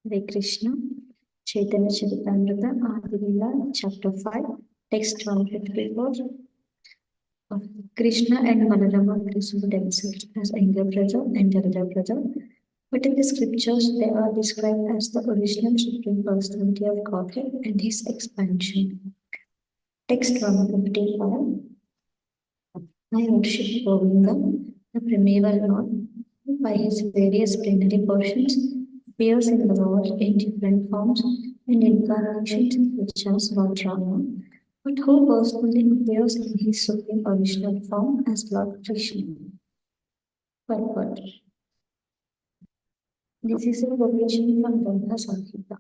Hare Krishna, Chaitanya Charitamrta, Lila Chapter 5, Text 154. Krishna and Balarama presume themselves as younger brother and elder brother, but in the scriptures they are described as the original Supreme Personality of Godhead and his expansion. Text 155. I worship Govinda, the primeval Lord, who by his various plenary portions appears in the world in different forms and incarnations such as Lord Rama, but who personally appears in his supreme original form as Lord Krishna. Purport. This is a quotation from Brahma Samhita.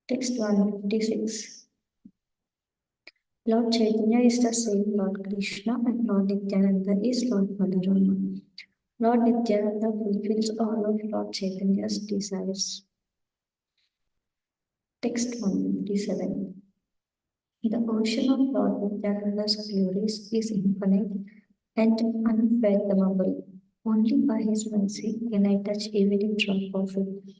Text 156. Lord Chaitanya is the same Lord Krishna and Lord Nityananda is Lord Balarama. Lord Nityananda fulfills all of Lord Chaitanya's desires. Text 157. The ocean of Lord Nityananda's glories is infinite and unfathomable. Only by his mercy can I touch every drop of it.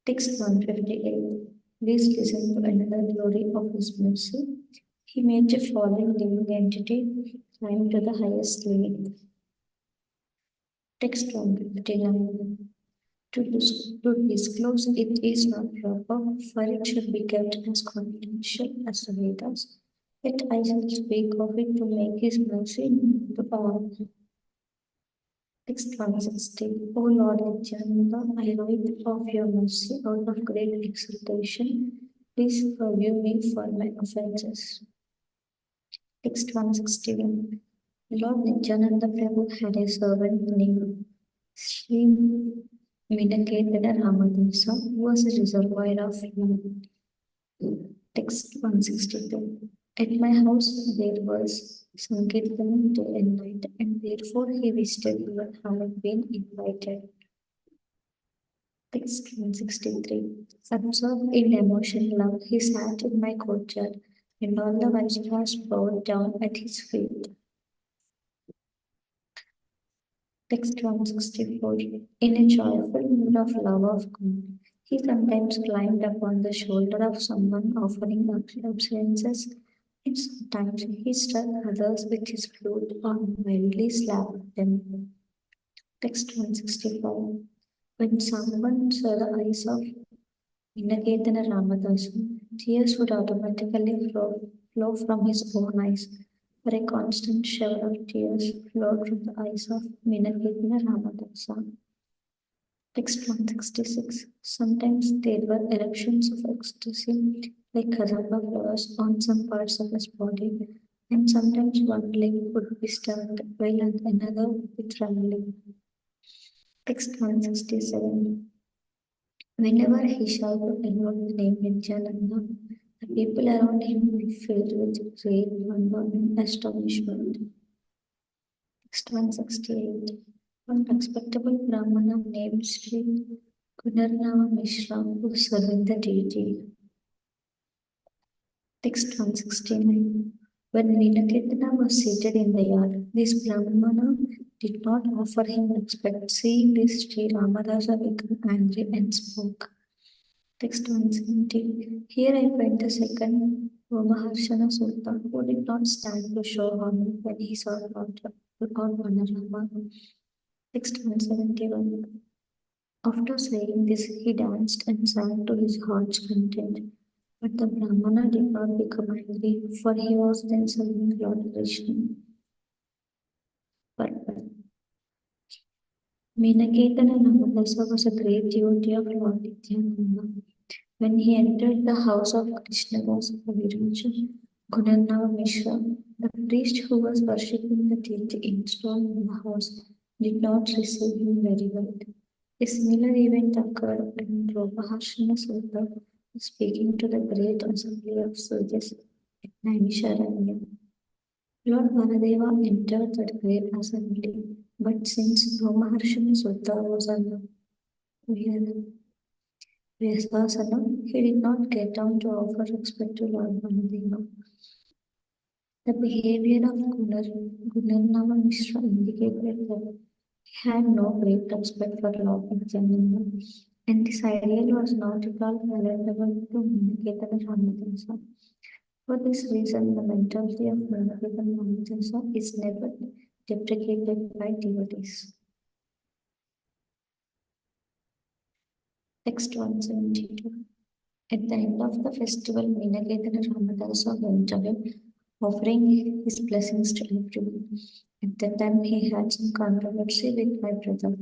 Text 158. Please listen to another glory of his mercy. He made a fallen living entity climb to the highest limit. Text 159. To disclose it is not proper, for it should be kept as confidential as the Vedas. Yet I shall speak of it to make his mercy known to all. Text 160. O Lord Nityananda, I write of your mercy out of great exultation. Please forgive me for my offences. Text 161. Lord Nityananda Prabhu had a servant named Sri Minaketana Ramadasa, who was a reservoir of love. Text 162. At my house there was Sankirtanam day and night, and therefore he visited even having been invited. Text 163. Absorbed in emotion love, he sat in my courtyard, and all the Vaishnavas bowed down at his feet. Text 164. In a joyful mood of love of God, he sometimes climbed upon the shoulder of someone offering obeisances, and sometimes he struck others with his flute or mildly slapped them. Text 165. When someone saw the eyes of Vinaketana Ramadasa, tears would automatically flow from his own eyes, for a constant shower of tears flowed from the eyes of Vinaketana Ramadasa. Text 166. Sometimes there were eruptions of ecstasy, like Kazamba flowers, on some parts of his body, and sometimes one leg would be stirred while another would be trembling. Text 167. Whenever he shouted aloud the name Nityananda, the people around him were filled with great wonder and astonishment. Text 168. One respectable Brahmana named Sri Gunarnava Mishra was serving the deity. Text 169. When Nilaketana was seated in the yard, this Brahmana did not offer him respect. Seeing this, Sri Ramadasa became angry and spoke. Text 170. Here I find the second Maharshana Sultan, who did not stand to show honor when he saw Lord Balarama. Text 171. After saying this, he danced and sang to his heart's content. But the Brahmana did not become angry, for he was then serving Lord Krishna. Minaketana Namadasa was a great devotee of Lord Nityananda. When he entered the house of Krishnadas Kaviraja Gunarnava Mishra, the priest who was worshipping the deity installed in the house did not receive him very well. A similar event occurred when Ropaharshana Sutta was speaking to the great assembly of sages at Naimisharanya. Lord Varadeva entered that great assembly, but since Romaharshana Sutta was on the Vyasasana, he did not get down to offer respect to Lord Varadeva. The behavior of Gunarnava Mishra indicated that he had no great respect for Lord Nityananda. And this ideal was not at all palatable to Nityananda Balarama. For this reason, the mentality of Nityananda is never deprecated by devotees. Text 172. At the end of the festival, Nityananda Ramadasa went away, offering his blessings to everyone. At that time, he had some controversy with my brother.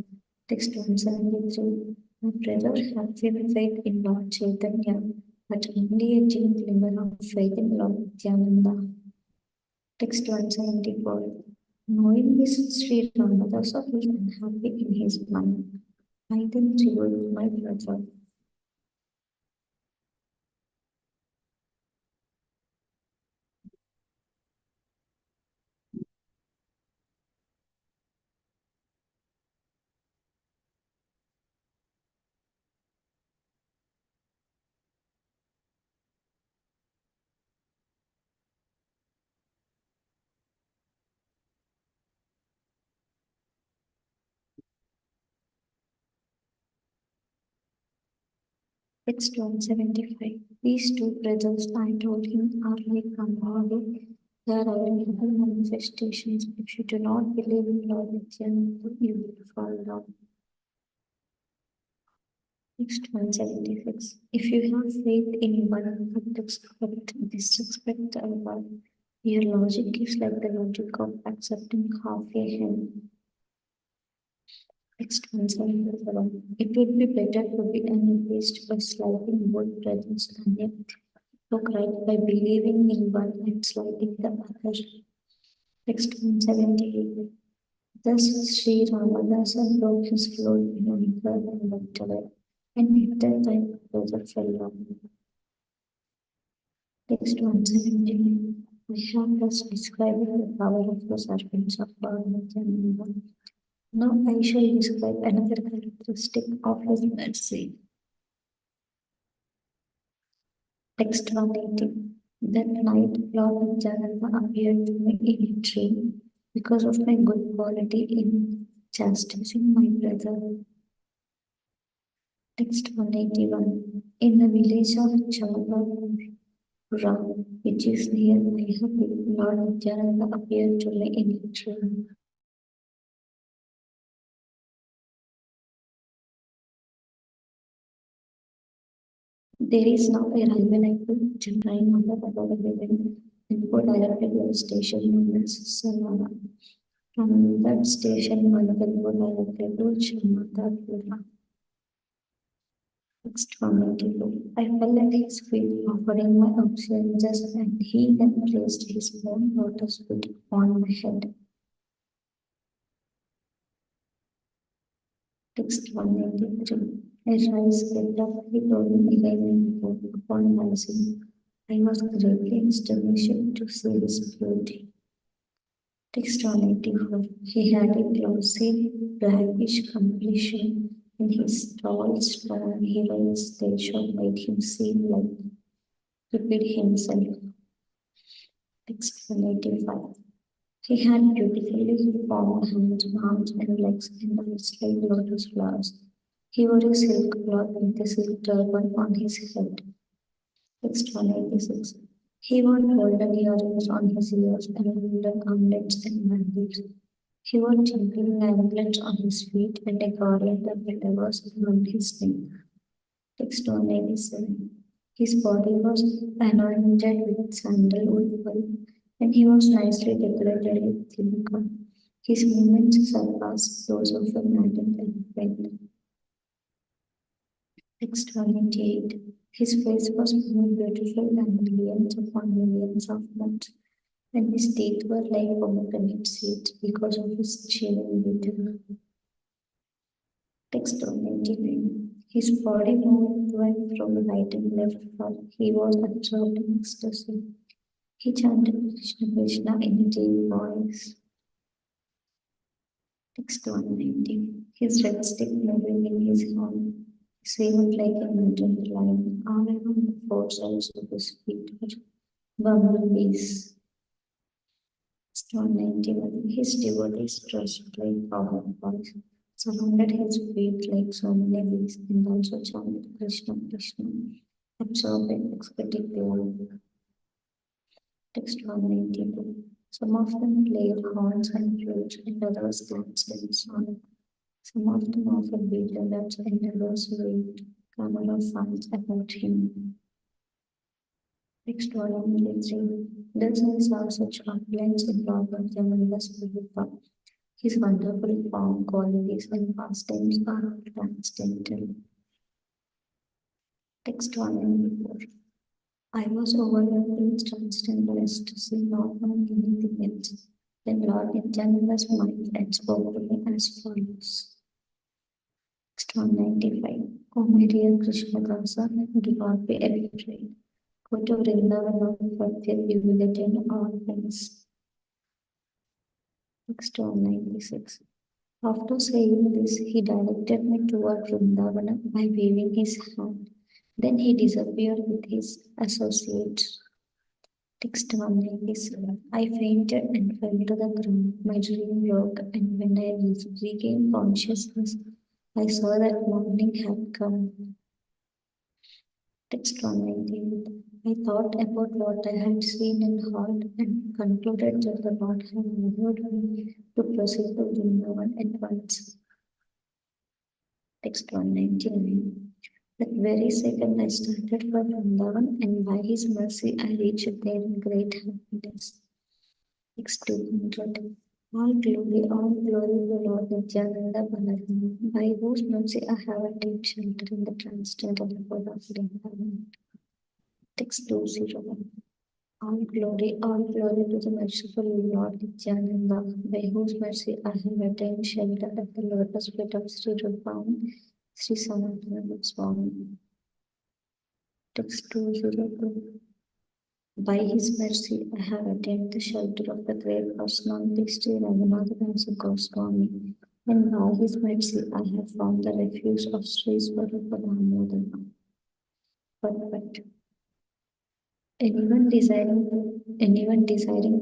Text 173. My brother had faith in Lord Chaitanya, but only a dim glimmer of faith in Lord Nityananda. Text 174. Knowing this, Sri Ramadasa felt unhappy in his mind. I then revealed my brother. Text 175. These two brothers, I told him, are like Gandhari. They are identical manifestations. If you do not believe in Lord Nityananda, you will fall down. Text 176. If you have faith in one but expect disrespect Allah, your logic is like the logic of accepting half a hen. Text 177. It would be better to be an atheist by slighting both brothers than a hypocrite by believing in one and slighting the other. Text 178. Thus Sri Ramadasa broke his floor in anger and went away, and at that time brother fell down. Text 179. I have just described the power of the servants of Lord Nityananda. Now I shall describe another characteristic of his mercy. Text 180. That night, Lord Nityananda appeared to me in a dream because of my good quality in chastising my brother. Text 181. In the village of Chavapura, which is near Maihati, Lord Nityananda appeared to me in a dream. There is now a railway line to train on the Babalagan and go directly to the station known as Savara. From that station, one can go directly to Shamatapura. Next 182. I fell at his feet, offering my obeisances, and he then placed his own lotus feet on my head. Text 183. A rice kept up, he told me again upon rising. I was greatly astonished to see his beauty. Text 184. He had a glossy, blackish complexion, and his tall, strong, heroic stature made him seem like Cupid himself. Text 185. He had beautifully formed hands, arms, and legs, and eyes like lotus flowers. He wore a silk cloth with a silk turban on his head. Text 186. He wore golden earrings on his ears and golden armlets and bangles. He wore tinkling anklets on his feet and a garland of flowers around his neck. Text 187. His body was anointed with sandalwood oil, and he was nicely decorated with tilka. His movements surpassed those of a maddened elephant. Text 188. His face was more beautiful than millions upon millions of moons, and his teeth were like pomegranate seeds because of his chilling beauty. Text 189. His body moved to and from right and left while he was absorbed in ecstasy. He chanted Krishna Krishna in a deep voice. Text 190. His red stick moving in his hand seemed like a mutant lion. All around the four sides of his feet were bumblebees. Text 191. His devotees trusted like power boys. surrounded his feet like so many bees, and also chanted Krishna Krishna, absorbing ecstatic glory. Text 192. Some of them played horns and flutes, and others danced in song. Some of them offered beetles, and others waved camera fans about him. Text 193. Thus I saw such opulence in Lord Nityananda's Prabhupada. His wonderful form, qualities, and pastimes are transcendental. Text 194. I was overwhelmed with transcendental ecstasy, not knowing anything else. Then Lord Nityananda smiled and spoke to me as follows. Text 195. O my dear Krishna Dasa, do not be afraid. Go to Vrindavan for you will attain all things. Text 196. After saying this, he directed me toward Vrindavana by waving his hand. Then he disappeared with his associates. Text 197. I fainted and fell to the ground. My dream broke, and when I regained consciousness, I saw that morning had come. Text 198. I thought about what I had seen and heard and concluded that the Lord had ordered me to proceed to Vrindavan at once. Text 199. That very second I started for Vrindavan, and by His mercy I reached there in great happiness. Text 200. All glory to Lord Nityananda Balarama, by whose mercy I have attained shelter in the transcendental abode of Vrindavan. Text 201. All glory to the merciful Lord Nityananda, by whose mercy I have attained shelter at the lotus feet of Sri Rupam, Sri Sanatana Swami. Text 202. By his mercy I have attained the shelter of the great personality Sri Raghunatha Goswami, and by his mercy I have found the refuge of Sri Swarupa Damodara. But anyone desiring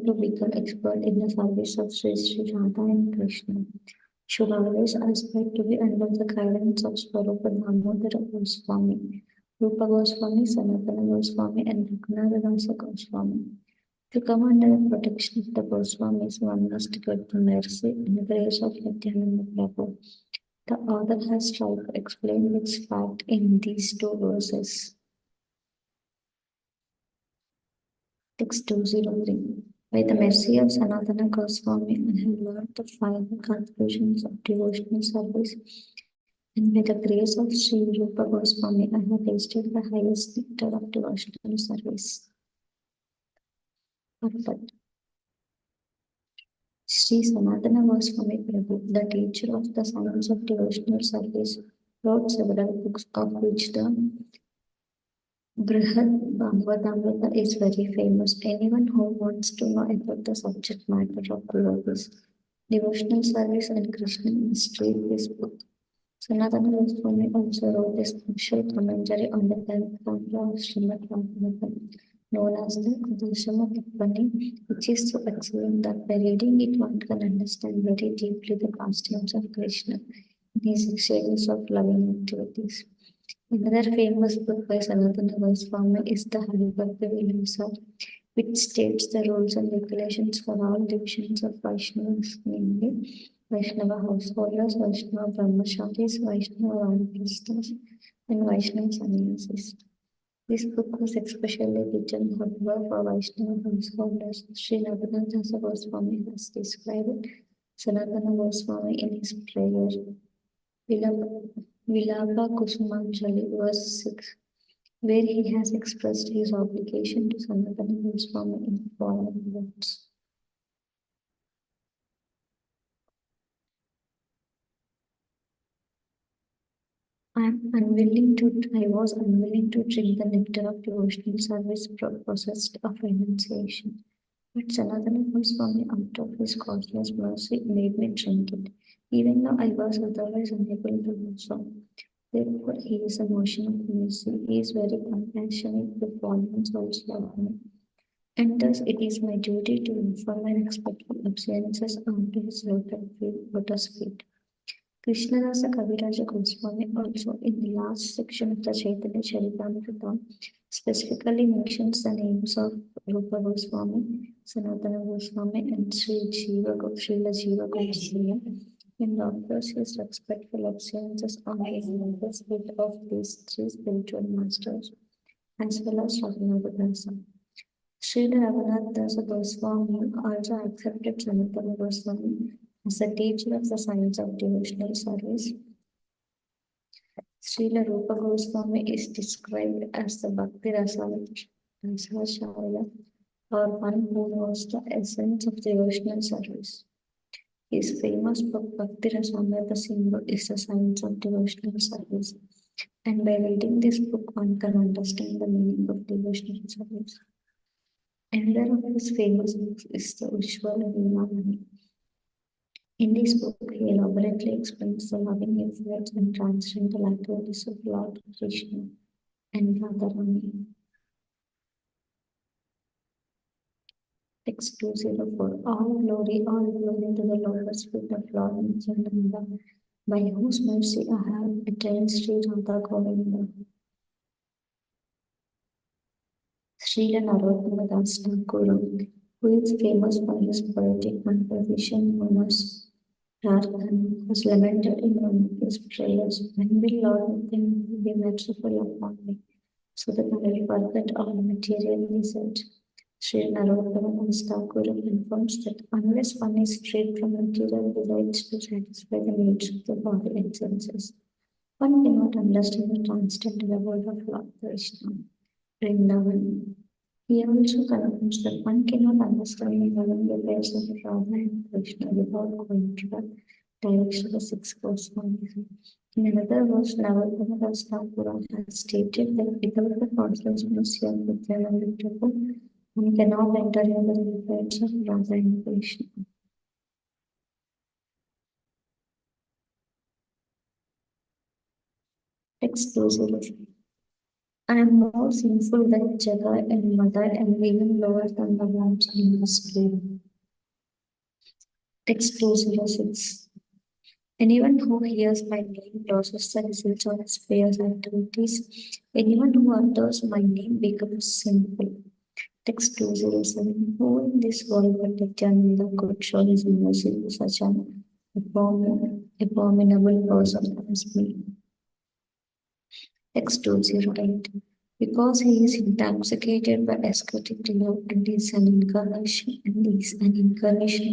to become expert in the service of Sri Radha and Krishna should always aspire to be under the guidance of Swarupa Damodara Goswami, Rupa Goswami, Sanatana Goswami, and Raghunatha Goswami. To come under the protection of the Goswamis, one must get the mercy and grace of Nityananda Prabhu. The author has tried to explain this fact in these two verses. Text 203. By the mercy of Sanatana Goswami, I have learned the five conclusions of devotional service, and by the grace of Sri Rupa Goswami, I have tasted the highest nectar of devotional service. But Sri Sanatana Goswami Prabhu, the teacher of the science of devotional service, wrote several books, of which the Brihad Bhagavatamrita is very famous. Anyone who wants to know about the subject matter of glories, devotional service, and Krishna must read this book. Sanatana Goswami also wrote a special commentary on the Caritamrta of Srimad Bhagavatam, known as the Dashama Tippani, which is so excellent that by reading it one can understand very deeply the pastimes of Krishna and his exchanges of loving activities. Another famous book by Sanatana Goswami is the Haribhakti Vilasa, which states the rules and regulations for all divisions of Vaishnavas, namely Vaishnava householders, Vaishnava brahmacharis, Vaishnava vanaprasthas, and Vaishnava sannyasis. This book was especially written, however, for Vaishnava householders. Sri Raghunatha Goswami has described Sanatana Goswami in his prayer. Vilapa Kusumanjali, verse 6, where he has expressed his obligation to Sanatana Goswami in the following words. I was unwilling to drink the nectar of devotional service possessed of renunciation. But Sanatana Goswami, out of his causeless mercy, made me drink it, even though I was otherwise unable to do so. Therefore, he is a motion of mercy. He is very compassionate to fallen souls like me. And thus, it is my duty to inform my respectful observances unto his lotus feet. Krishnadasa Kaviraja Goswami also in the last section of the Chaitanya Charitamrta specifically mentions the names of Rupa Goswami, Sanatana Goswami, and Srila Jiva Goswami, and offers his respectful observances on the feet of these three spiritual masters, as well as Raghunath Dasa. Srila Raghunath Dasa Goswami also accepted Sanatana Goswami as a teacher of the science of devotional service. Srila Rupa Goswami is described as the Bhakti Rasacharya, or one who knows the essence of devotional service. His famous book Bhakti Rasamrita Sindhu is the science of devotional service, and by reading this book one can understand the meaning of devotional service. Another of his famous books is the Ushwala Leela. In this book, he elaborately explains the loving influence and transcendental activities of Lord Krishna and Radharani. Text 204. All glory to the lotus feet of Lord Nityananda, by whose mercy I have attained Sri Radha Govinda. Srila Narottama Das Thakur, who is famous for his poetic composition known as Prarthana, has lamented in one of his prayers, when will Lord Nityananda be merciful upon me, so that I will forget all material needs. Sri Narottama Das Thakur confirms that unless one is freed from material desires to satisfy the needs of the body and senses, one cannot understand the transcendental world of Lord Krishna. Vrindavan. He also confirms that one cannot understand the loving affairs of Radha and Krishna without going to the direction of the six Goswamis. In another verse, Narottama Das Thakur has stated that without the conscious mercy of Nityananda Prabhu, one cannot enter into the affairs of Radha and Krishna. Text 205. I am more sinful than Jagai and Mother and even lower than the worms in the stream. Text 206. Anyone who hears my name loses the results of his pious activities. Anyone who utters my name becomes sinful. Text 207. Who in this world but Nityananda could show his mercy to such an abominable person as me? Text 208. Because he is intoxicated by ascetic love and is an incarnation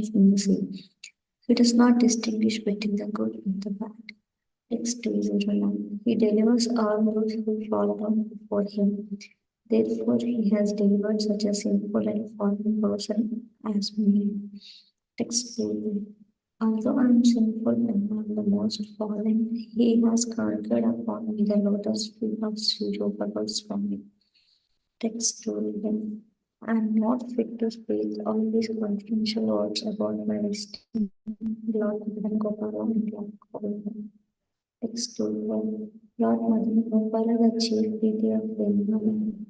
of mercy, he does not distinguish between the good and the bad. Text 209. He delivers all those who fall down before him. Therefore, he has delivered such a sinful and fallen person as me. Text 2. Although I am sinful and am the most fallen, he has conquered upon me the lotus feet of Sri Rupa Goswami. Text 2. I am not fit to speak all these confidential words about my esteemed Lord Madan Gopala and Lord Govinda. Text 2. Lord Madan Gopala, the chief deity of Vrindavan,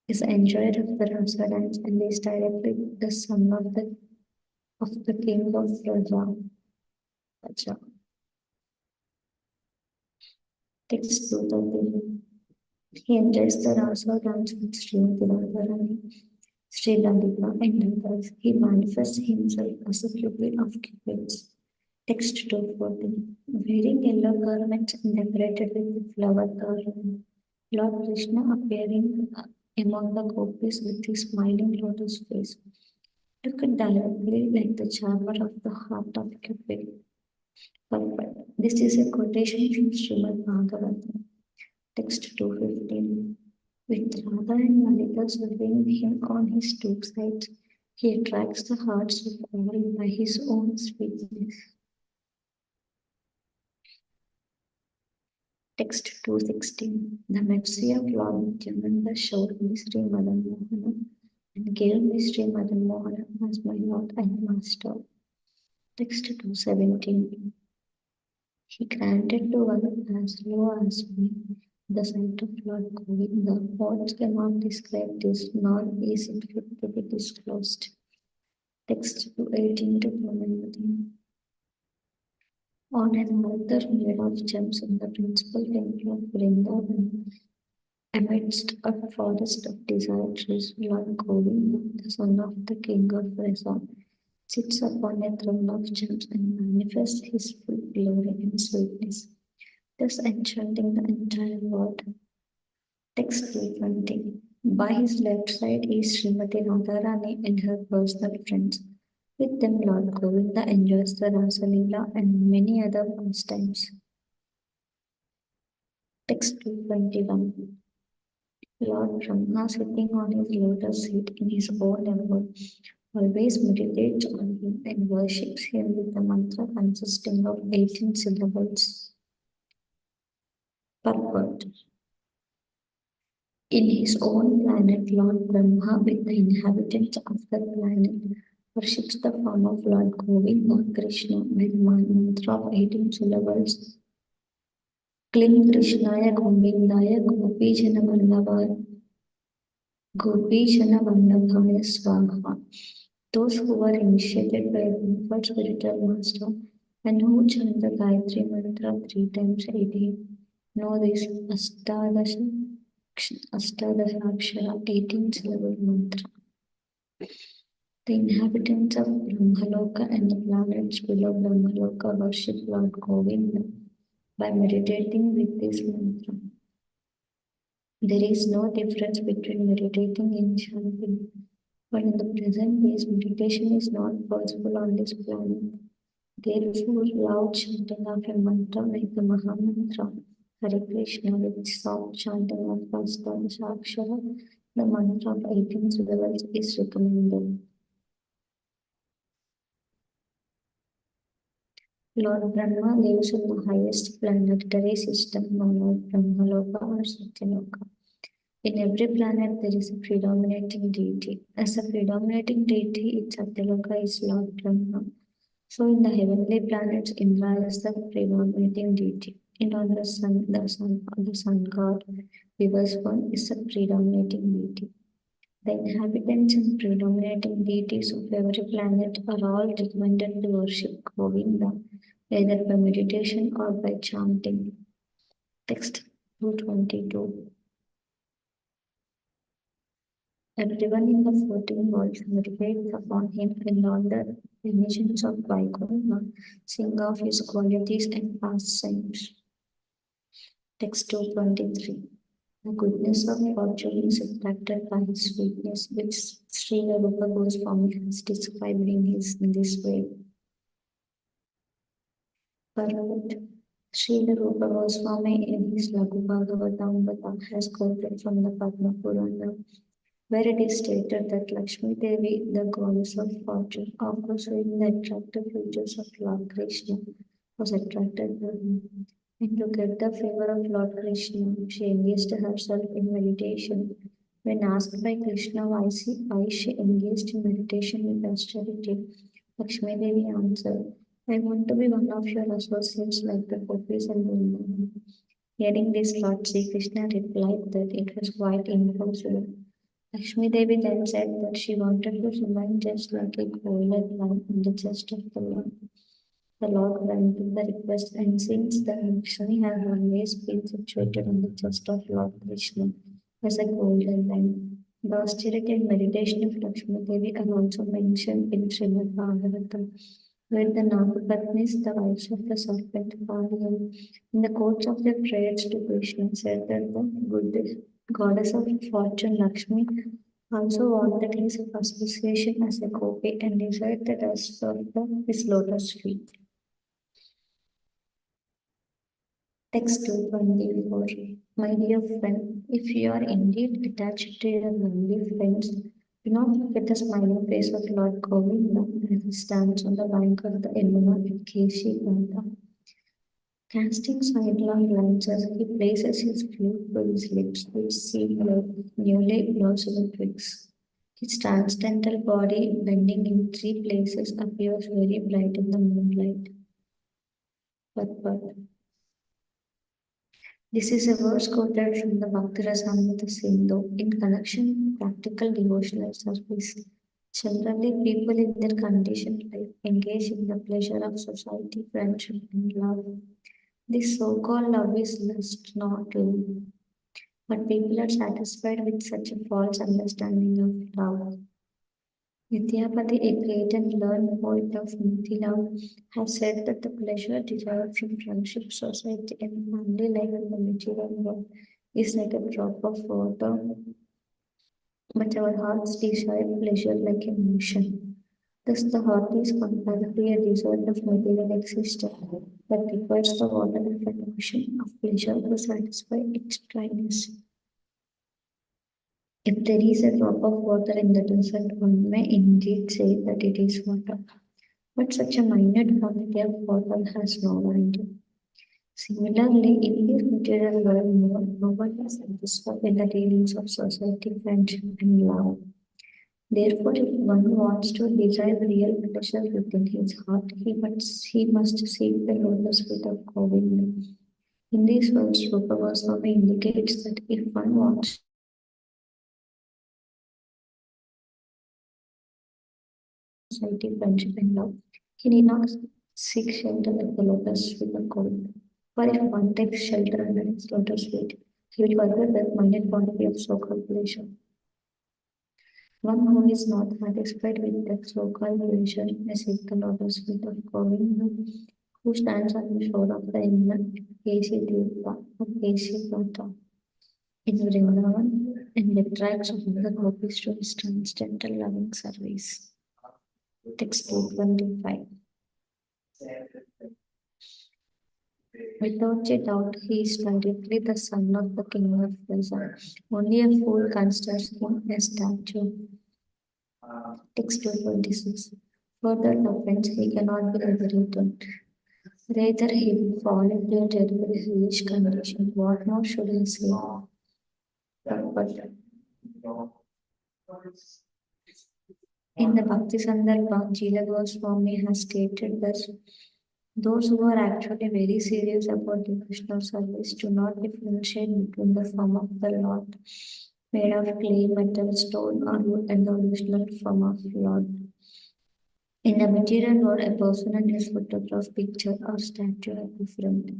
is enjoyed of the Rasa dance and is directly the son of the king of Raja. Text 230. He enjoys the Rasa dance with Srimati Radharani, Sri Lalita, and others. He manifests himself as a cupid of cupids. Text 214. Wearing yellow garments and decorated with flower garland, Lord Krishna appearing among the gopis with his smiling lotus face, looked directly like the charmer of the heart of Cupid. Perfect. This is a quotation from Srimad Bhagavatam. Text 215. With Radha and Lalita serving him on his two sides, he attracts the hearts of all by his own sweetness. Text 216. The mercy of Lord Nityananda showed me Sri Madan Mohana and gave me Sri Madan Mohana as my Lord and Master. Text 217. He granted to one as low as me the sight of Lord Govinda. Words cannot describe this, nor is it fit to be disclosed. Text 218 to 219. On an altar made of gems in the principal temple of Vrindavan, amidst a forest of desert trees, Lord Govinda, the son of the king of Rasa, sits upon a throne of gems and manifests his full glory and sweetness, thus enchanting the entire world. Text 220. By his left side is Srimati Radharani and her personal friends. With them, Lord Govinda enjoys the Rasa Leela and many other pastimes. Text 221. Lord Brahma, sitting on his lotus seat in his own abode, always meditates on him and worships him with a mantra consisting of 18 syllables per word. In his own planet, Lord Brahma, with the inhabitants of the planet, worships the form of Lord Govinda Krishna with the mantra of 18 syllables. Klim Krishnaya Govindaya Gopijana Vallabhaya Swaha. Those who were initiated by a comfort spiritual master and who chant the Gayatri mantra 3 times a day know this Astadasha Akshara 18 syllable mantra. The inhabitants of Brahmaloka and the planets below Brahmaloka worship Lord Govinda by meditating with this mantra. There is no difference between meditating and chanting, but in the present days, meditation is not possible on this planet. Therefore, loud chanting of a mantra like the Mahamantra, Hare Krishna, with soft chanting of Astadasha Akshara, the mantra of 18 syllables is recommended. Lord Brahma lives in the highest planetary system known as Brahmaloka or Satyaloka. In every planet, there is a predominating deity. As a predominating deity, its Satyaloka is Lord Brahma. So, in the heavenly planets, Indra is the predominating deity. And on the sun god, Vivaswan is the predominating deity. The inhabitants and predominating deities of every planet are all recommended to worship Govinda, either by meditation or by chanting. Text 222. Everyone in the 14 worlds meditates upon him and all the dimensions of Vaikuntha sing of his qualities and pastimes. Text 223. The goodness of fortune is attracted by his sweetness, which Srila Rupa Goswami has described in this way. Parvat, Srila Rupa Goswami in his Laghu Bhagavatamrita has quoted from the Padma Purana, where it is stated that Lakshmi Devi, the goddess of fortune, after seeing the attractive features of Lord Krishna, was attracted by him. And to get the favor of Lord Krishna, she engaged herself in meditation. When asked by Krishna why she engaged in meditation with austerity, Lakshmi Devi answered, I want to be one of your associates like the gopis and Vrindavan. Hearing this, Lord Sri Krishna replied that it was quite impossible. Lakshmi Devi then said that she wanted to remain just like a golden lamp in the chest of the Lord. The Lord granted the request, and since the Lakshmi has always been situated on the chest of Lord Krishna as a golden lamp, the austerity and meditation of Lakshmi Devi are also mentioned in Srimad Bhagavatam, where the Nagapatnis, the wives of the serpent, Kaliya, in the course of their prayers to Krishna, said that the goddess of fortune Lakshmi also wanted his association as a gopi and desired the dust of his lotus feet. Text 224. My dear friend, if you are indeed attached to your lovely friends, do not forget the smiling face of Lord Govinda as he stands on the bank of the Yamuna at Keshi Ganga. Casting sidelong glances, he places his flute to his lips, which seem like newly blossomed twigs. His transcendental body, bending in 3 places, appears very bright in the moonlight. But this is a verse quoted from the Bhaktirasamrita Sindhu in connection with practical devotional service. Generally, people in their conditioned life engage in the pleasure of society, friendship, and love. This so-called love is lust, not love. But people are satisfied with such a false understanding of love. Vidyapati, a great and learned poet of Mithila, has said that the pleasure derived from friendship, society, and family life in the material world is like a drop of water, but our hearts desire pleasure like an ocean. Thus, the heart is compared to a desert of material existence that requires the water of an ocean of pleasure to satisfy its dryness. If there is a drop of water in the desert, one may indeed say that it is water. But such a minute quantity of water has no value. Similarly, in this material world, no one is satisfied in the dealings of society, friendship, and love. Therefore, if one wants to desire real pleasure within his heart, he must seek the lotus feet of Govinda. In these words, Rupa Goswami indicates that if one wants to desire real pleasure within his heart, society, friendship, and love, he need not seek shelter at the lotus feet of Govinda. For if one takes shelter under his lotus feet, he will forget that minute quantity of so-called pleasure. One who is not satisfied with the so-called pleasure may seek the lotus feet of Govinda, who stands on the shore of the inland Keshi or Keshi Plata in Vrindavan and attracts all the gopis to his transcendental loving service. Text 225. Without a doubt, he is directly the son of the king of Gaza. Only a fool considers him a statue. Text 226. For that offense, he cannot be liberated. Rather, he will fall into a terrible hellish condition. What more should I say? But in the Bhakti Sandarbha, Jila Goswami has stated that those who are actually very serious about devotional service do not differentiate between the form of the Lord made of clay, metal, stone, or wood and the original form of Lord. In the material world, a person and his photograph, picture, or statue are different.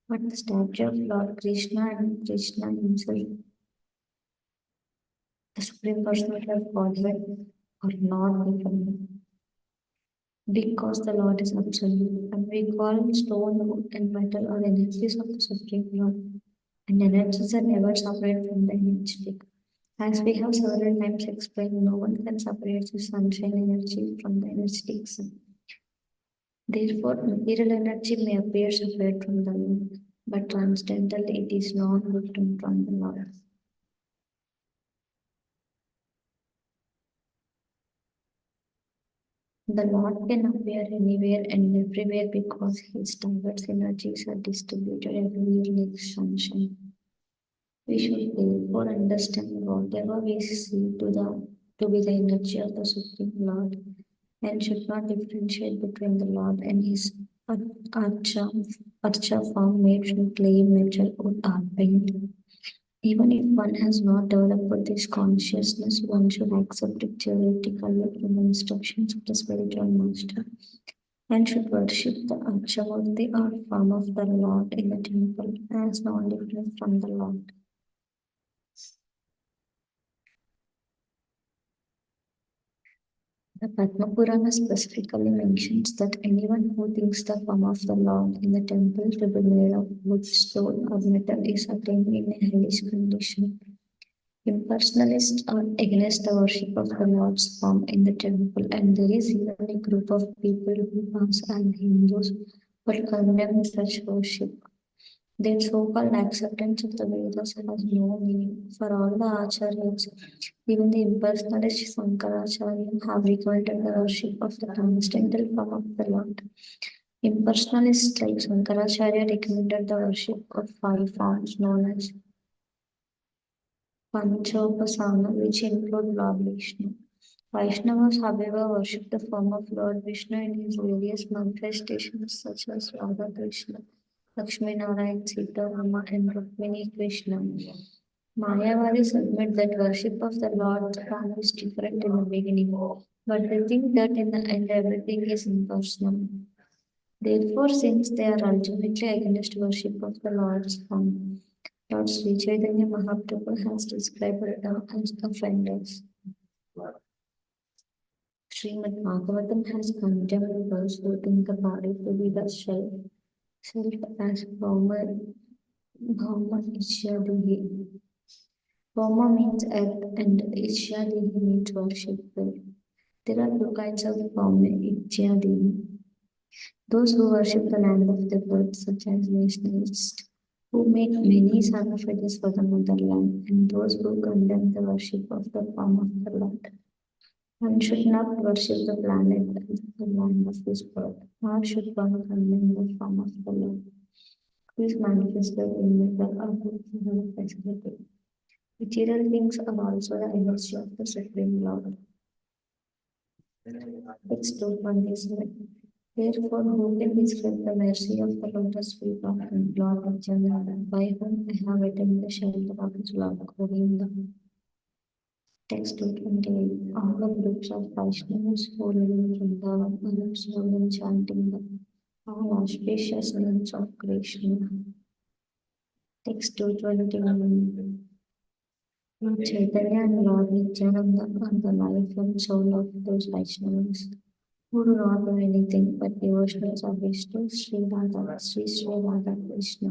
But the statue of Lord Krishna and Krishna himself, the Supreme Personality of Godhead, are not different. Because the Lord is absolute, and we call stone, wood, and metal or energies of the Supreme Lord, and energies are never separate from the energetic. As we have several times explained, no one can separate the sunshine energy from the energetic sun. Therefore, material energy may appear separate from the Lord, but transcendentally it is not different from the Lord. The Lord can appear anywhere and everywhere because his diverse energies are distributed everywhere like sunshine. We should therefore understand whatever we see to be the energy of the Supreme Lord and should not differentiate between the Lord and his archa form made from clay, metal, wood, or paint. Even if one has not developed this consciousness, one should accept it theoretically from the instructions of the spiritual master and should worship the Archamurti or form of the Lord in the temple as non different from the Lord. The Padma Purana specifically mentions that anyone who thinks the form of the Lord in the temple to be made of wood, stone, or metal is attained in a hellish condition. Impersonalists are against the worship of the Lord's form in the temple, and there is even a group of people who pass as Hindus but condemn such worship. Their so-called acceptance of the Vedas has no meaning. For all the acharyas, even the impersonalist Sankaracharya have recommended the worship of the transcendental form of the Lord. Impersonalists like Sankaracharya recommended the worship of five forms known as Panchopasana, which include Lord Vishnu. Vaishnavas, however, worship the form of Lord Vishnu in his various manifestations such as Radha Krishna, Lakshmi Narayan, Sita Rama, and Rukmini Krishna. Mayavadis admit that worship of the Lord form is different in the beginning, but they think that in the end everything is impersonal. Therefore, since they are ultimately against worship of the Lord's form, Lord Sri Chaitanya Mahaprabhu has described them as offenders. Srimad Bhagavatam has condemned those who think the body to be the self as Bhauman Ishyadihi. Bhoma means earth and Ishyadihi means worshipful. There are two kinds of Bhoma Ishyadihi. Those who worship the land of the birds, such as nationalists, who make many sacrifices for the motherland, and those who condemn the worship of the form of the Lord. One should not worship the planet and the land of this world, nor should one condemn the form of the Lord. Please manifest the image of our facility. Material things are also the energy of the Supreme Lord. Text 227. Therefore, who can describe the mercy of the lotus feet of Lord Nityananda, by whom I have attained the shelter of his Lord Govinda? Text 228. All the groups of Vaishnavas who live in Vrindavan are absorbed in chanting the all auspicious names of Krishna. Text 229. Lord Chaitanya and Lord Nityananda are the life and soul of those Vaishnavas who do not do anything but devotional service to Sri Radha, Sri Radha Krishna.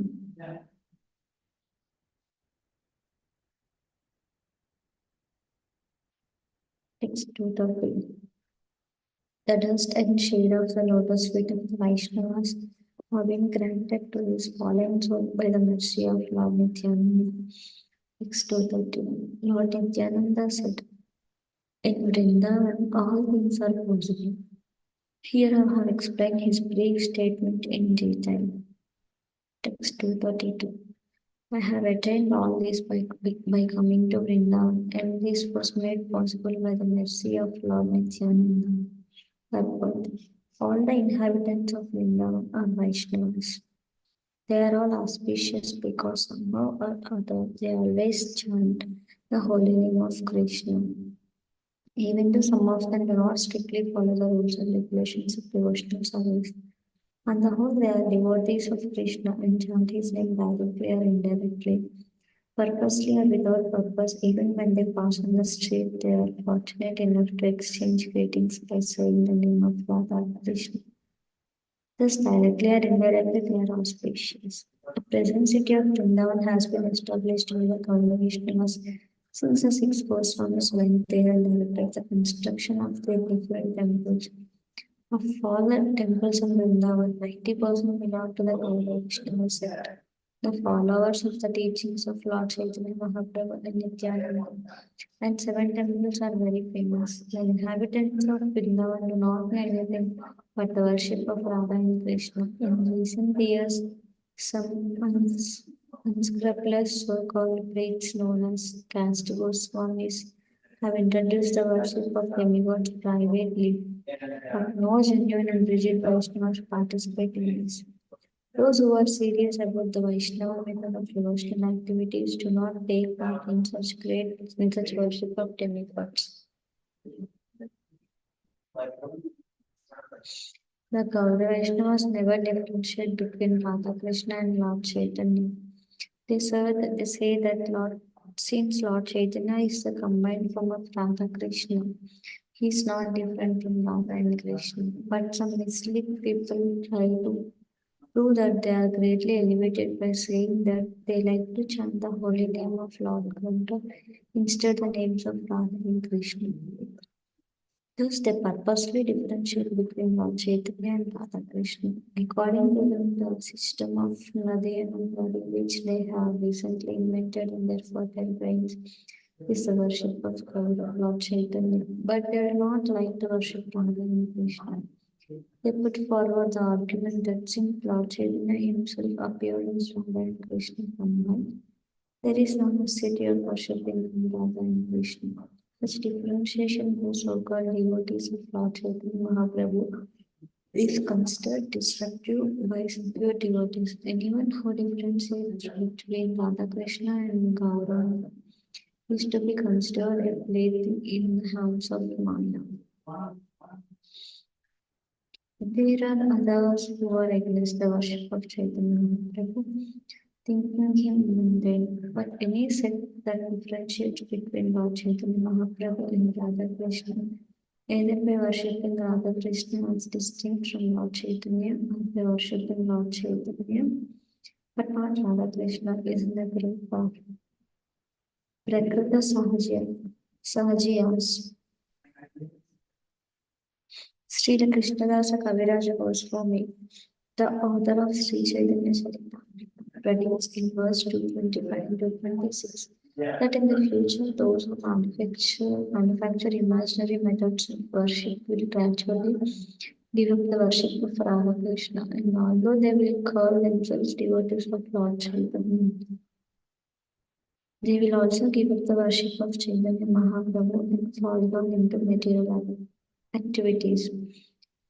Text 230. The dust and shade of the lotus feet of the Vaishnavas have been granted to his fallen soul by the mercy of Lord Nityananda. Text 231. Lord Nityananda said, in Vrindavan all things are possible. Here I have explained his brief statement in detail. Text 232. I have attained all this by coming to Vrindavan, and this was made possible by the mercy of Lord Nityananda. Purport. All the inhabitants of Vrindavan are Vaishnavas. They are all auspicious because somehow or other they always chant the holy name of Krishna. Even though some of them do not strictly follow the rules and regulations of devotional service. On the whole, they are devotees of Krishna and chant his name directly or indirectly, purposely or without purpose. Even when they pass on the street, they are fortunate enough to exchange greetings by saying the name of Radha Krishna. Thus, directly or indirectly, they are auspicious. The present city of Vrindavan has been established by the Vaishnavas since the six Goswamis went there and directed the construction of their different temples. Of all the temples in Vrindavan, 90% belong to the Vaishnava sect. The followers of the teachings of Lord Chaitanya Mahaprabhu and Nityananda, and seven temples are very famous. The inhabitants of Vrindavan do not know anything but the worship of Radha and Krishna. In recent years, some unscrupulous so-called priests known as caste Goswamis have introduced the worship of demigods privately, but no genuine and rigid Vaishnavas participate in this. Those who are serious about the Vaishnava method of devotional activities do not take part in such worship of demigods. The Gaudiya Vaishnavas never differentiate between Radha Krishna and Lord Chaitanya. They say that since Lord Chaitanya is the combined form of Radha Krishna, he is not different from Radha and Krishna. But some misleading people try to prove that they are greatly elevated by saying that they like to chant the holy name of Lord Gaura instead the names of Radha and Krishna. Thus, they purposely differentiate between Lord Chaitanya and Radha Krishna. According to them, the system of Nadi and Nadi, which they have recently invented in their fertile brains, is the worship of Lord Chaitanya. But they do not like to worship Radha and Krishna. They put forward the argument that since Lord Chaitanya himself appeared as Radha and Krishna combined, there is no necessity of worshipping Radha and Krishna. Such differentiation by so-called devotees of Lord Chaitanya Mahaprabhu is considered disruptive by severe devotees. Anyone who differentiates between Radha Krishna and Gauranga is to be considered a plaything in the hands of Maya. There are others who are against the worship of Chaitanya Mahaprabhu, thinking him mundane, but any sect that differentiates between Lord Chaitanya Mahaprabhu and Radha Krishna, either by worshipping Radha Krishna as distinct from Lord Chaitanya or by worshipping Lord Chaitanya, but not Radha Krishna, is in the group of Prakrita Sahajiyas. Sri Krishnadasa Kaviraja Goswami, the author of Sri Chaitanya Charitamrta, predicts in verse 225 to 26 that in the future those who manufacture imaginary methods of worship will gradually give up the worship of Ramakrishna, and although they will call themselves devotees of Lord Chaitanya, they will also give up the worship of Chaitanya Mahaprabhu and fall down into material activities.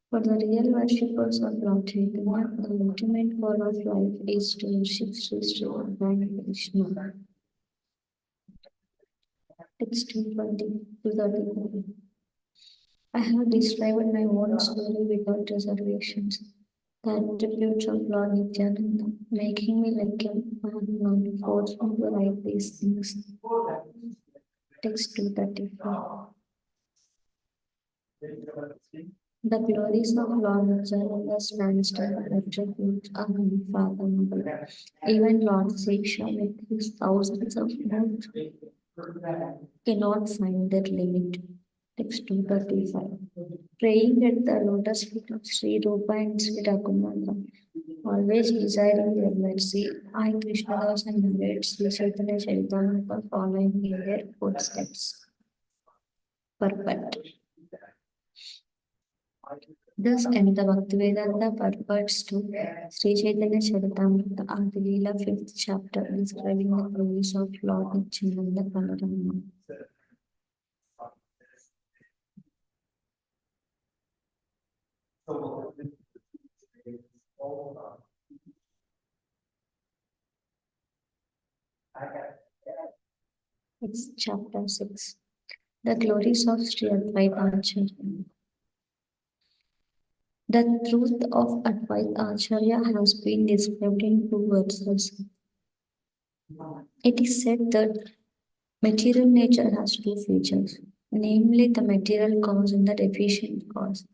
For the real worshippers of Lord Chaitanya, the ultimate goal of life is to worship Sri Sri Radha Krishna. Text 220 to 31. I have described my own story without reservations. The attributes of Lord Nityananda, making me like him, and not forced me to write these things. Text 234. The glories of Lord Nityananda's transcendental attributes are unfathomable. Even Lord Siksha, with his thousands of modes, cannot find their limit. Text 235. Praying at the lotus feet of Sri Rupa and Sri Raghunatha, always desiring their mercy, I Krishnadas and narrates Sri Chaitanya Charitamrta following in their footsteps. Purport. Thus end the Bhaktivedanta purports to Sri Chaitanya Charitamrta are the Lila 5th chapter describing the glories of Lord Nityananda Balarama. It's chapter 6. The glories of Sri Advaita Acharya. The truth of Advaita Acharya has been described in two verses. It is said that material nature has two features, namely the material cause and the deficient cause.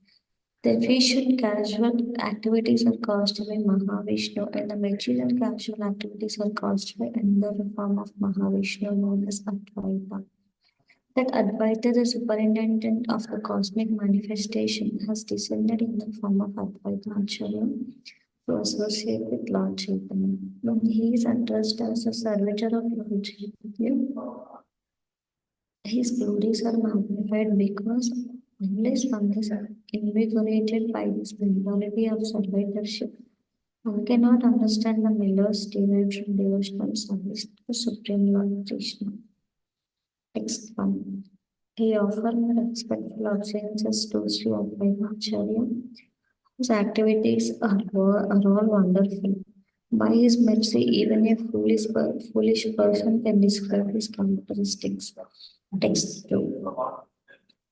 The efficient casual activities are caused by Mahavishnu, and the material casual activities are caused by another form of Mahavishnu known as Advaita. That Advaita, the superintendent of the cosmic manifestation, has descended in the form of Advaita Acharya to associate with Lord Chaitanya. When he is addressed as a servitor of Lord Chaitanya, his glories are magnified because unless one is invigorated by this mentality of servitorship, one cannot understand the millers derived from devotional service to Supreme Lord Krishna. Text 1. He offered respectful obeisances to Sri Advaita Acharya, whose activities are all wonderful. By his mercy, even a foolish person can describe his characteristics. Text 2.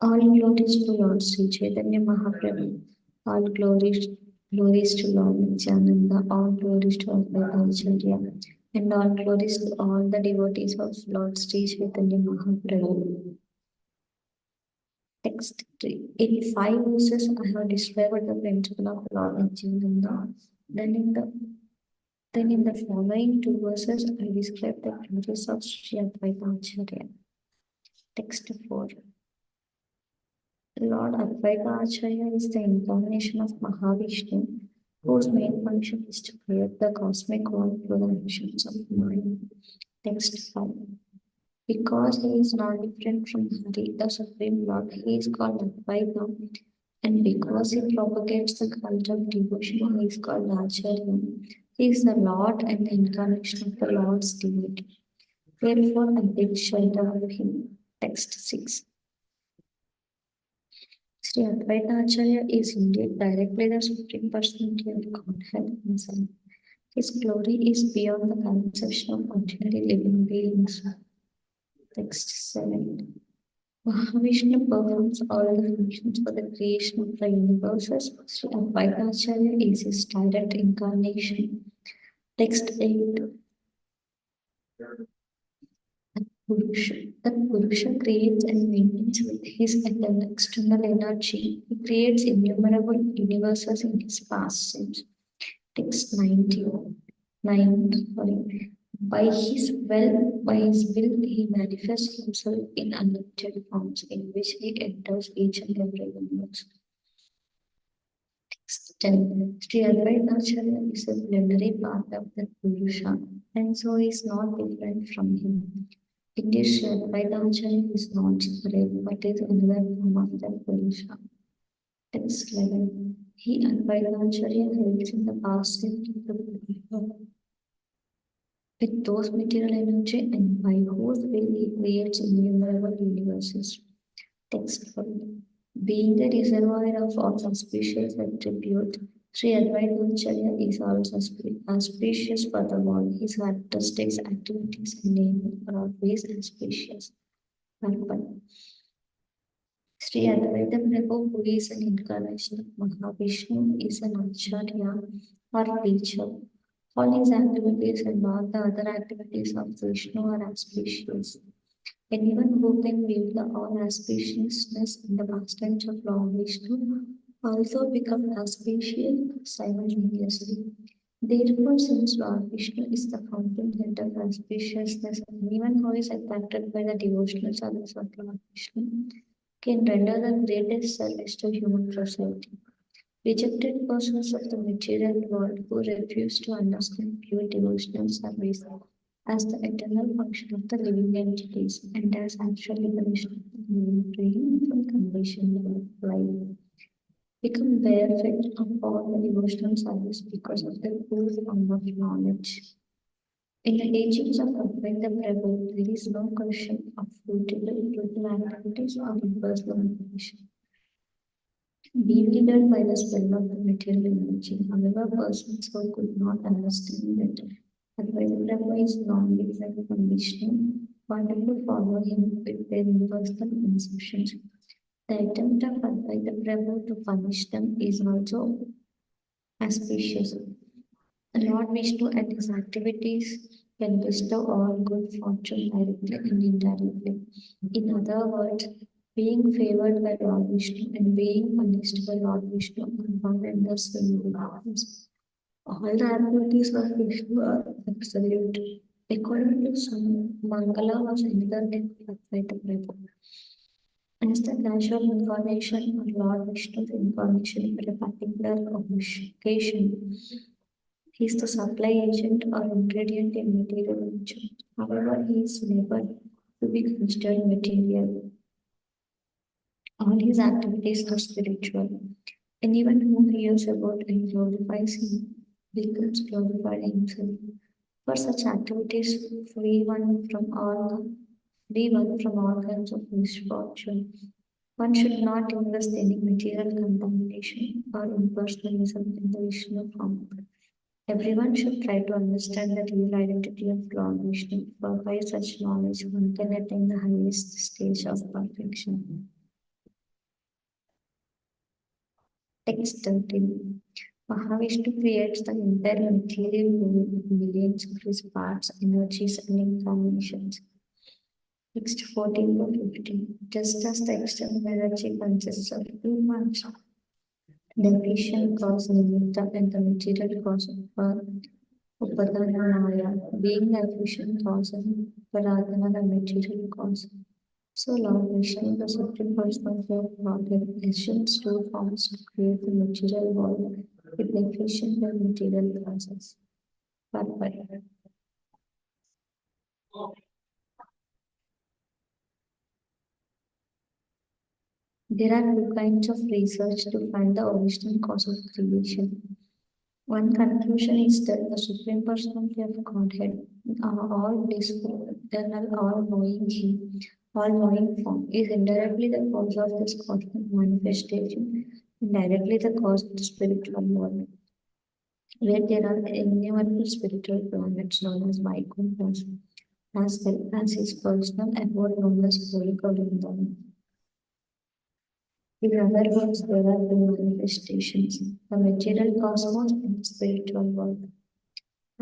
All glories to Lord Sri Chaitanya Mahaprabhu. All glories to Lord Nityananda. All glories to Advaita Acharya. And all glories to all the devotees of Lord Sri Chaitanya Mahaprabhu. Text 3. In 5 verses, I have described the principle of Lord Nityananda. Then in the following 2 verses, I describe the glories of Sri Advaita Acharya. Text 4. Lord Advaita Acharya is the incarnation of Mahavishnu, whose main function is to create the cosmic world through the actions of mind. Text 5. Because he is not different from Hari, the Supreme Lord, he is called Advaita, and because he propagates the cult of devotion, he is called Acharya. He is the Lord and the incarnation of the Lord's divinity. Therefore, I take shelter of him. Text 6. Sri Advaita Acharya is indeed directly the Supreme Personality of Godhead himself. His glory is beyond the conception of ordinary living beings. Text 7. Mahavishnu performs all the functions for the creation of the universes. Sri Advaita Acharya is his direct incarnation. Text 8. Purusha. The Purusha creates and maintains with his external energy. He creates innumerable universes in his past sense. Text 9. Sorry. By his will, he manifests himself in unlimited forms in which he enters each and every universe. Text 10. Sri Advaita Acharya is a plenary part of the Purusha, and so is not different from him. Indeed, Sri Advaita Acharya is not separate, but is another form of the Purusha. Text 11. He Advaita Acharya helps in the past of the Purusha with those material energy and by whose will he creates innumerable universes. Text 12. Being the reservoir of all auspicious attributes, Sri Advaita Acharya is also auspicious for the world. His characteristics, activities, and name are always auspicious. Purpose. Sri Advaita Prabhu, who is an incarnation of Mahavishnu, is an acharya or teacher. All his activities and all the other activities of Vishnu are auspicious. Anyone who can view the all auspiciousness in the pastimes of Lord Vishnu also become auspicious simultaneously. Therefore, since Lord Vishnu is the fountainhead of auspiciousness, anyone who is attracted by the devotional service of Lord Vishnu can render the greatest service to human society. Rejected persons of the material world who refuse to understand pure devotional service as the eternal function of the living entities and as actual liberation of the living being from conditioned life become barefoot of all the devotional service because of the full form of knowledge. In the teachings of Advaita Prabhu, there is no question of fruitful activities or impersonal motivation. Bewildered by the spell of the material energy, however, persons who could not understand that Advaita Prabhu is non-different from Vishnu wanted to follow him with their impersonal conceptions. The attempt of Advaita Prabhu to punish them is also auspicious. Lord Vishnu and his activities can bestow all good fortune directly and indirectly. In other words, being favored by Lord Vishnu and being punished by Lord Vishnu are one and the same beings. All the activities of Vishnu are absolute. According to some, Mangala was another name for Advaita Prabhu. As the casual incarnation or Lord Vishnu's incarnation for a particular occasion, he is the supply agent or ingredient in material nature. However, he is never to be considered material. All his activities are spiritual. Anyone who hears about and glorifies him becomes glorified himself. For such activities, free one from all kinds of misfortune. One should not invest any material contamination or impersonalism in the Vishnu form. Everyone should try to understand the real identity of Lord Vishnu, for by such knowledge one can attain the highest stage of perfection. Text 13. Mahavishnu creates the entire material world with millions of his parts, energies, and incarnations. Text 14 to 15. Just as the external energy consists of two parts, the efficient cause nimitta and the material cause of Upadana being the efficient cause and Paradana the material cause. So Lord Vishnu, the Supreme Personality of Godhead, assumes two forms to create the material world with the efficient and material causes. Purpose. There are two kinds of research to find the original cause of creation. One conclusion is that the Supreme Personality of Godhead, all blissful, eternal, all knowing He, All knowing form is indirectly the cause of this cosmic manifestation, and directly the cause of the spiritual world, where there are innumerable spiritual planets known as Vaikuntras, as well as his personal abode known as Holy Govinda. In other words, there are two manifestations, the material cosmos and the spiritual world.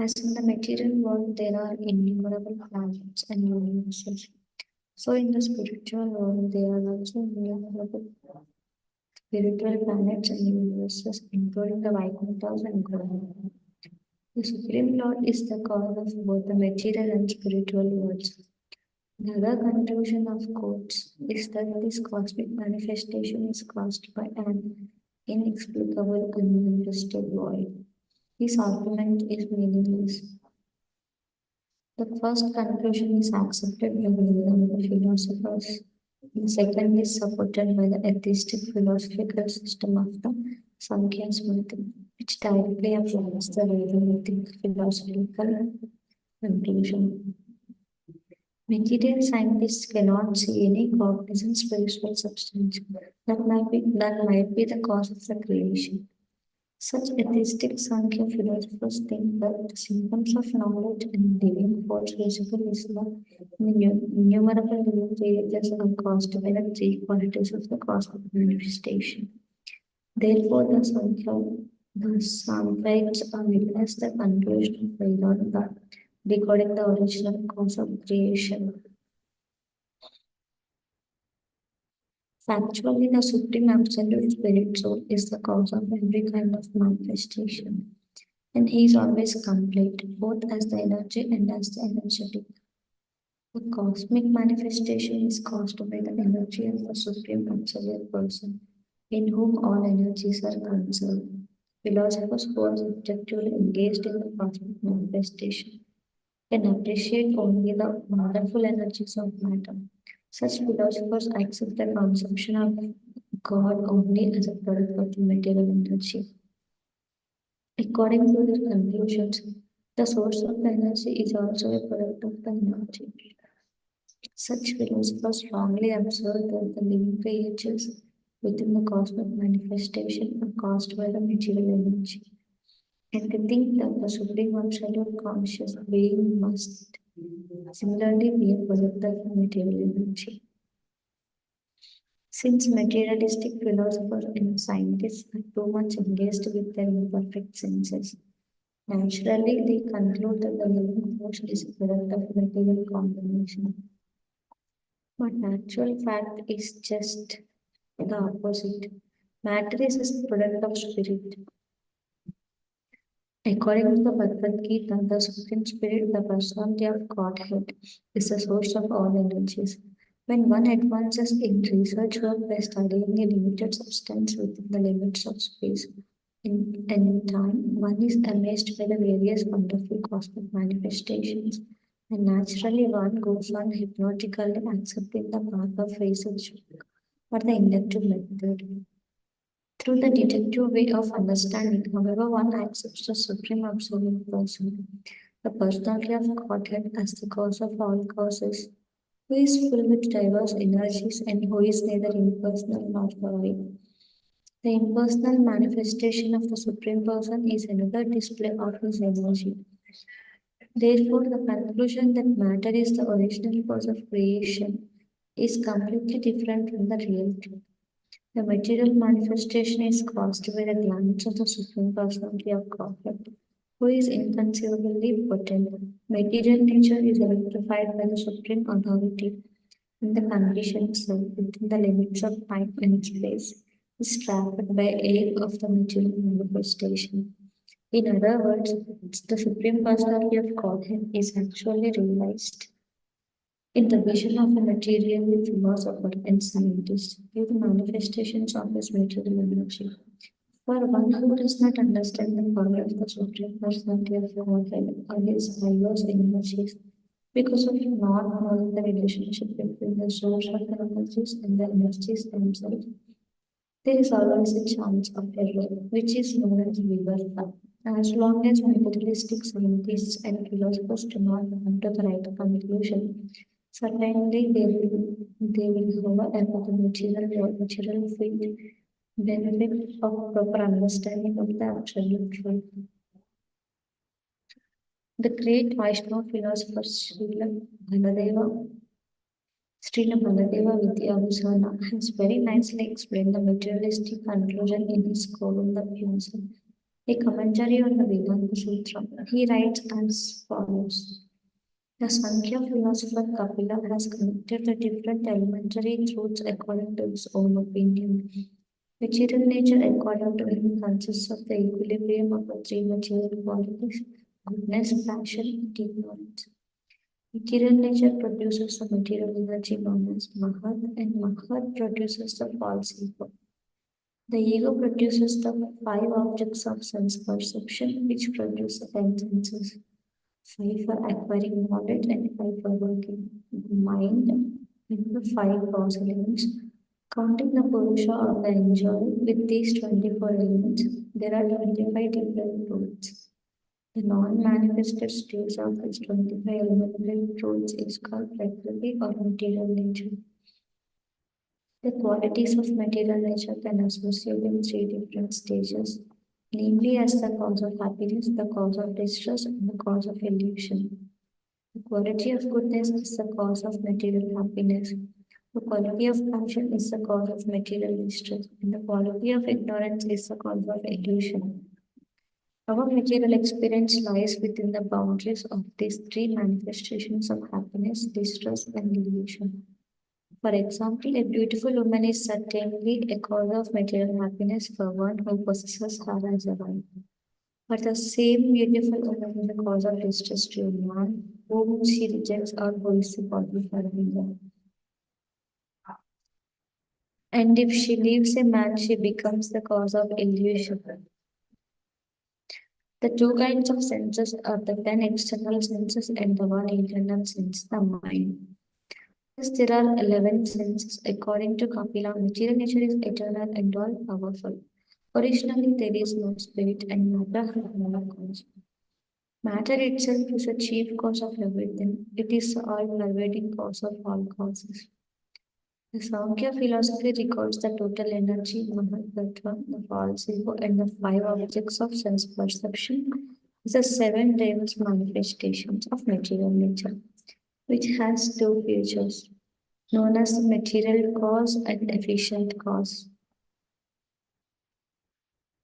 As in the material world, there are innumerable planets and universes. So in the spiritual world, there are also innumerable spiritual planets and universes, including the Vaikuntras and Govinda. The Supreme Lord is the cause of both the material and spiritual worlds. Another conclusion of quotes is that this cosmic manifestation is caused by an inexplicable unmanifested void. This argument is meaningless. The first conclusion is accepted by the philosophers. The second is supported by the atheistic philosophical system of the Sankhya Smriti, which directly applies the Vedanatic philosophical conclusion. Material scientists cannot see any cognizant spiritual substance that might be the cause of the creation. Such atheistic Sankhya philosophers think that the symptoms of knowledge and living force visible is the innumerable living creatures are caused by the three qualities of the cosmic manifestation. Therefore, the Sankhites are witness the conclusion of Vedanta regarding the original cause of creation. Factually, the Supreme Absolute Spirit Soul is the cause of every kind of manifestation, and he is always complete, both as the energy and as the energetic. The cosmic manifestation is caused by the energy of the Supreme Absolute Person, in whom all energies are conserved. Philosophers who are subjectively engaged in the cosmic manifestation can appreciate only the wonderful energies of matter. Such philosophers accept the conception of God only as a product of the material energy. According to their conclusions, the source of the energy is also a product of the energy. Such philosophers strongly observe that the living creatures within the cosmic manifestation are caused by the material energy, and they think that the Supreme Absolute Conscious Being must similarly be a product of material energy. Since materialistic philosophers and scientists are too much engaged with their imperfect senses, naturally they conclude that the living force is a product of material combination. But actual fact is just the opposite. Matter is a product of spirit. According to the Bhagavad Gita, the Supreme Spirit, the personality of Godhead, is the source of all energies. When one advances in research work by studying a limited substance within the limits of space and time, one is amazed by the various wonderful cosmic manifestations, and naturally one goes on hypnotically accepting the path of research work or the inductive method. Through the deductive way of understanding, however, one accepts the Supreme Absolute Person, the personality of Godhead, as the cause of all causes, who is filled with diverse energies and who is neither impersonal nor void. The impersonal manifestation of the Supreme Person is another display of his energy. Therefore, the conclusion that matter is the original cause of creation is completely different from the real truth. The material manifestation is caused by the glance of the Supreme Personality of Godhead, who is inconceivably potent. Material nature is electrified by the Supreme Authority, and the condition itself, within the limits of time and space, is trapped by aid of the material manifestation. In other words, the Supreme Personality of Godhead is actually realized in the vision of a material philosopher and scientist, through the manifestations of his material energy. For one who does not understand the power of the Supreme Personality of Godhead or his diverse energies, because of not knowing the relationship between the source of the energies and the energies themselves, there is always a chance of error, which is known as vivarta. As long as materialistic scientists and philosophers do not come to the right conclusion, Certainly, they will however, the material field benefit of proper understanding of the absolute truth. The great Vaishnava philosopher Srila Baladeva Vidyabhusana has very nicely explained the materialistic conclusion in his Govinda Vyasa, a commentary on the Vedanta Sutra. He writes as follows. The Sankhya philosopher Kapila has connected the different elementary truths according to his own opinion. Material nature, according to him, consists of the equilibrium of the three material qualities goodness, passion, and ignorance. Material nature produces the material energy known as Mahat, and Mahat produces the false ego. The ego produces the five objects of sense perception, which produce the ten senses. Five for acquiring knowledge and five for working. The mind in the five cause elements. Counting the Purusha or the enjoy with these 24 elements, there are 25 different truths. The non-manifested states of these 25 elemental truths is called Prakriti or material nature. The qualities of material nature can associate in three different stages, namely as the cause of happiness, the cause of distress, and the cause of illusion. The quality of goodness is the cause of material happiness. The quality of passion is the cause of material distress, and the quality of ignorance is the cause of illusion. Our material experience lies within the boundaries of these three manifestations of happiness, distress, and illusion. For example, a beautiful woman is certainly a cause of material happiness for one who possesses her as a wife. But the same beautiful woman is a cause of distress to a man whom she rejects or who is supportive for her. And if she leaves a man, she becomes the cause of illusion. The two kinds of senses are the 10 external senses and the one internal sense, the mind. Thus, there are 11 senses. According to Kapila, material nature is eternal and all powerful. Originally, there is no spirit and matter has no cause. Matter itself is the chief cause of everything. It is the all-pervading cause of all causes. The Sankhya philosophy records the total energy, Mahatma, the false ego, and the five objects of sense perception as the seven devils manifestations of material nature, which has two features, known as the material cause and efficient cause.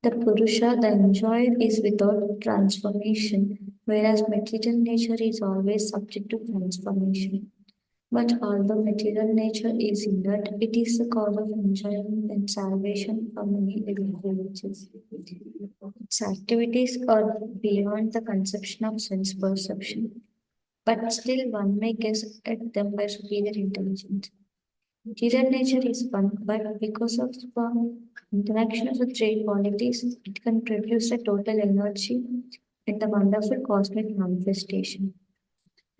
The Purusha, the enjoyer, is without transformation, whereas material nature is always subject to transformation. But although material nature is inert, it is the cause of enjoyment and salvation for many living creatures. Its activities are beyond the conception of sense perception, but still one may guess at them by superior intelligence. Material nature is one, but because of the interaction of the three qualities, it can produce a total energy and a wonderful cosmic manifestation.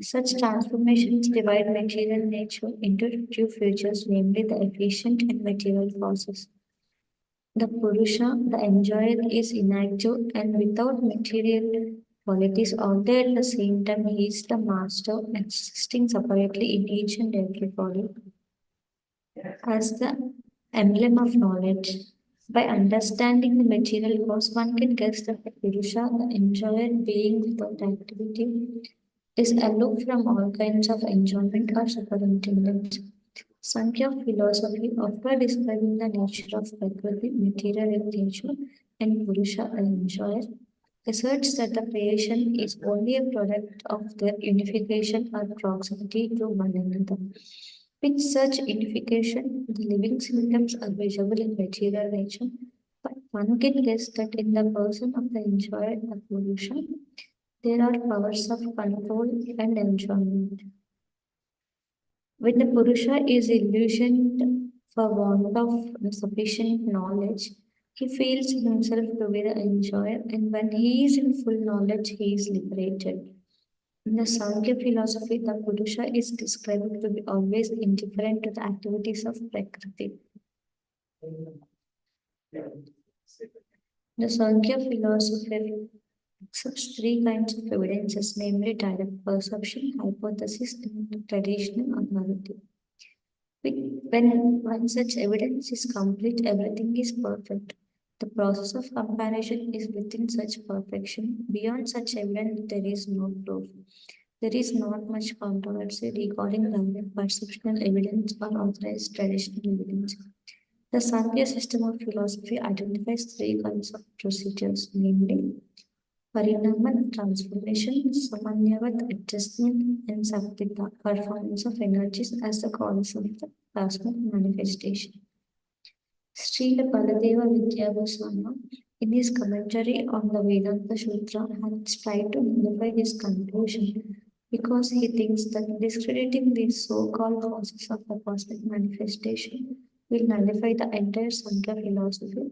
Such transformations divide material nature into two features, namely the efficient and material causes. The Purusha, the enjoyer, is inactive and without material qualities, although at the same time he is the master, existing separately in each and every body as the emblem of knowledge. By understanding the material cause, one can guess that the Purusha, the enjoyer, being without activity, is aloof from all kinds of enjoyment or superintendence. Sankhya philosophy, after describing the nature of Prakriti, material in nature, and Purusha, the enjoyer, asserts that the creation is only a product of their unification or proximity to one another. With such unification, the living symptoms are visible in material nature, but one can guess that in the person of the enjoyer, the Purusha, there are powers of control and enjoyment. When the Purusha is illusioned for want of sufficient knowledge, he feels himself to be the enjoyer, and when he is in full knowledge, he is liberated. In the Sankhya philosophy, the Purusha is described to be always indifferent to the activities of Prakriti. The Sankhya philosopher accepts three kinds of evidences, namely direct perception, hypothesis, and traditional authority. When such evidence is complete, everything is perfect. The process of comparison is within such perfection. Beyond such evidence, there is no proof. There is not much controversy regarding direct perceptual evidence or authorized traditional evidence. The Sankhya system of philosophy identifies three kinds of procedures, namely Parinaman transformation, Samanyavat adjustment, and Saktita performance of energies as the cause of the cosmic manifestation. Srila Baladeva Vidyabhusana, in his commentary on the Vedanta Sutra, has tried to nullify this conclusion because he thinks that discrediting these so-called causes of the cosmic manifestation will nullify the entire Sankhya philosophy.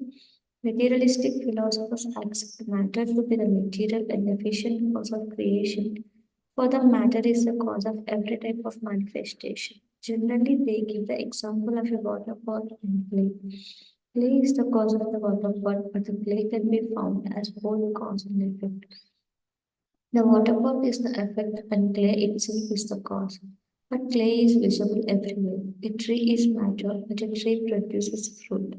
Materialistic philosophers accept matter to be the material and efficient cause of creation, for the matter is the cause of every type of manifestation. Generally, they give the example of a water pot and clay. Clay is the cause of the water pot, but the clay can be found as both cause and effect. The water pot is the effect and clay itself is the cause. But clay is visible everywhere. A tree is matter, but a tree produces fruit.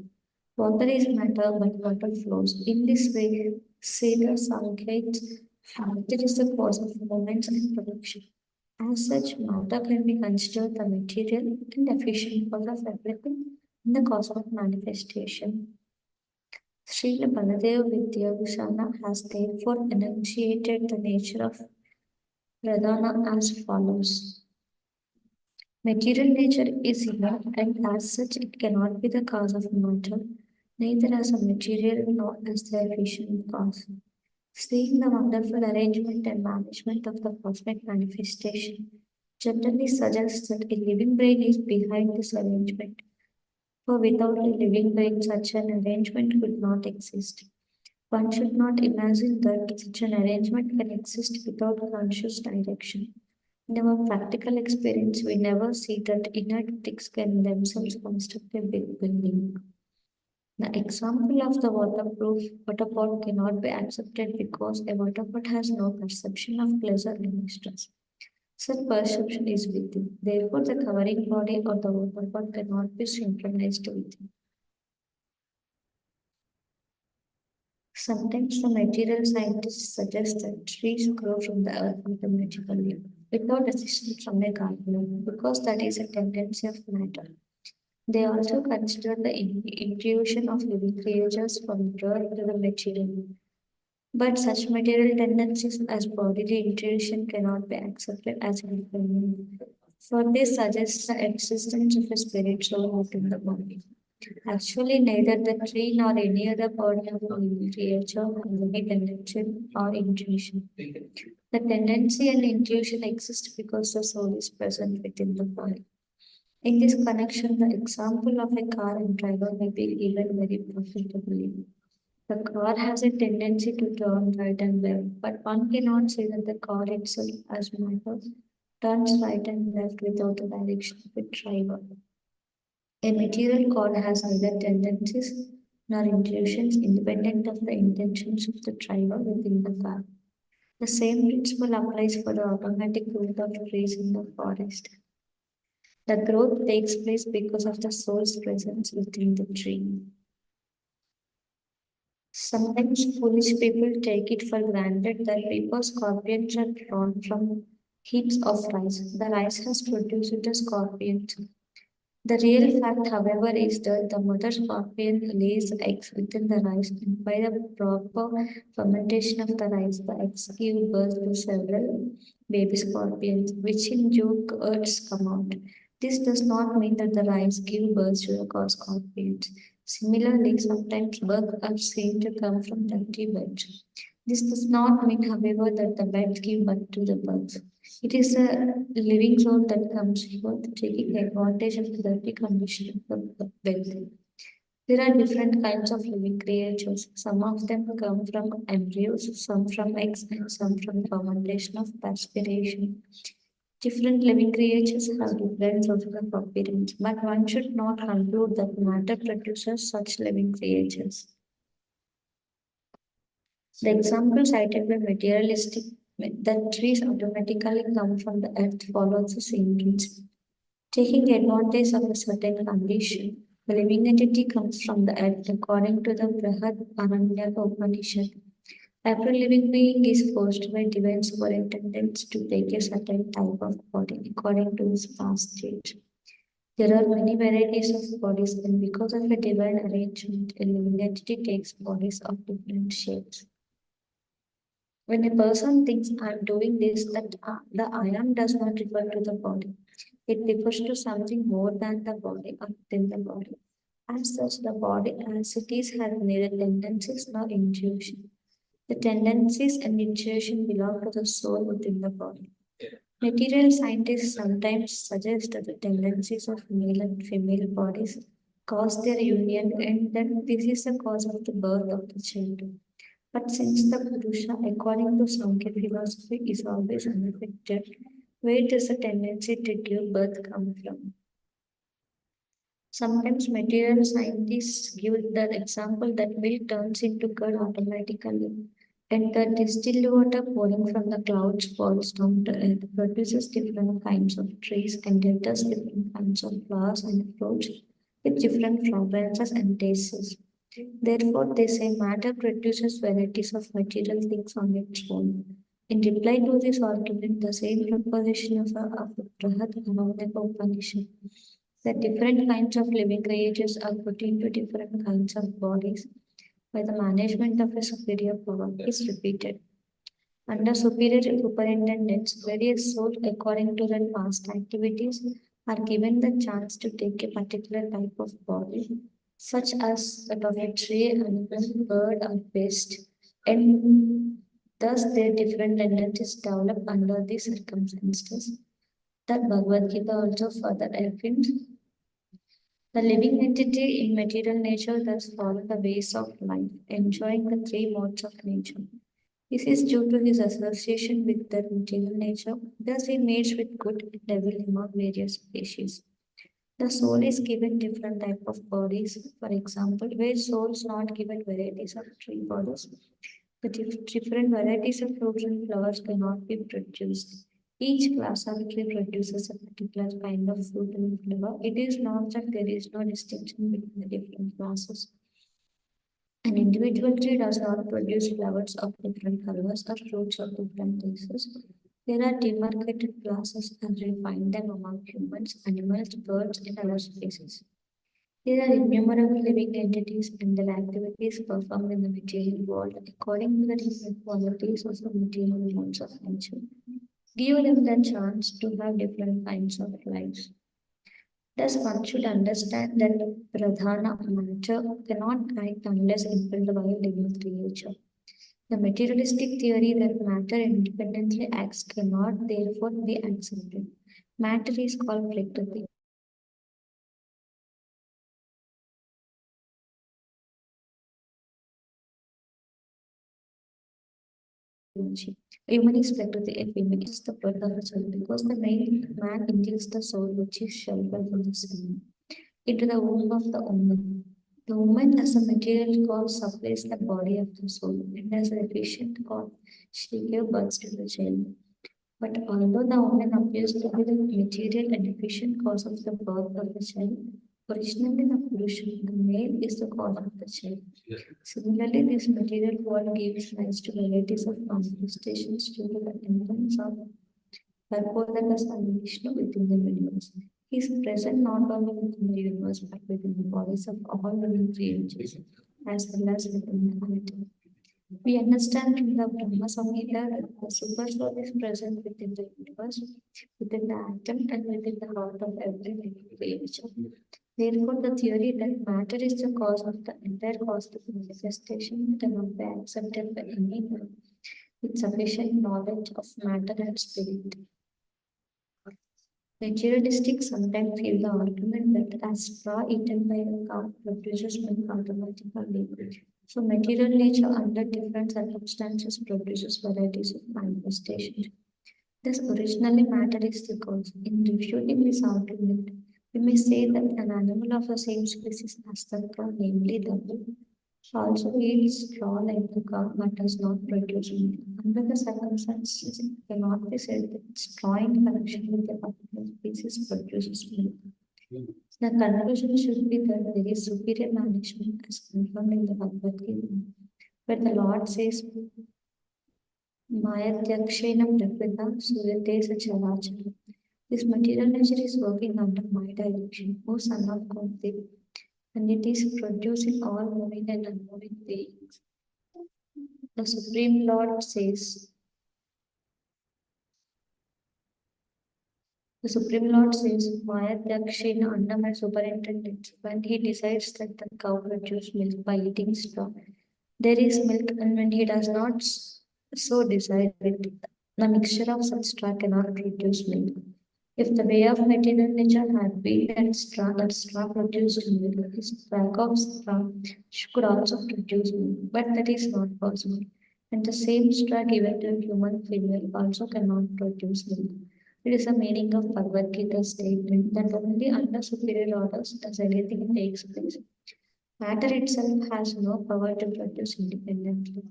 Water is matter, but water flows. In this way, say the Sankhyates, matter is the cause of movements and production. As such, matter can be considered the material and efficient cause of everything in the cosmic manifestation. Srila Baladev Vidyabhusana has therefore enunciated the nature of pradhana as follows. Material nature is inert and as such it cannot be the cause of matter, neither as a material nor as the efficient cause. Seeing the wonderful arrangement and management of the cosmic manifestation generally suggests that a living brain is behind this arrangement, for without a living brain such an arrangement could not exist. One should not imagine that such an arrangement can exist without conscious direction. In our practical experience, we never see that inert things can themselves construct a big building. The example of the waterproof water pot cannot be accepted because a water pot has no perception of pleasure and stress. Such perception is within. Therefore, the covering body or the water pot cannot be synchronized with it. Sometimes the material scientists suggest that trees grow from the earth automatically without assistance from a gardener because that is a tendency of matter. They also consider the intuition of living creatures from the earth to the material. But such material tendencies as bodily intuition cannot be accepted as independent. For this suggests the existence of a spirit soul within the body. Actually, neither the tree nor any other body of a living creature has any tendency or intuition. The tendency and intuition exist because the soul is present within the body. In this connection, the example of a car and driver may be given very profitably. The car has a tendency to turn right and left, but one cannot say that the car itself, as matter, turns right and left without the direction of a driver. A material car has neither tendencies nor intuitions independent of the intentions of the driver within the car. The same principle applies for the automatic growth of trees in the forest. The growth takes place because of the soul's presence within the tree. Sometimes foolish people take it for granted that because scorpions are drawn from heaps of rice, the rice has produced the scorpions. The real fact, however, is that the mother scorpion lays eggs within the rice, and by the proper fermentation of the rice, the eggs give birth to several baby scorpions, which in due course come out. This does not mean that the rice give birth to the scorpions. Similarly, sometimes bugs are seen to come from dirty beds. This does not mean, however, that the beds give birth to the bugs. It is a living soul that comes forth, taking advantage of the dirty condition of the bed. There are different kinds of living creatures. Some of them come from embryos, some from eggs, and some from fermentation of perspiration. Different living creatures have different sources of appearance, but one should not conclude that matter produces such living creatures. The example cited by materialistic that trees automatically come from the earth follows the same principle. Taking advantage of a certain condition, the living entity comes from the earth according to the Brahad Aranyaka Upanishad. Every living being is forced by divine superintendence to take a certain type of body according to his past state. There are many varieties of bodies, and because of a divine arrangement, a living entity takes bodies of different shapes. When a person thinks I'm doing this, the I am does not refer to the body. It refers to something more than the body or within the body. As such, the body as it is has neither tendencies nor intuition. The tendencies and intuition belong to the soul within the body. Material scientists sometimes suggest that the tendencies of male and female bodies cause their union and that this is the cause of the birth of the child. But since the Purusha, according to Sankhya philosophy, is always unaffected, where does the tendency to give birth come from? Sometimes material scientists give the example that milk turns into curd automatically, and the distilled water pouring from the clouds falls down to earth, produces different kinds of trees, and deltas different kinds of flowers and fruits with different fragrances and tastes. Therefore, they say matter produces varieties of material things on its own. In reply to this argument, the same proposition of the Brahad Anandaka Upanishad that different kinds of living creatures are put into different kinds of bodies by the management of a superior power is repeated. Under superior superintendence, various souls, according to their past activities, are given the chance to take a particular type of body, such as that of a tree, animal, bird, or beast, and thus their different tendencies develop under these circumstances. That Bhagavad Gita also further affirms the living entity in material nature thus follow the ways of life, enjoying the three modes of nature. This is due to his association with the material nature, thus he mates with good and devil among various species. The soul is given different type of bodies. For example, where souls not given varieties of tree bodies, the different varieties of fruits and flowers cannot be produced. Each class of tree produces a particular kind of fruit and flower. It is not that there is no distinction between the different classes. An individual tree does not produce flowers of different colors or fruits of different tastes. There are demarcated classes as we find them among humans, animals, birds, and other species. There are innumerable living entities and their activities performed in the material world according to the different qualities of the material modes of nature. Give them the chance to have different kinds of lives. Thus, one should understand that pradhana matter cannot act unless impelled by a living creature. The materialistic theory that matter independently acts cannot therefore be accepted. Matter is called prakriti. Human is prakriti and female is the birth of a child because the male man injects the soul which is sheltered from the sun into the womb of the woman. The woman as a material cause supplies the body of the soul and as an efficient cause she gives birth to the child. But although the woman appears to be the material and efficient cause of the birth of the child, originally the Purusha, the male, is the cause of the child. Similarly, this material world gives rise to varieties of manifestations due to the influence of Harpodakas and Vishnu within the universe. He is present not only within the universe but within the bodies of all living creatures as well as within the atom. We understand from the Brahma Samhita that the super soul is present within the universe, within the atom, and within the heart of every living creature. Therefore, the theory that matter is the cause of the entire cause of manifestation cannot be accepted by anyone with sufficient knowledge of matter and spirit. Materialistics sometimes feel the argument that as straw eaten by a cow produces milk automatically. So material nature under different circumstances produces varieties of manifestations. Thus originally matter is the cause. In refuting this argument, we may say that an animal of the same species as the cow, namely the bull, Also eats straw like the cow but does not produce milk. Under the circumstances, it cannot be said that straw in connection with a particular species produces milk. The conclusion should be that there is superior management as confirmed in the Bhagavad Gita, where the Lord says, Mayadyakshenam Prakrita Surate Sacharachara. This material nature is working under my direction, O son of Kunti, and it is producing all moving and unmoving beings. The Supreme Lord says, The Supreme Lord says, Mayadyakshin under my superintendence, when he decides that the cow produces milk by eating straw, there is milk, and when he does not so desire it, the mixture of such straw cannot produce milk. If the way of material nature had been that straw produced milk, his bag of straw could also produce milk, but that is not possible. And the same straw given to a human female also cannot produce milk. It is the meaning of Bhagavad Gita statement that only under superior orders does anything takes place. Matter itself has no power to produce independently.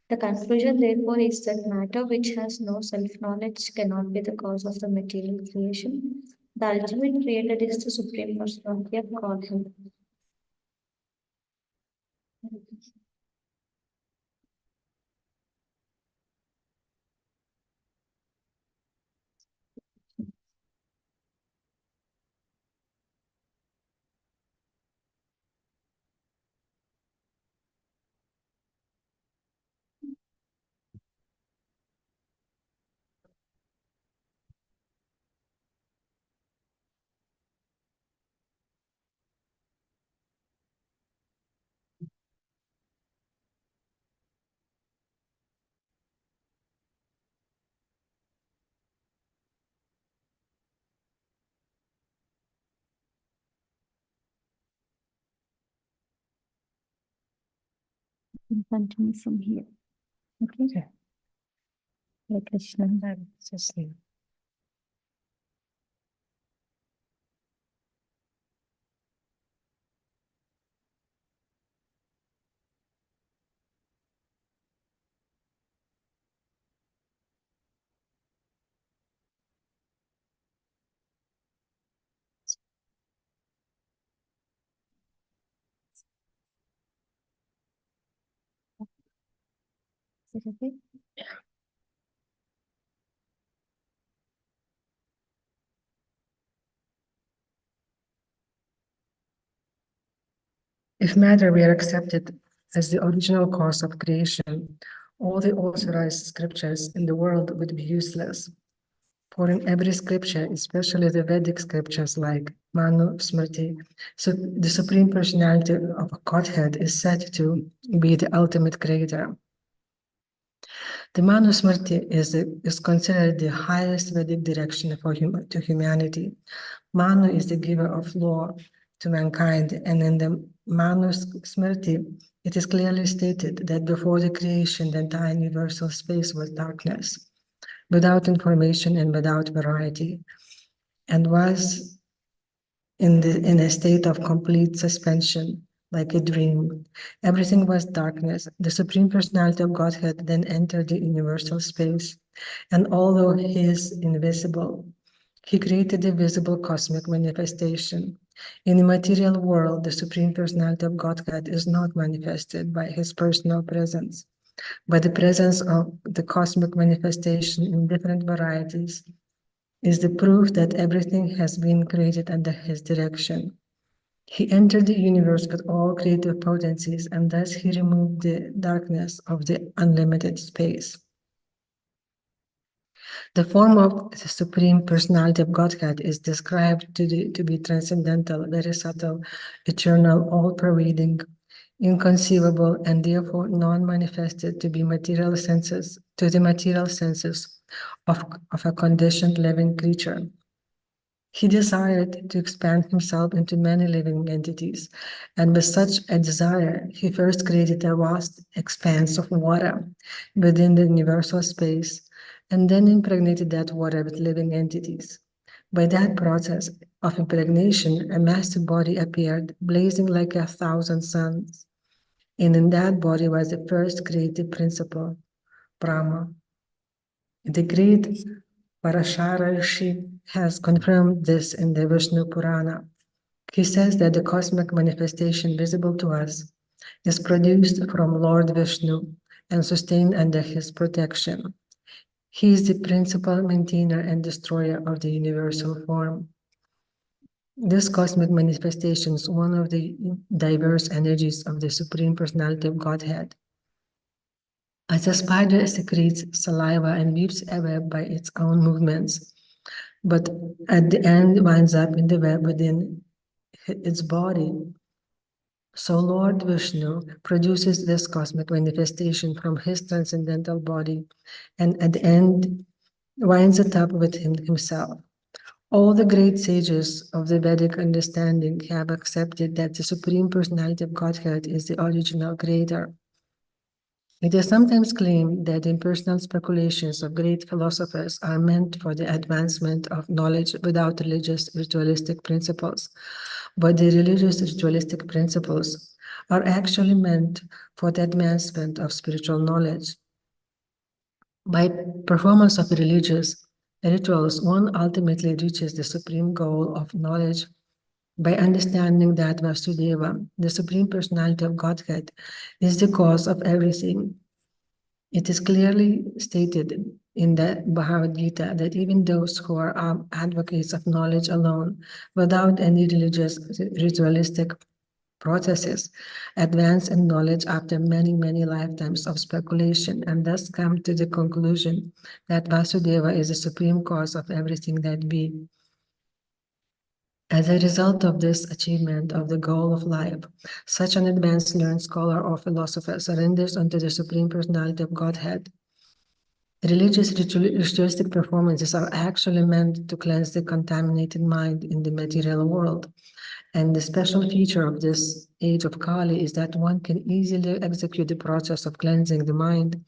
The conclusion, therefore, is that matter which has no self knowledge cannot be the cause of the material creation. The ultimate creator is the Supreme Personality of Godhead. We continue from here. Okay. Hare Krishna. Is it okay? If matter were accepted as the original cause of creation, all the authorized scriptures in the world would be useless. For in every scripture, especially the Vedic scriptures like Manu Smriti, so the Supreme Personality of Godhead is said to be the ultimate creator. The Manu Smriti is considered the highest Vedic direction to humanity. Manu is the giver of law to mankind, and in the Manu Smriti, it is clearly stated that before the creation, the entire universal space was darkness, without information and without variety, and was in a state of complete suspension, like a dream. Everything was darkness. The Supreme Personality of Godhead then entered the universal space, and although he is invisible, he created a visible cosmic manifestation. In the material world, the Supreme Personality of Godhead is not manifested by his personal presence, but the presence of the cosmic manifestation in different varieties is the proof that everything has been created under his direction. He entered the universe with all creative potencies, and thus he removed the darkness of the unlimited space. The form of the Supreme Personality of Godhead is described to be transcendental, very subtle, eternal, all-pervading, inconceivable, and therefore non-manifested to the material senses of a conditioned living creature. He desired to expand himself into many living entities, and with such a desire, he first created a vast expanse of water within the universal space, and then impregnated that water with living entities. By that process of impregnation, a massive body appeared, blazing like 1,000 suns. And in that body was the first creative principle, Brahma. The great Parashara Rishi has confirmed this in the Vishnu Purana. He says that the cosmic manifestation visible to us is produced from Lord Vishnu and sustained under his protection. He is the principal maintainer and destroyer of the universal form. This cosmic manifestation is one of the diverse energies of the Supreme Personality of Godhead. As a spider secretes saliva and weaves a web by its own movements, but at the end winds up in the web within its body, so Lord Vishnu produces this cosmic manifestation from his transcendental body, and at the end winds it up with himself. All the great sages of the Vedic understanding have accepted that the Supreme Personality of Godhead is the original creator. It is sometimes claimed that impersonal speculations of great philosophers are meant for the advancement of knowledge without religious ritualistic principles, but the religious ritualistic principles are actually meant for the advancement of spiritual knowledge. By performance of religious rituals, one ultimately reaches the supreme goal of knowledge by understanding that Vasudeva, the Supreme Personality of Godhead, is the cause of everything. It is clearly stated in the Bhagavad Gita that even those who are advocates of knowledge alone, without any religious ritualistic processes, advance in knowledge after many, many lifetimes of speculation, and thus come to the conclusion that Vasudeva is the supreme cause of everything that be. As a result of this achievement of the goal of life, such an advanced learned scholar or philosopher surrenders unto the Supreme Personality of Godhead. Religious ritualistic performances are actually meant to cleanse the contaminated mind in the material world. And the special feature of this age of Kali is that one can easily execute the process of cleansing the mind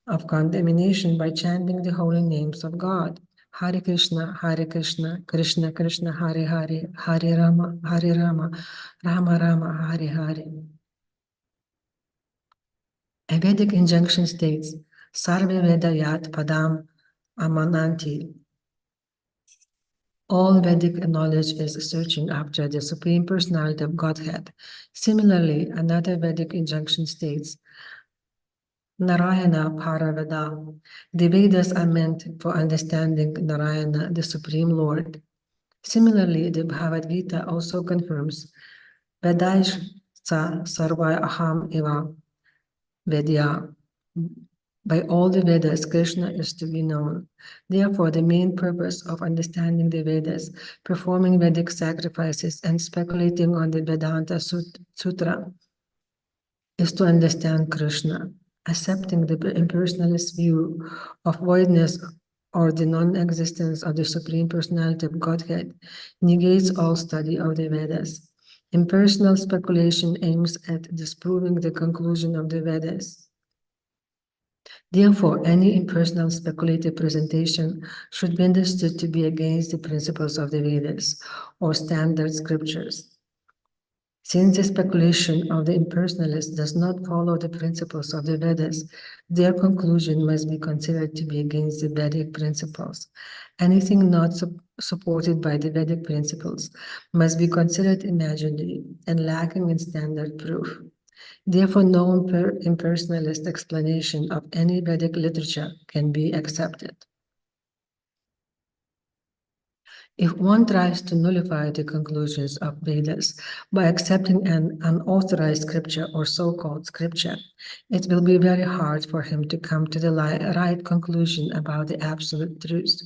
of contamination by chanting the holy names of God. Hare Krishna, Krishna Krishna, Hare Hare, Hare Rama, Rama Rama, Hare Hare. A Vedic injunction states, Sarve Vedayat Padam Amananti. All Vedic knowledge is searching after the Supreme Personality of Godhead. Similarly, another Vedic injunction states, Narayana Paraveda. The Vedas are meant for understanding Narayana, the Supreme Lord. Similarly, the Bhagavad Gita also confirms Vedaish sa sarva aham eva vedya. By all the Vedas, Krishna is to be known. Therefore, the main purpose of understanding the Vedas, performing Vedic sacrifices, and speculating on the Vedanta Sutra is to understand Krishna. Accepting the impersonalist view of voidness or the non-existence of the Supreme Personality of Godhead negates all study of the Vedas. Impersonal speculation aims at disproving the conclusion of the Vedas. Therefore, any impersonal speculative presentation should be understood to be against the principles of the Vedas or standard scriptures. Since the speculation of the impersonalists does not follow the principles of the Vedas, their conclusion must be considered to be against the Vedic principles. Anything not supported by the Vedic principles must be considered imaginary and lacking in standard proof. Therefore, no impersonalist explanation of any Vedic literature can be accepted. If one tries to nullify the conclusions of Vedas by accepting an unauthorized scripture or so-called scripture, it will be very hard for him to come to the right conclusion about the absolute truth.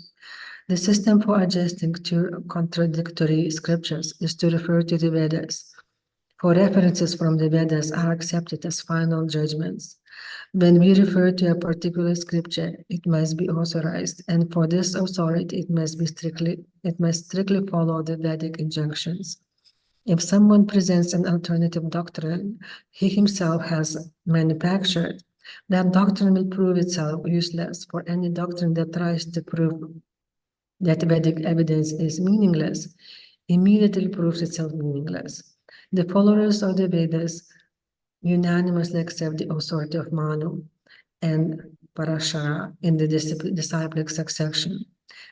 The system for adjusting two contradictory scriptures is to refer to the Vedas, for references from the Vedas are accepted as final judgments. When we refer to a particular scripture, it must be authorized, and for this authority, it must strictly follow the Vedic injunctions. If someone presents an alternative doctrine he himself has manufactured, that doctrine will prove itself useless, for any doctrine that tries to prove that Vedic evidence is meaningless immediately proves itself meaningless. The followers of the Vedas unanimously accept the authority of Manu and Parashara in the disciplic succession.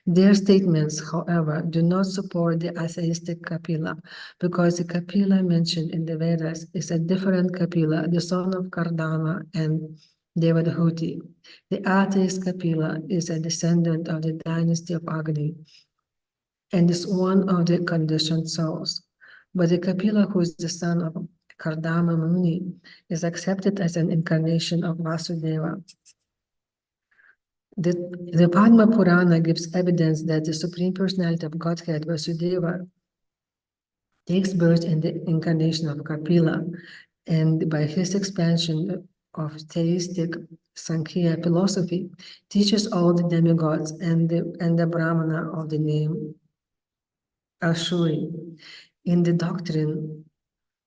Their statements, however, do not support the atheistic Kapila, because the Kapila mentioned in the Vedas is a different Kapila, the son of Kardama and Devadahuti. The atheist Kapila is a descendant of the dynasty of Agni and is one of the conditioned souls. But the Kapila, who is the son of Kardama Muni, is accepted as an incarnation of Vasudeva. The Padma Purana gives evidence that the Supreme Personality of Godhead, Vasudeva, takes birth in the incarnation of Kapila, and by his expansion of theistic Sankhya philosophy, teaches all the demigods and the Brahmana of the name Ashuri. In the doctrine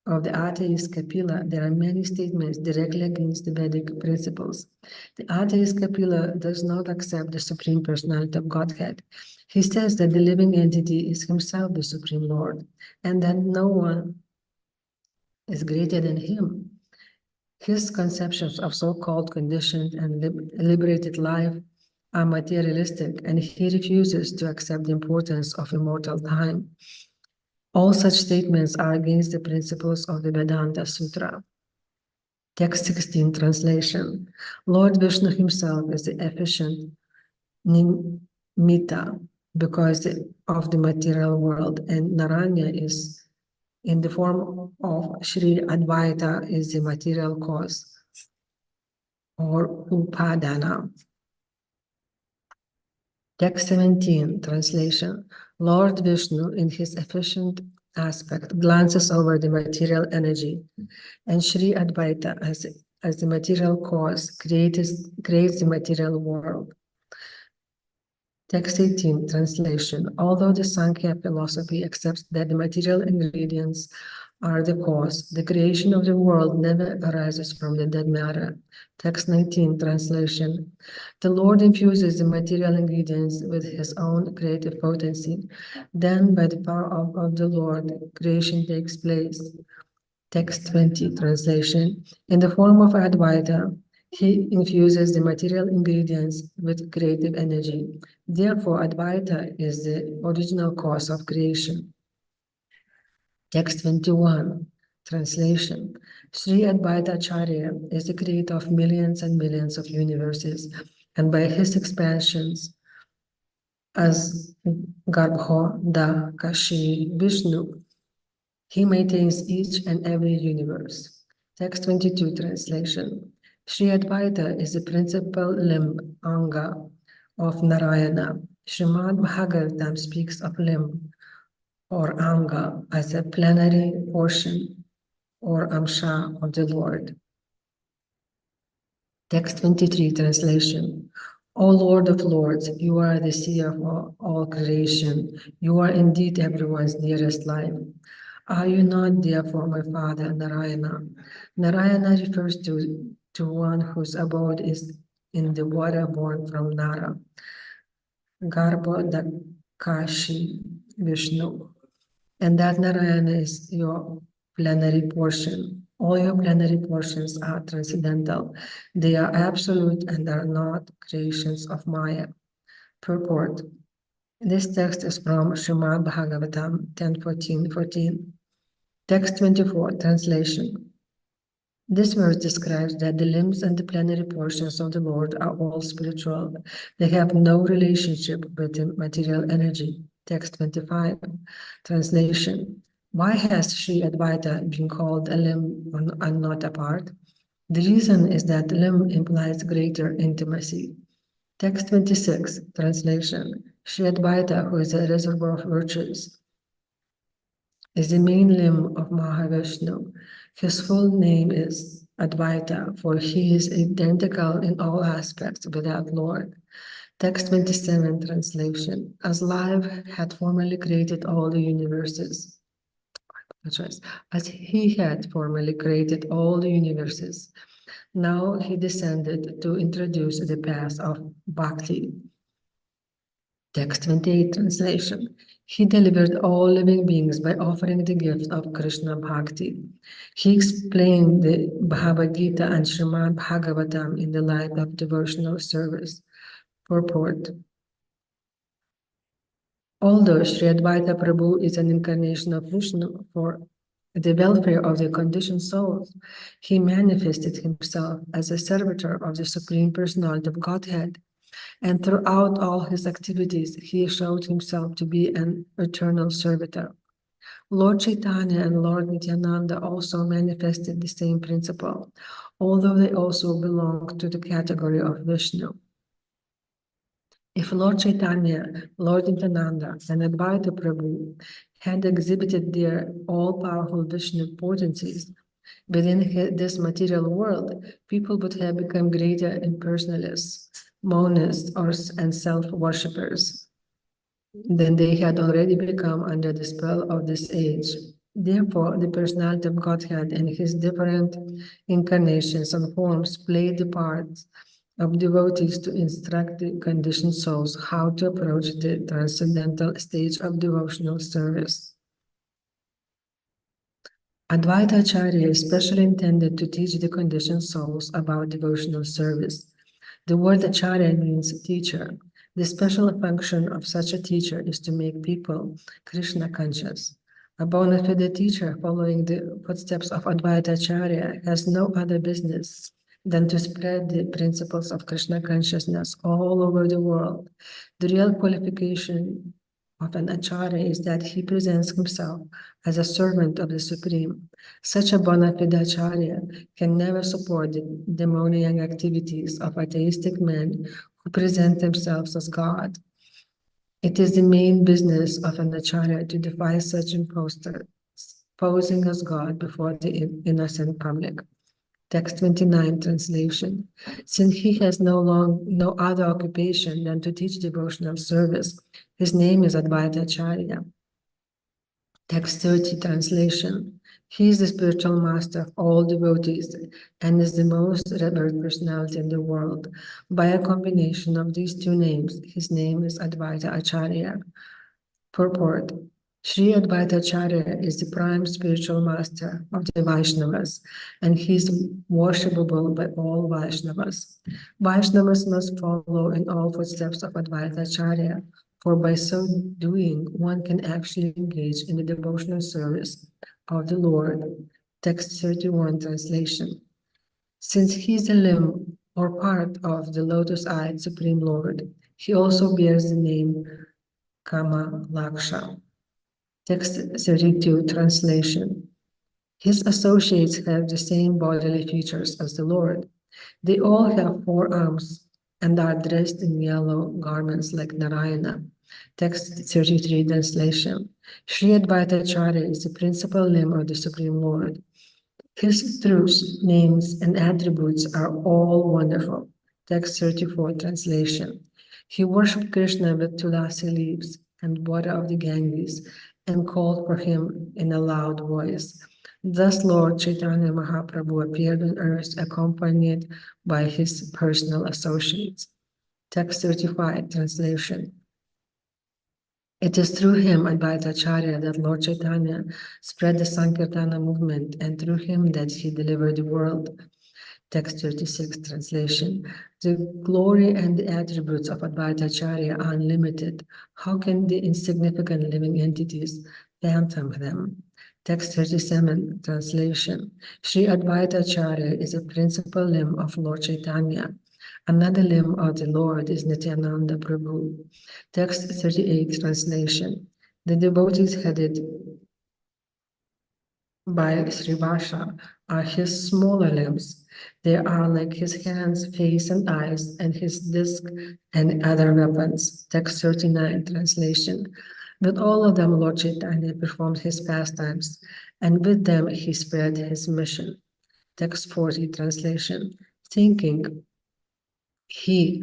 of the atheist Kapila, there are many statements directly against the Vedic principles. The atheist Kapila does not accept the Supreme Personality of Godhead. He says that the living entity is himself the Supreme Lord, and that no one is greater than him. His conceptions of so-called conditioned and liberated life are materialistic, and he refuses to accept the importance of immortal time. All such statements are against the principles of the Vedanta Sutra. Text 16 translation. Lord Vishnu himself is the efficient nimitta because of the material world, and Narayana is in the form of Sri Advaita is the material cause or upadana. Text 17 translation. Lord Vishnu in his efficient aspect glances over the material energy, and Sri Advaita as the material cause creates the material world. Text 18 translation. Although the Sankhya philosophy accepts that the material ingredients are the cause, the creation of the world never arises from the dead matter. Text 19 translation. The Lord infuses the material ingredients with his own creative potency. Then, by the power of the Lord, creation takes place. Text 20 translation. In the form of Advaita, he infuses the material ingredients with creative energy. Therefore, Advaita is the original cause of creation. Text 21 translation. Sri Advaita Acharya is the creator of millions and millions of universes, and by his expansions as Garbho, Da, Kashi, Vishnu, he maintains each and every universe. Text 22 translation. Sri Advaita is the principal limb, Anga, of Narayana. Srimad Bhagavatam speaks of limb or Anga as a plenary portion or Amsha of the Lord. Text 23 translation. O Lord of Lords, you are the seer of all creation. You are indeed everyone's dearest life. Are you not therefore my father, Narayana? Narayana refers to one whose abode is in the water born from Nara. Garbha Dakashi Vishnu. And that Narayana is your plenary portion. All your plenary portions are transcendental. They are absolute and are not creations of Maya. Purport. This text is from Srimad Bhagavatam 10:14. Text 24, translation. This verse describes that the limbs and the plenary portions of the Lord are all spiritual. They have no relationship with the material energy. Text 25, translation. Why has Sri Advaita been called a limb and not a part? The reason is that limb implies greater intimacy. Text 26, translation. Sri Advaita, who is a reservoir of virtues, is the main limb of Mahavishnu. His full name is Advaita, for he is identical in all aspects without Lord. Text 27 translation. As life had formerly created all the universes, as he had formerly created all the universes, now he descended to introduce the path of bhakti. Text 28 translation. He delivered all living beings by offering the gift of Krishna Bhakti. He explained the Bhagavad Gita and Srimad Bhagavatam in the light of devotional service. Purport. Although Sri Advaita Prabhu is an incarnation of Vishnu for the welfare of the conditioned souls, he manifested himself as a servitor of the Supreme Personality of Godhead, and throughout all his activities, he showed himself to be an eternal servitor. Lord Chaitanya and Lord Nityananda also manifested the same principle, although they also belong to the category of Vishnu. If Lord Chaitanya, Lord Nityananda, and Advaita Prabhu had exhibited their all-powerful Vishnu potencies within this material world, people would have become greater impersonalists, monists, and self-worshippers than they had already become under the spell of this age. Therefore, the personality of Godhead and his different incarnations and forms played the parts of devotees to instruct the conditioned souls how to approach the transcendental stage of devotional service. Advaita Acharya is specially intended to teach the conditioned souls about devotional service. The word Acharya means teacher. The special function of such a teacher is to make people Krishna conscious. A bona fide teacher following the footsteps of Advaita Acharya has no other business than to spread the principles of Krishna consciousness all over the world. The real qualification of an Acharya is that he presents himself as a servant of the Supreme. Such a bona fide Acharya can never support the demoniac activities of atheistic men who present themselves as God. It is the main business of an Acharya to defy such imposters, posing as God before the innocent public. Text 29 translation. Since he has no other occupation than to teach devotional service, his name is Advaita Acharya. Text 30 translation. He is the spiritual master of all devotees and is the most revered personality in the world. By a combination of these two names, his name is Advaita Acharya. Purport. Sri Advaita Acharya is the prime spiritual master of the Vaishnavas, and he is worshipable by all Vaishnavas. Vaishnavas must follow in all footsteps of Advaita Acharya, for by so doing, one can actually engage in the devotional service of the Lord. Text 31 translation. Since he is a limb or part of the lotus-eyed Supreme Lord, he also bears the name Kama Laksha. Text 32 translation. His associates have the same bodily features as the Lord. They all have 4 arms and are dressed in yellow garments like Narayana. Text 33 translation. Sri Advaita Acharya is the principal limb of the Supreme Lord. His truths, names, and attributes are all wonderful. Text 34 translation. He worshipped Krishna with tulasi leaves and water of the Ganges and called for him in a loud voice. Thus Lord Chaitanya Mahaprabhu appeared on earth accompanied by his personal associates. Text 35 translation. It is through him, Advaita Acharya, that Lord Chaitanya spread the Sankirtana movement, and through him that he delivered the world. Text 36 translation. The glory and the attributes of Advaita Acharya are unlimited. How can the insignificant living entities fathom them? Text 37 translation. Sri Advaita Acharya is a principal limb of Lord Chaitanya. Another limb of the Lord is Nityananda Prabhu. Text 38 translation. The devotees headed by Srivasa are his smaller limbs. They are like his hands, face, and eyes, and his disc and other weapons. Text 39 translation. With all of them, Lord Chaitanya performed his pastimes, and with them he spread his mission. Text 40 translation. Thinking he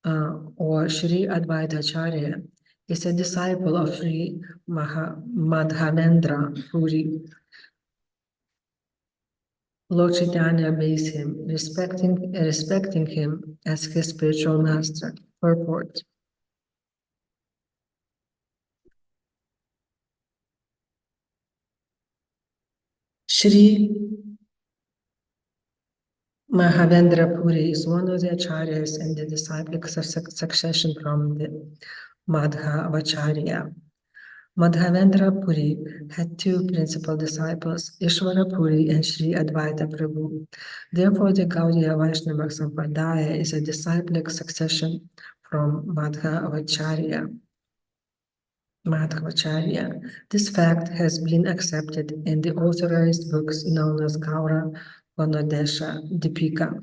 or Sri Advaita Acharya is a disciple of Sri Madhavendra Puri. Lord Chaitanya obeys him, respecting him as his spiritual master. Purport. Shri Mahavendra Puri is one of the acharyas in the disciplic succession from the Madhavacharya. Madhavendra Puri had two principal disciples, Ishvara Puri and Sri Advaita Prabhu. Therefore, the Gaudiya Vaishnava Sampradaya is a disciplic succession from Madhavacharya. This fact has been accepted in the authorized books known as Gaura Vanodesha Dipika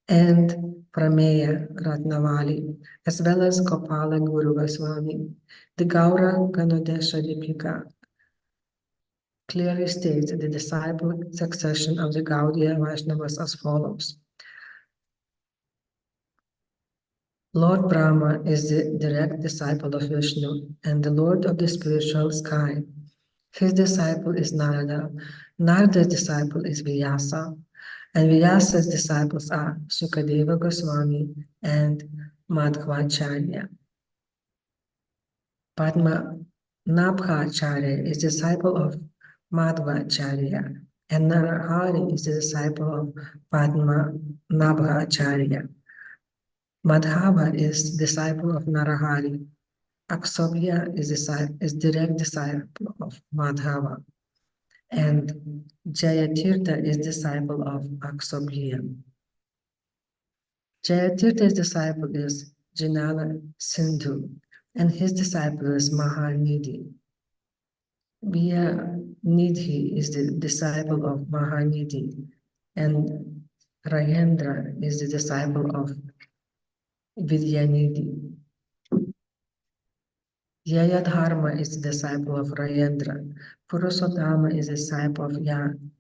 and Prameya Ratnavali, as well as Gopala Guru Goswami. The Gaura Ganodesha Dipika clearly states the disciple succession of the Gaudiya Vaishnavas as follows. Lord Brahma is the direct disciple of Vishnu and the Lord of the spiritual sky. His disciple is Narada. Narada's disciple is Vyasa, and Vyasa's disciples are Sukadeva Goswami and Madhvacharya. Padma Nabhacharya is disciple of Madhvacharya, and Narahari is the disciple of Padma Nabhacharya. Madhava is disciple of Narahari. Aksobhya is direct disciple of Madhava, and Jayatirtha is disciple of Aksobhya. Jayatirtha's disciple is Janala Sindhu, and his disciple is Mahanidhi. Nidhi is the disciple of Mahanidhi, and Rayendra is the disciple of Vidyanidhi. Yayadharma is the disciple of Rayendra. Purushotama is the disciple of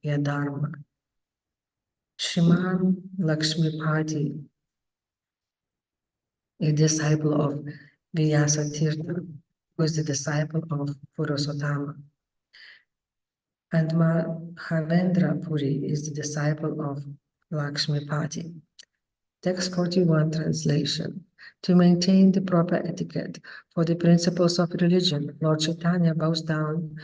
Yadharma. Shriman Lakshmipati is the disciple of Vyasatirtha, who is the disciple of Purushotama. And Mahavendra Puri is the disciple of Lakshmipati. Text 41 translation. To maintain the proper etiquette for the principles of religion, Lord Caitanya bows down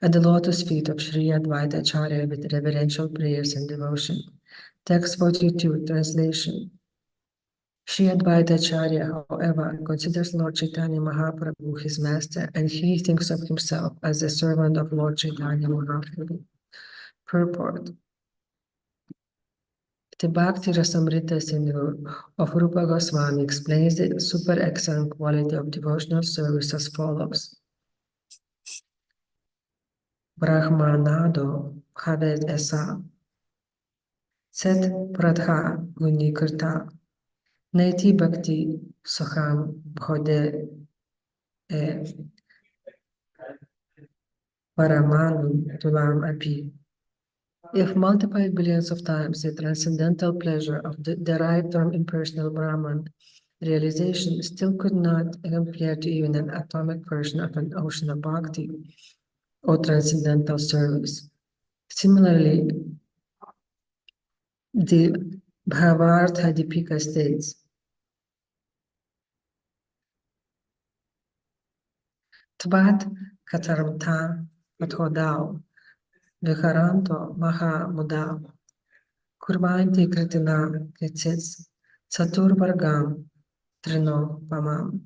at the lotus feet of Sri Advaita Acharya with reverential prayers and devotion. Text 42 translation. Sri Advaita Acharya, however, considers Lord Chaitanya Mahaprabhu his master, and he thinks of himself as a servant of Lord Chaitanya Mahaprabhu. Purport. The Bhakti Rasamrita Sindhu of Rupa Goswami explains the super excellent quality of devotional service as follows. Brahmanado Bhavet Esa Set Pradha Gunikarta Naiti Bhakti Sukham Bhode Paramanu Tulam Api. If multiplied billions of times, the transcendental pleasure of the derived from impersonal Brahman realization still could not compare to even an atomic portion of an ocean of bhakti or transcendental service. Similarly, the Bhavartha Dipika states, Tvat Caitramrta Pathodao Viharanto Maha Muda Kurvanti Kritina Kritsis Saturvargam Trino Pamam.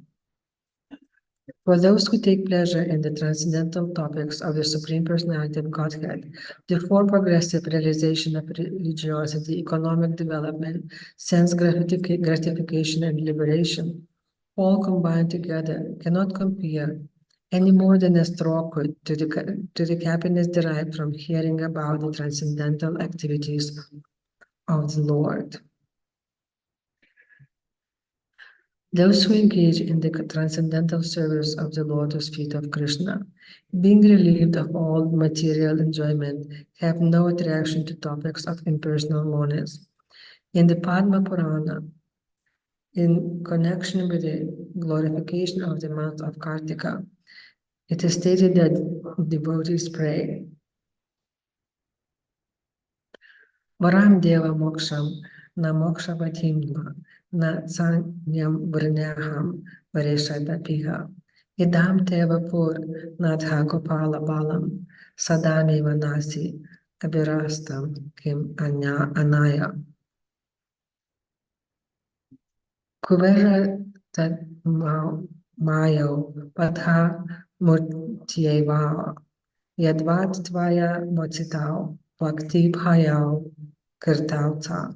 For those who take pleasure in the transcendental topics of the Supreme Personality of Godhead, the four progressive realization of religiosity, economic development, sense gratification, and liberation, all combined together, cannot compare any more than a straw could to the happiness derived from hearing about the transcendental activities of the Lord. Those who engage in the transcendental service of the lotus feet of Krishna, being relieved of all material enjoyment, have no attraction to topics of impersonal monism. In the Padma Purana, in connection with the glorification of the month of Kartika, it is stated that devotees pray, Varam Deva Moksham, na Moksha Vatimva, na Sanyam Vrnyaham Vareshata Piha, Idam Teva Pur, Natha Gopala Balam, Sadaneva Nasi, abhirastam kim anaya. Kuvera tat mayo patha murtyeva yadvat tvaya mocitao bhakti bhayao kirtauta.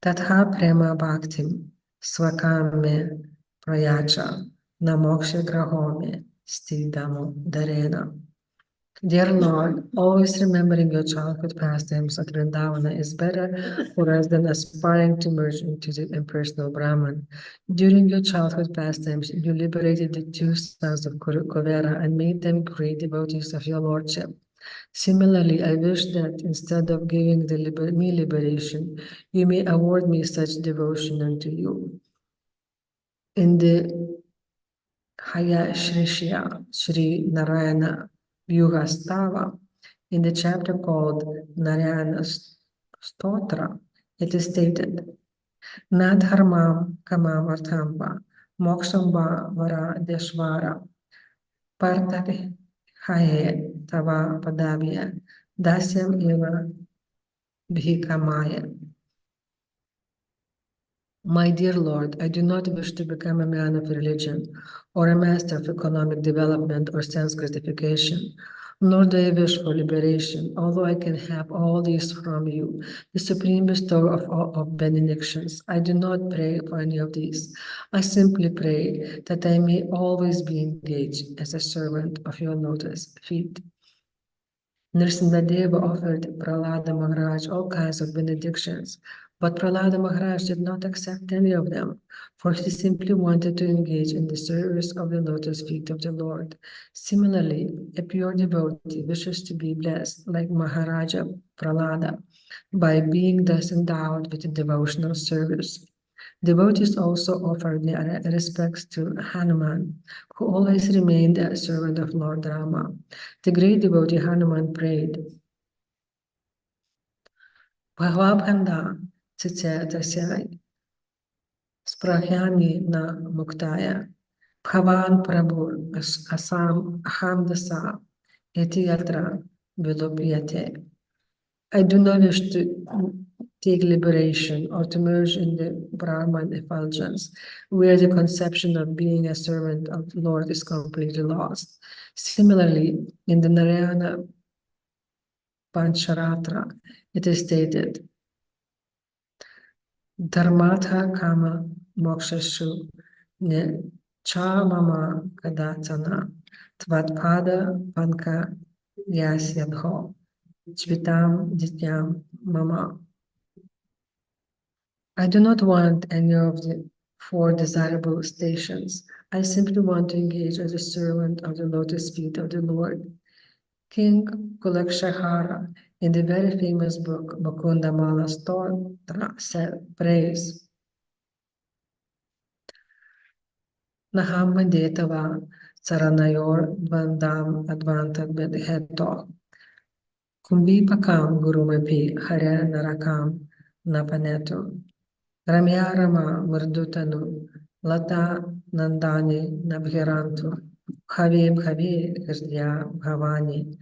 Tatha prema bhaktim swakame prayacha namoksha grahome stidamo darena. Dear Lord, always remembering your childhood pastimes at Vrindavana is better for us than aspiring to merge into the impersonal Brahman. During your childhood pastimes, you liberated the two sons of Kuvera and made them great devotees of your lordship. Similarly, I wish that instead of giving me liberation, you may award me such devotion unto you. In the Haya Shrishya Sri Narayana Vyuhastava, in the chapter called Narayana Stotra, it is stated, Na dharmam kamam arthamba moksham va vara deshvara partati haye tava padavya dasyam eva bhikamaya. My dear Lord, I do not wish to become a man of religion or a master of economic development or sense gratification, nor do I wish for liberation, although I can have all these from you, the supreme bestower of benedictions. I do not pray for any of these. I simply pray that I may always be engaged as a servant of your lotus feet. Nrsimhadeva offered Prahlada Maharaj all kinds of benedictions, but Prahlada Maharaj did not accept any of them, for he simply wanted to engage in the service of the lotus feet of the Lord. Similarly, a pure devotee wishes to be blessed like Maharaja Prahlada by being thus endowed with a devotional service. Devotees also offered their respects to Hanuman, who always remained a servant of Lord Rama. The great devotee Hanuman prayed, Bhavabhanda Cice Tasya Sprahyami na Muktaya Bhavan Prabhu Asam Ahamdasa Eti Yatra Vilopyate. I do not wish to take liberation or to merge in the Brahman effulgence, where the conception of being a servant of the Lord is completely lost. Similarly, in the Narayana Pancharatra, it is stated, Dharmatha kama mokshashu ne cha mama kadachana tvatpada panka yasyadho jvitam dityam mama. I do not want any of the four desirable stations. I simply want to engage as a servant of the lotus feet of the Lord. King Kulakshahara, in the very famous book Mukunda Mala Stotra, said, praise. Naham Mandetava Saranayor Dvandam Advantad Bedheto. Kumbi Pakam Gurumapi Hare Narakam Napaneto. Ramya Rama Murdutanu Lata Nandani Nabhirantu Bhave Bhave Hridya Bhavani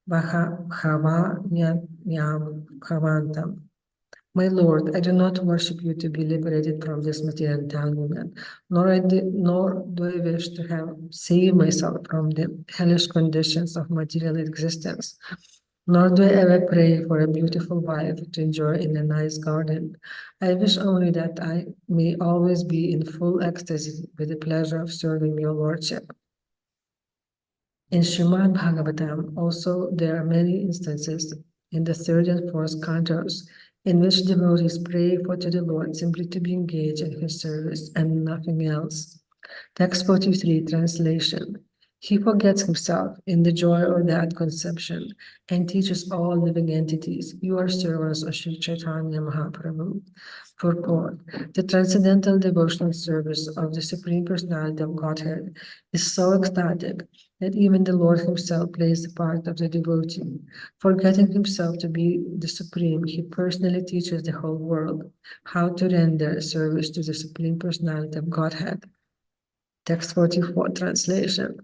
Bhava Nyam Bhavantam. My Lord, I do not worship you to be liberated from this material entanglement, nor do I wish to have saved myself from the hellish conditions of material existence. Nor do I ever pray for a beautiful wife to enjoy in a nice garden. I wish only that I may always be in full ecstasy with the pleasure of serving your lordship. In Srimad Bhagavatam, also there are many instances in the third and fourth cantos in which devotees pray to the Lord simply to be engaged in his service and nothing else. Text 43, translation. He forgets himself in the joy of that conception and teaches all living entities. You are servants of Sri Caitanya Mahaprabhu. Purport. The transcendental devotional service of the Supreme Personality of Godhead is so ecstatic that even the Lord himself plays the part of the devotee. Forgetting himself to be the Supreme, he personally teaches the whole world how to render service to the Supreme Personality of Godhead. Text 44, translation.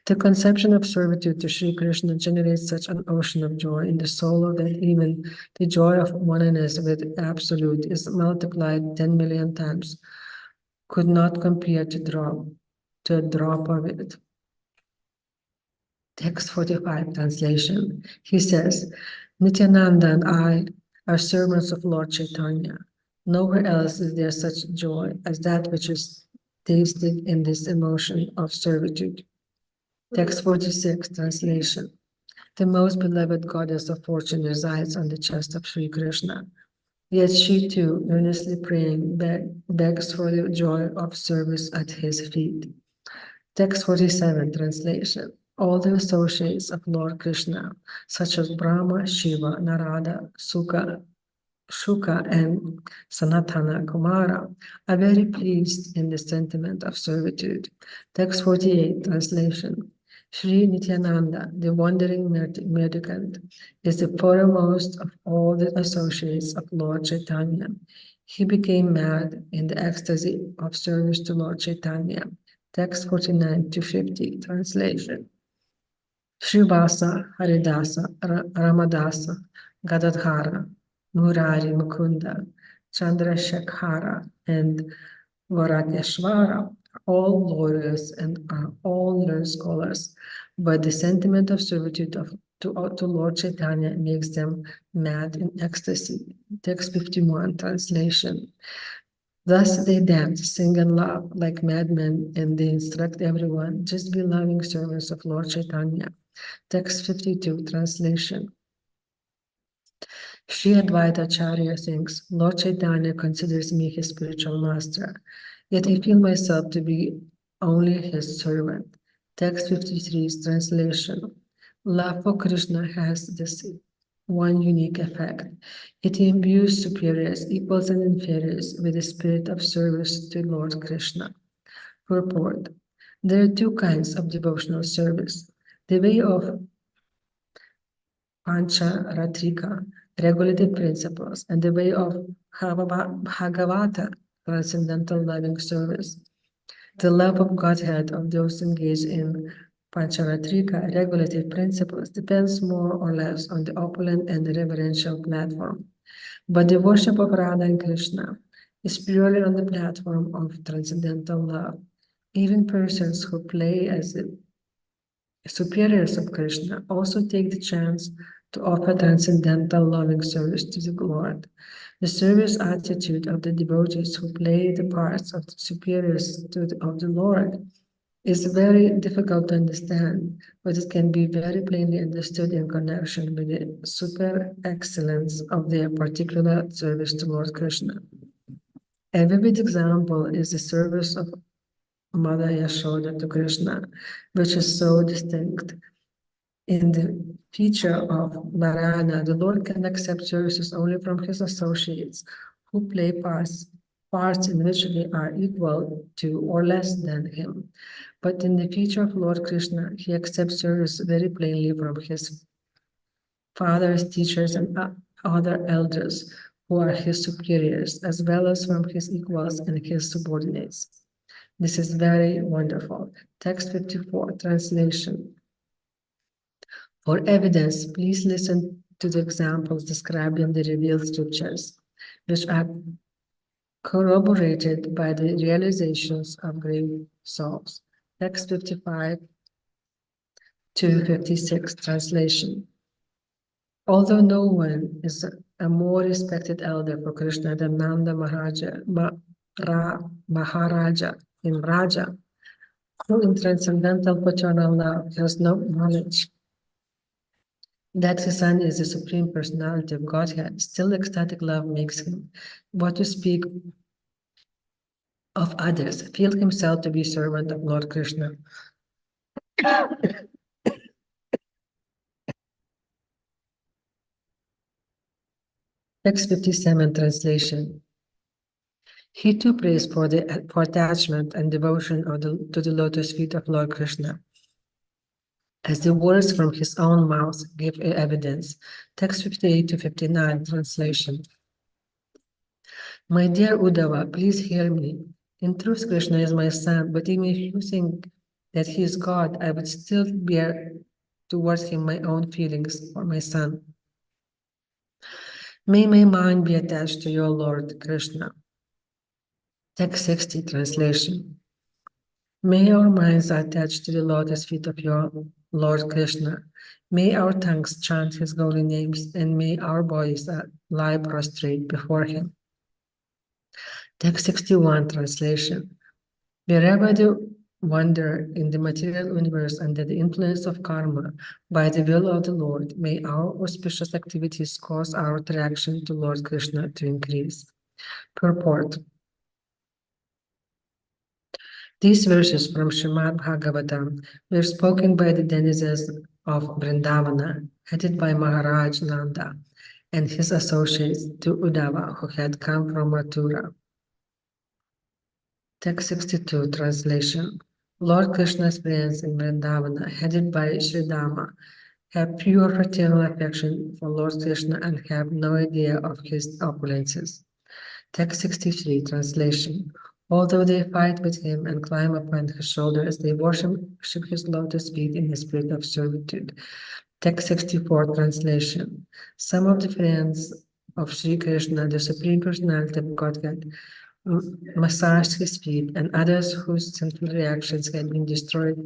The conception of servitude to Sri Krishna generates such an ocean of joy in the soul that even the joy of oneness with Absolute is multiplied 10 million times, could not compare to a drop of it. Text 45 translation. He says, Nityananda and I are servants of Lord Chaitanya. Nowhere else is there such joy as that which is tasted in this emotion of servitude. Text 46 translation. The most beloved goddess of fortune resides on the chest of Sri Krishna. Yet she too, earnestly praying, begs for the joy of service at his feet. Text 47 translation. All the associates of Lord Krishna, such as Brahma, Shiva, Narada, Shuka, and Sanatana Kumara, are very pleased in the sentiment of servitude. Text 48 translation. Sri Nityananda, the wandering mendicant, is the foremost of all the associates of Lord Chaitanya. He became mad in the ecstasy of service to Lord Chaitanya. Text 49 to 50 translation. Srivasa, Haridasa, Ramadasa, Gadadhara, Murari, Mukunda, Chandrasekhara, and Varakeshwara are all glorious and are all learned scholars, but the sentiment of servitude to Lord Chaitanya makes them mad in ecstasy. Text 51 translation. Thus they dance, sing, and laugh like madmen, and they instruct everyone, just be loving servants of Lord Chaitanya. Text 52 translation. Sri Advaita Acharya thinks, Lord Chaitanya considers me his spiritual master, yet I feel myself to be only his servant. Text 53's translation. Love for Krishna has this one unique effect. It imbues superiors, equals, and inferiors with the spirit of service to Lord Krishna. Purport. There are two kinds of devotional service. The way of Pancharatrika, regulative principles, and the way of Bhagavata, transcendental loving service. The love of Godhead of those engaged in Pancharatrika, regulative principles, depends more or less on the opulent and reverential platform. But the worship of Radha and Krishna is purely on the platform of transcendental love. Even persons who play as the superiors of Krishna also take the chance to offer transcendental loving service to the Lord. The service attitude of the devotees who play the parts of the superiors of the Lord is very difficult to understand, but it can be very plainly understood in connection with the super excellence of their particular service to Lord Krishna. A vivid example is the service of Mother Yashoda to Krishna, which is so distinct. In the feature of Narayana, the Lord can accept services only from his associates who play parts in which they are equal to or less than him. But in the feature of Lord Krishna, he accepts service very plainly from his fathers, teachers, and other elders who are his superiors, as well as from his equals and his subordinates. This is very wonderful. Text 54, translation. For evidence, please listen to the examples described in the revealed scriptures, which are corroborated by the realizations of great souls. Text 55 to 56 translation. Although no one is a more respected elder for Krishna than Nanda Maharaja in Raja, who in transcendental paternal love has no knowledge that his son is the Supreme Personality of Godhead, still ecstatic love makes him, what to speak of others, feel himself to be servant of Lord Krishna. Text 57 translation. He too prays for attachment and devotion to the lotus feet of Lord Krishna, as the words from his own mouth give evidence. Text 58 to 59 translation. My dear Uddhava, please hear me. In truth, Krishna is my son, but even if you think that he is God, I would still bear towards him my own feelings for my son. May my mind be attached to your Lord Krishna. Text 60 translation. May our minds are attached to the lotus feet of your Lord Krishna. May our tongues chant his holy names, and may our bodies lie prostrate before him. Text 61 translation. Wherever the wander in the material universe under the influence of karma, by the will of the Lord, may our auspicious activities cause our attraction to Lord Krishna to increase. Purport. These verses from Srimad Bhagavatam were spoken by the denizens of Vrindavana, headed by Maharaj Nanda and his associates to Uddhava, who had come from Mathura. Text 62 translation. Lord Krishna's friends in Vrindavana, headed by Sri Dhamma, have pure fraternal affection for Lord Krishna and have no idea of his opulences. Text 63 translation. Although they fight with him and climb upon his shoulders, they worship his lotus feet in a spirit of servitude. Text 64 translation. Some of the friends of Sri Krishna, the Supreme Personality of Godhead, massaged his feet, and others whose sinful reactions had been destroyed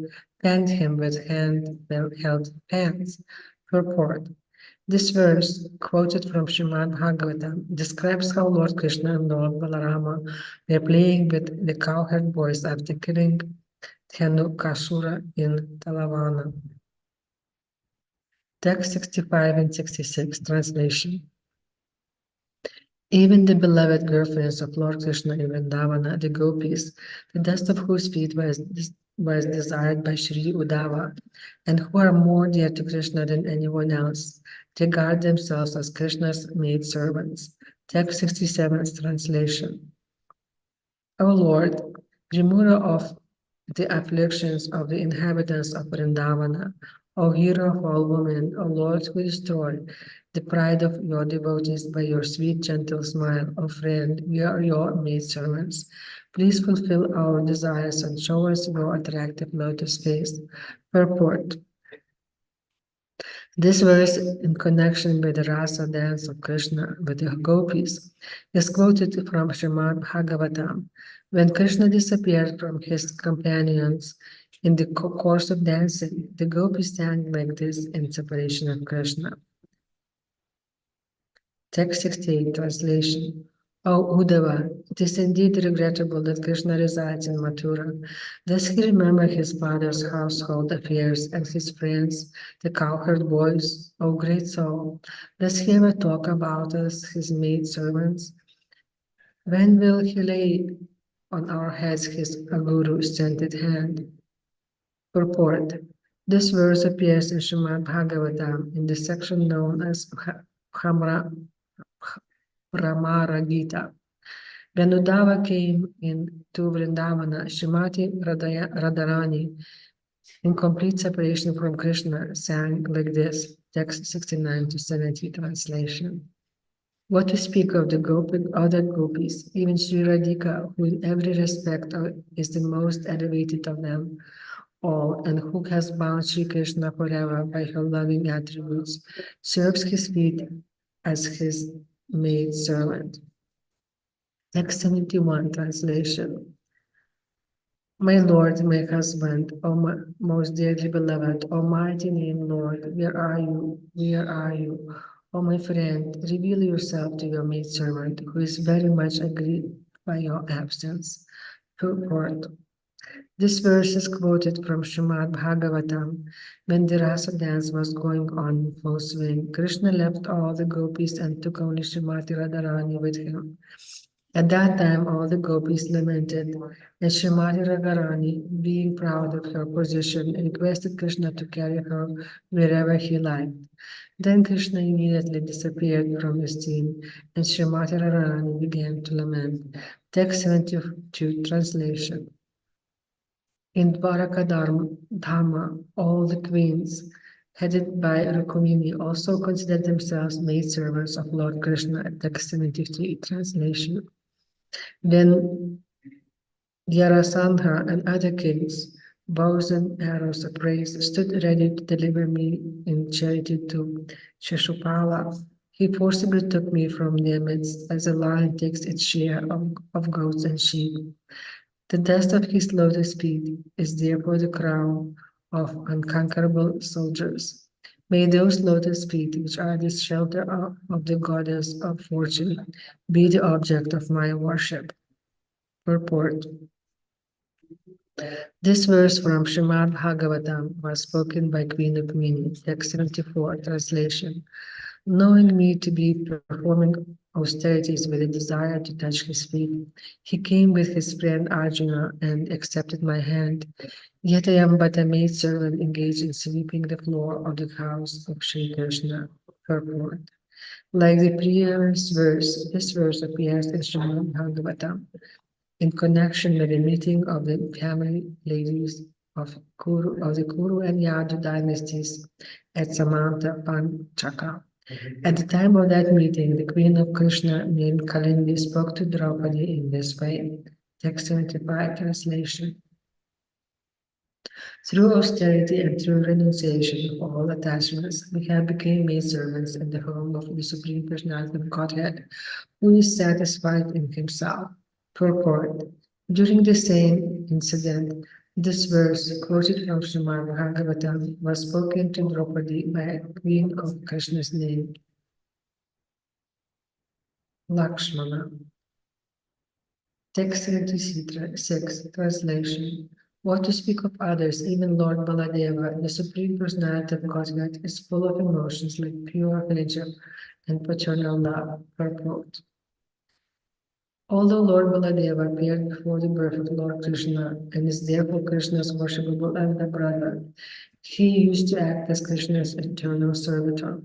thanked him with hand-held hands. Purport. This verse, quoted from Srimad Bhagavatam, describes how Lord Krishna and Lord Balarama were playing with the cowherd boys after killing Dhenukasura in Talavana. Text 65 and 66, translation. Even the beloved girlfriends of Lord Krishna in Vrindavana, the gopis, the dust of whose feet was desired by Sri Uddhava, and who are more dear to Krishna than anyone else, regard themselves as Krishna's maidservants. Text 67's translation. O Lord, remover of the afflictions of the inhabitants of Vrindavana, O hero of all women, O Lord who destroy the pride of your devotees by your sweet gentle smile, O friend, we are your maidservants. Please fulfill our desires and show us your attractive lotus face. Purport. This verse, in connection with the rasa dance of Krishna with the gopis, is quoted from Srimad Bhagavatam. When Krishna disappeared from his companions in the course of dancing, the gopis sang like this in separation of Krishna. Text 68 translation. O Uddhava, it is indeed regrettable that Krishna resides in Mathura. Does he remember his father's household affairs and his friends, the cowherd boys? O great soul, does he ever talk about us, his maid servants? When will he lay on our heads his aguru-scented hand? Purport. This verse appears in Srimad Bhagavatam in the section known as Ramara Gita. When Uddhava came into Vrindavana, Srimati Radharani, in complete separation from Krishna, sang like this, text 69 to 70 translation. What to speak of the other gopis, even Sri Radhika, who in every respect is the most elevated of them all, and who has bound Sri Krishna forever by her loving attributes, serves his feet as his maid servant. Text 71 translation. My Lord, my husband, O my most dearly beloved, Almighty name, Lord, where are you? Where are you? O my friend, reveal yourself to your maidservant, who is very much aggrieved by your absence. Purport. This verse is quoted from Srimad Bhagavatam. When the rasa dance was going on in full swing, Krishna left all the gopis and took only Srimati Radharani with him. At that time, all the gopis lamented, and Srimati Radharani, being proud of her position, requested Krishna to carry her wherever he liked. Then Krishna immediately disappeared from the scene, and Srimati Radharani began to lament. Text 72 translation. In Dwaraka Dhama, all the queens, headed by Rukmini, also considered themselves maidservants of Lord Krishna. Text 73 translation. Then Yarasandha and other kings Bows and arrows of praise stood ready to deliver me in charity to Shishupala. He forcibly took me from their midst as a lion takes its share of goats and sheep. The dust of his lotus feet is therefore the crown of unconquerable soldiers. May those lotus feet, which are the shelter of the goddess of fortune, be the object of my worship. Purport. This verse from Srimad Bhagavatam was spoken by Queen Rukmini, text 74, translation. Knowing me to be performing austerities with a desire to touch his feet, he came with his friend Arjuna and accepted my hand. Yet I am but a maidservant engaged in sweeping the floor of the house of Sri Krishna. Purport. Like the previous verse, this verse appears in Srimad Bhagavatam in connection with the meeting of the family ladies of the Kuru and Yadu dynasties at Samanta Panchaka. At the time of that meeting, the queen of Krishna named Kalindi spoke to Draupadi in this way. Text 75 translation. Through austerity and through renunciation of all attachments, we have become maidservants in the home of the Supreme Personality of Godhead, who is satisfied in himself. Purport. During the same incident, this verse, quoted from Srimad Bhagavatam, was spoken to Draupadi by a queen of Krishna's name, Lakshmana. Text 76, translation. What to speak of others, even Lord Baladeva, the Supreme Personality of Godhead, is full of emotions like pure friendship and paternal love. Purport. Although Lord Baladeva appeared before the birth of Lord Krishna and is therefore Krishna's worshipable elder brother, he used to act as Krishna's eternal servitor.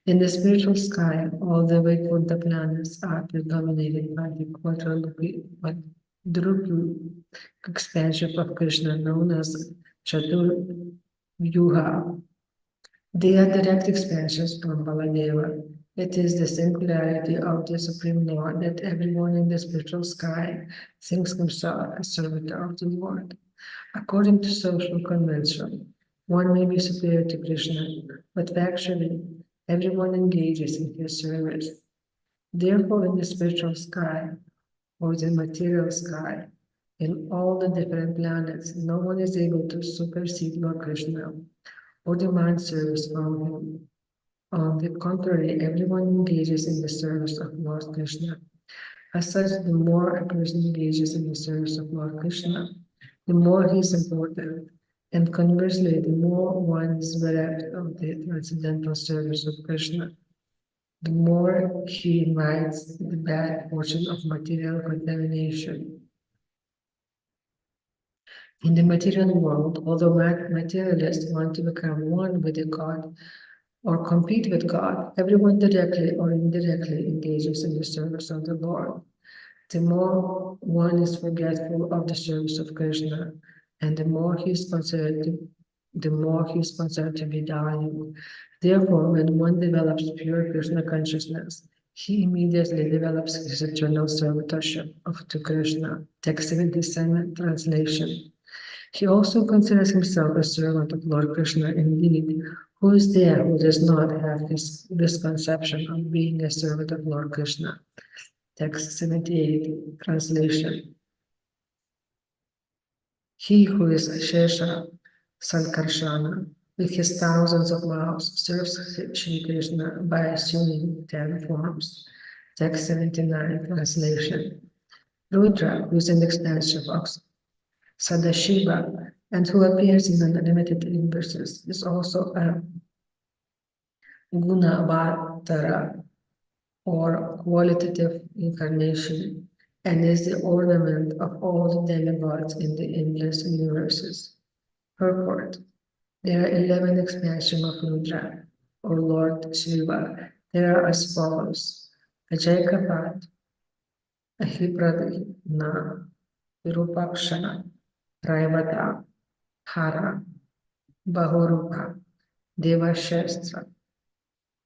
In the spiritual sky, all the Vaikuntha planets are predominated by the quadruple expansion of Krishna known as Chatur Vyuha. They are direct expansions from Baladeva. It is the singularity of the Supreme Lord that everyone in the spiritual sky thinks himself a servitor of the Lord. According to social convention, one may be superior to Krishna, but factually, everyone engages in his service. Therefore, in the spiritual sky, or the material sky, in all the different planets, no one is able to supersede Lord Krishna or demand service from him. On the contrary, everyone engages in the service of Lord Krishna. As such, the more a person engages in the service of Lord Krishna, the more he is important. And conversely, the more one is bereft of the transcendental service of Krishna, the more he invites the bad fortune of material contamination. In the material world, although materialists want to become one with the God or compete with God, everyone directly or indirectly engages in the service of the Lord. The more one is forgetful of the service of Krishna, and the more he is considered to be dying. Therefore, when one develops pure Krishna consciousness, he immediately develops his eternal servitorship to Krishna. Text 77 translation. He also considers himself a servant of Lord Krishna indeed. Who is there who does not have this conception of being a servant of Lord Krishna? Text 78, translation. He who is Shesha, Sankarshana, with his thousands of mouths, serves Shri Krishna by assuming 10 forms. Text 79, translation. Rudra, who is an expansion of Sadashiva, and who appears in unlimited universes, is also a Gunavatara, or qualitative incarnation, and is the ornament of all the demigods in the endless universes. Purport. There are 11 expansions of Rudra, or Lord Shiva. They are as follows: Ajaikapat, Ahipradna, Virupaksha, Raivata, Hara, Bahurupa, Devashastra,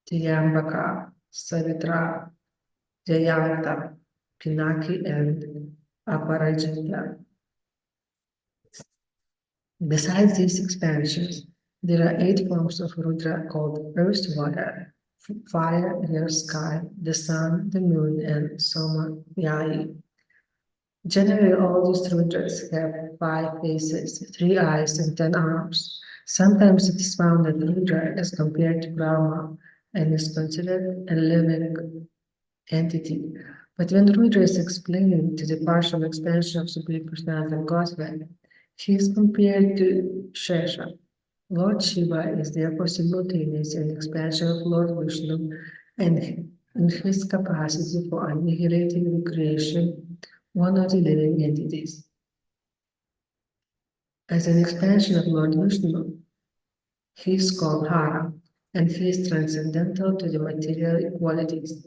Tiyambaka, Savitra, Jayanta, Pinaki, and Aparajita. Besides these expansions, there are 8 forms of Rudra called earth, water, fire, air, sky, the sun, the moon, and Soma, Vyai. Generally, all these Rudras have 5 faces, 3 eyes, and 10 arms. Sometimes it is found that Rudra is compared to Brahma and is considered a living entity. But when Rudra is explaining to the partial expansion of Supreme Personality of Godhead, he is compared to Shesha. Lord Shiva is therefore simultaneous an expansion of Lord Vishnu and in his capacity for annihilating the creation, one of the living entities. As an expansion of Lord Vishnu, he is called Hara, and he is transcendental to the material qualities.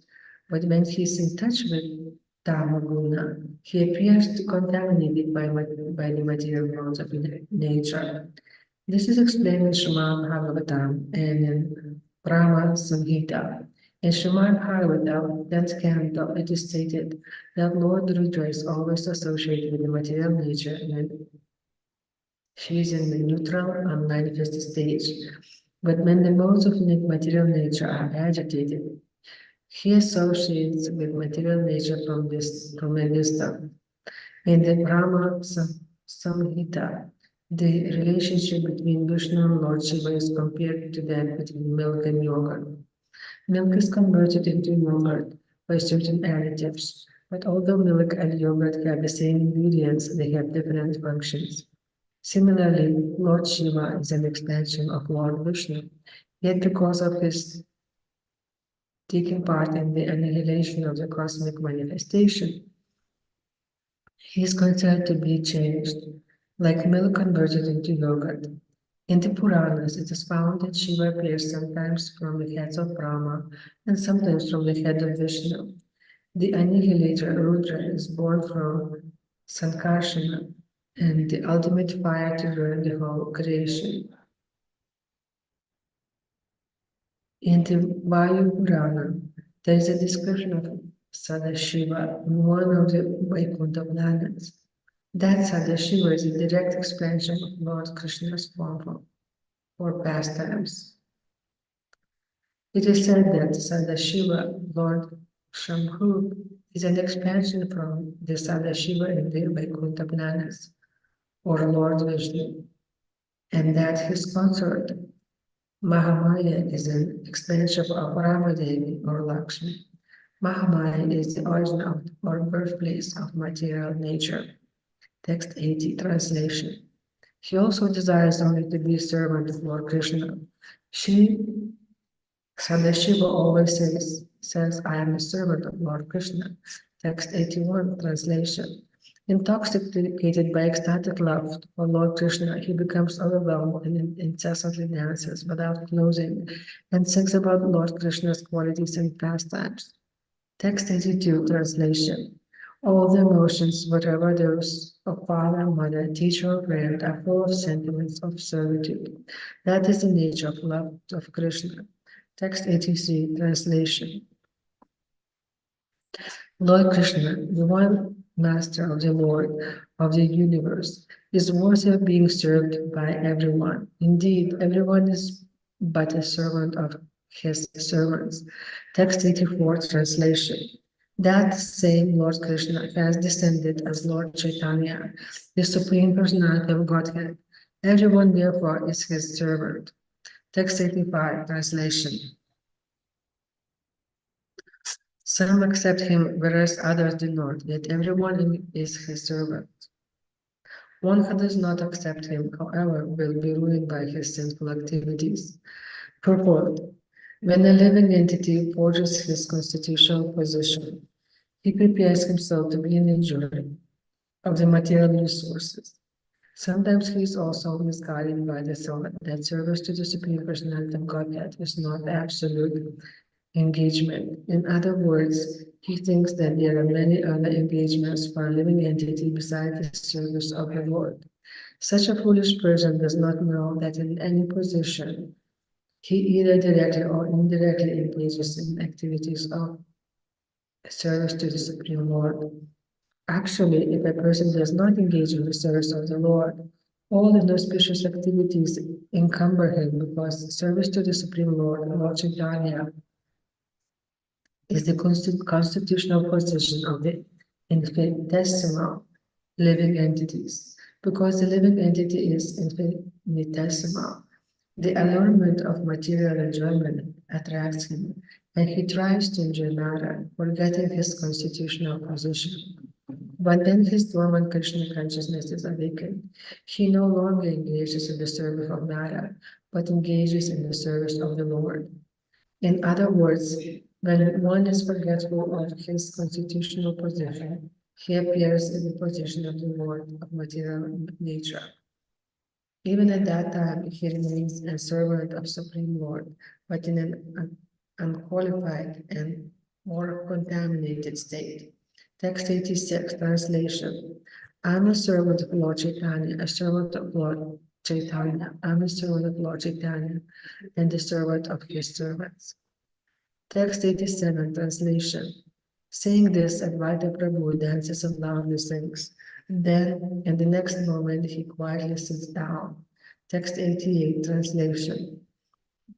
But when he is in touch with Tamaguna, he appears to contaminate it by the material laws of nature. This is explained in Srimad Bhagavatam and in Brahma Samhita. In Srimad Bhagavatam, 10th canto, it is stated that Lord Rudra is always associated with the material nature when she is in the neutral and manifest stage. But when the modes of material nature are agitated, he associates with material nature from a distance. In the Brahma Samhita, the relationship between Vishnu and Lord Shiva is compared to that between milk and yogurt. Milk is converted into yogurt by certain additives, but although milk and yogurt have the same ingredients, they have different functions. Similarly, Lord Shiva is an expansion of Lord Vishnu, yet because of his taking part in the annihilation of the cosmic manifestation, he is considered to be changed, like milk converted into yogurt. In the Puranas, it is found that Shiva appears sometimes from the heads of Brahma and sometimes from the head of Vishnu. The annihilator Rudra is born from Sankarsana and the ultimate fire to burn the whole creation. In the Vayu Purana, there is a description of Sadashiva in one of the Vaikuntha planets. That Sadashiva is a direct expansion of Lord Krishna's form for pastimes. It is said that Sadashiva, Lord Shambhu, is an expansion from the Sadashiva in the Vaikuntha planets, or Lord Vishnu, and that his consort Mahamaya is an expansion of Ramadevi or Lakshmi. Mahamaya is the origin of or birthplace of material nature. Text 80, translation. He also desires only to be a servant of Lord Krishna. She, Sadashiva, always says, I am a servant of Lord Krishna. Text 81, translation. Intoxicated by ecstatic love for Lord Krishna, he becomes overwhelmed and incessantly dances without closing and sings about Lord Krishna's qualities and pastimes. Text 82, translation. All the emotions, whatever those of father, mother, teacher, or friend, are full of sentiments of servitude. That is the nature of love of Krishna. Text 83, translation. Lord Krishna, the one master of the Lord of the universe, is worthy of being served by everyone. Indeed, everyone is but a servant of his servants. Text 84, translation. That same Lord Krishna has descended as Lord Chaitanya, the Supreme Personality of Godhead. Everyone, therefore, is his servant. Text 85, translation. Some accept him, whereas others do not, yet everyone is his servant. One who does not accept him, however, will be ruined by his sinful activities. Purport. When a living entity forges his constitutional position, he prepares himself to be an enjoyer of the material resources. Sometimes he is also misguided by the thought that service to the Supreme Personality of Godhead is not absolute engagement. In other words, he thinks that there are many other engagements for a living entity besides the service of the Lord. Such a foolish person does not know that in any position, he either directly or indirectly engages in activities of service to the Supreme Lord. Actually, if a person does not engage in the service of the Lord, All inauspicious activities encumber him because service to the Supreme Lord, Lord Chaitanya, is the constitutional position of the infinitesimal living entities. Because the living entity is infinitesimal, the allurement of material enjoyment attracts him, and he tries to enjoy Nara, forgetting his constitutional position. But then his dormant Krishna consciousness is awakened. He no longer engages in the service of Nara, but engages in the service of the Lord. In other words, when one is forgetful of his constitutional position, he appears in the position of the Lord of material nature. Even at that time, he remains a servant of Supreme Lord, but in an unqualified and more contaminated state. Text 86, translation. I'm a servant of Lord Chaitanya, a servant of Lord Chaitanya. I'm a servant of Lord Chaitanya, and the servant of his servants. Text 87, translation. Saying this, Advaita Prabhu dances and loudly sings. Then, in the next moment, he quietly sits down. Text 88, translation.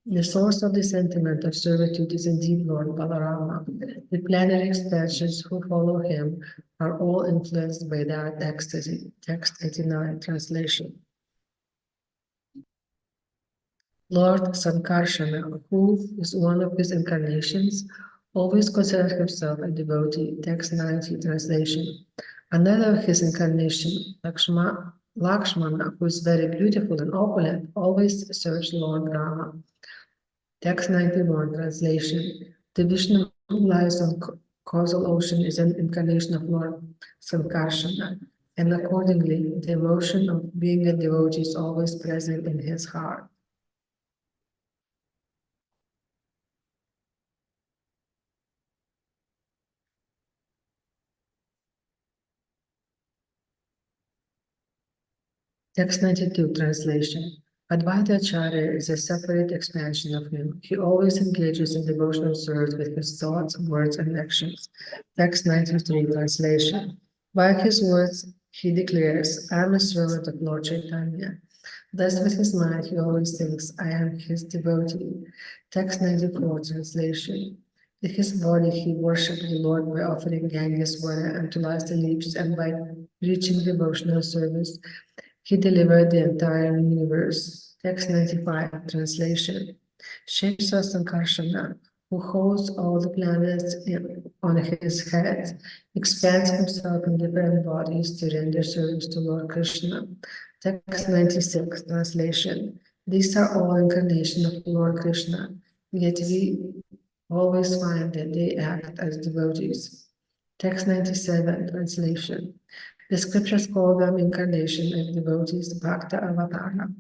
The source of the sentiment of servitude is indeed Lord Balarama. The planetary expansions who follow him are all influenced by that ecstasy. Text 89, translation. Lord Sankarsana, who is one of his incarnations, always considers himself a devotee. Text 90, translation. Another of his incarnation, Lakshmana, who is very beautiful and opulent, always serves Lord Rama. Text 91, translation. The Vishnu who lies on causal ocean is an incarnation of Lord Sankarsana, and accordingly, the emotion of being a devotee is always present in his heart. Text 92, translation. Advaita Acharya is a separate expansion of him. He always engages in devotional service with his thoughts, words, and actions. Text 93, translation. By his words, he declares, I am a servant of Lord Chaitanya. Thus, with his mind, he always thinks, I am his devotee. Text 94, translation. With his body, he worshipped the Lord by offering Ganges water and tulasi leaves, and by reaching devotional service, he delivered the entire universe. Text 95, translation. Shesha Sankarsana, who holds all the planets on his head, expands himself in different bodies to render service to Lord Krishna. Text 96, translation. These are all incarnations of Lord Krishna, yet we always find that they act as devotees. Text 97, translation. The scriptures call them incarnation and devotees Bhakta Avatara.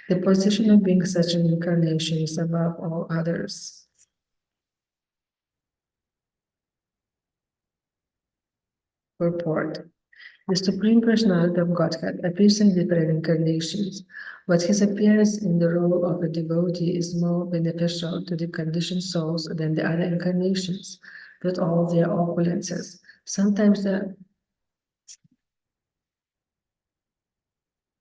The position of being such an incarnation is above all others. Purport. The Supreme Personality of Godhead appears in different incarnations, but his appearance in the role of a devotee is more beneficial to the conditioned souls than the other incarnations, with all their opulences. Sometimes the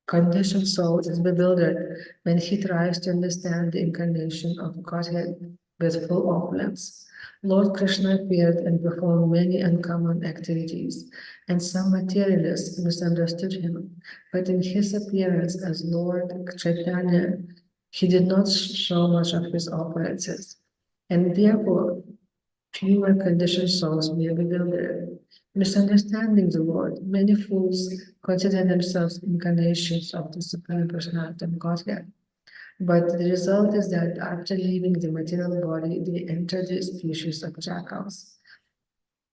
conditioned soul is bewildered when he tries to understand the incarnation of Godhead with full opulence. Lord Krishna appeared and performed many uncommon activities, and some materialists misunderstood him. But in his appearance as Lord Chaitanya, he did not show much of his opulences, and therefore fewer conditioned souls may be bewildered. Misunderstanding the Lord, many fools consider themselves incarnations of the Supreme Personality of Godhead. But the result is that after leaving the material body, they enter the species of jackals.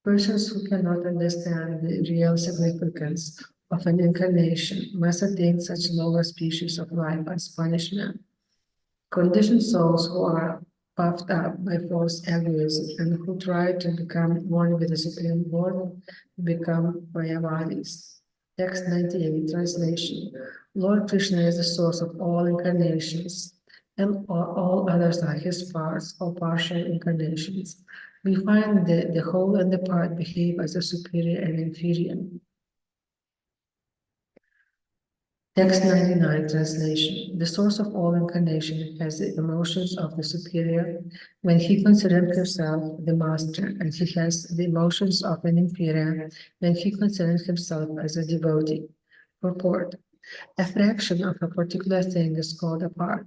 Persons who cannot understand the real significance of an incarnation must attain such lower species of life as punishment. Conditioned souls who are puffed up by false egoism and who try to become one with the Supreme Lord become Mayavadis. Text 98, translation. Lord Krishna is the source of all incarnations, and all others are his parts or partial incarnations. We find that the whole and the part behave as a superior and inferior. Text 99, translation. The source of all incarnation has the emotions of the superior when he considers himself the master, and he has the emotions of an inferior when he considers himself as a devotee. Purport. A fraction of a particular thing is called a part,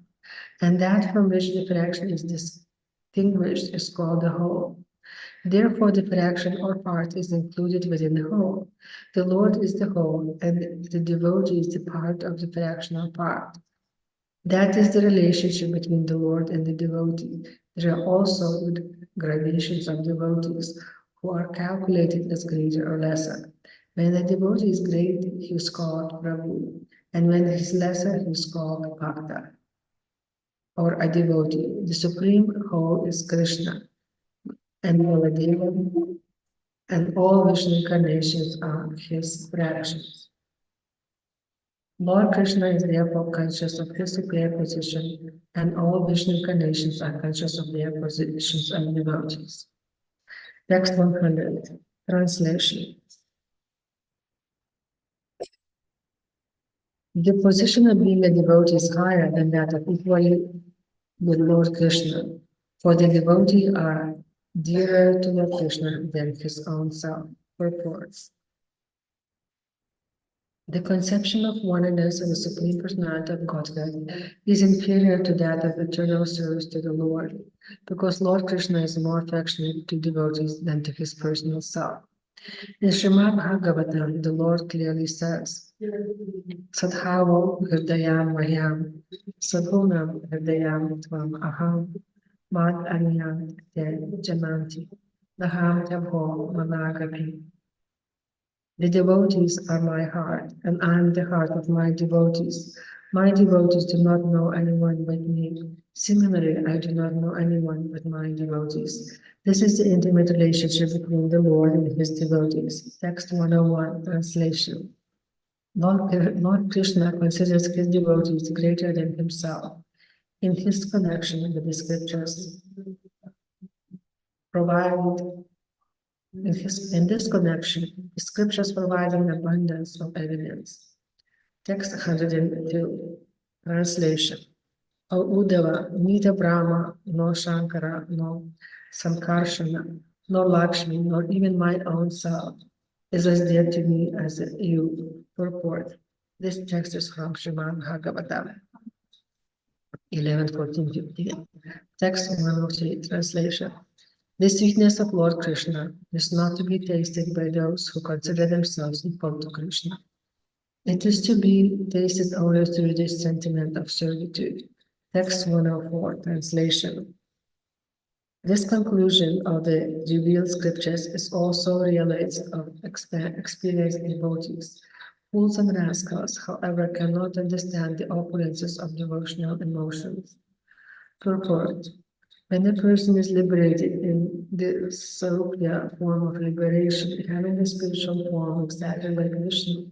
and that from which the fraction is distinguished is called the whole. Therefore, the fraction or part is included within the whole. The Lord is the whole, and the devotee is the part of the fractional part. That is the relationship between the Lord and the devotee. There are also gradations of devotees who are calculated as greater or lesser. When a devotee is great, he is called Prabhu, and when he is lesser, he is called Bhakta, or a devotee. The supreme whole is Krishna, and Baladeva, and all Vishnu incarnations are his fractions. Lord Krishna is therefore conscious of his superior position, and all Vishnu incarnations are conscious of their positions and devotees. Text 100. Translation. The position of being a devotee is higher than that of equally with Lord Krishna, for the devotee are dearer to Lord Krishna than his own self. Purports. The conception of oneness in the Supreme Personality of Godhead is inferior to that of eternal service to the Lord, because Lord Krishna is more affectionate to devotees than to his personal self. In Srimad Bhagavatam, the Lord clearly says, Sadhavo Hridayam Mayam, Sadhunam Hridayam Tvam Aham, Mad Anyam Te Jananti, Naham Tabho Managapi. The devotees are my heart, and I am the heart of my devotees. My devotees do not know anyone but me. Similarly, I do not know anyone but my devotees. This is the intimate relationship between the Lord and his devotees. Text 101, translation. Lord Krishna considers his devotees greater than himself. In his connection with the scriptures, provided in this connection, the scriptures provide an abundance of evidence. Text 102, translation. O Uddhava, neither Brahma, nor Shankara, nor Sankarshana, nor Lakshmi, nor even my own self is as dear to me as you. Purport. This text is from Srimad Bhagavatam 11, 14, 15. Text 103, translation. The sweetness of Lord Krishna is not to be tasted by those who consider themselves equal to Krishna. It is to be tasted only through this sentiment of servitude. Text 104, translation. This conclusion of the revealed scriptures is also realized of experienced devotees. Fools and rascals, however, cannot understand the opulences of devotional emotions. Purport. When a person is liberated in the Sarupya form of liberation, having the spiritual form exactly like Vishnu,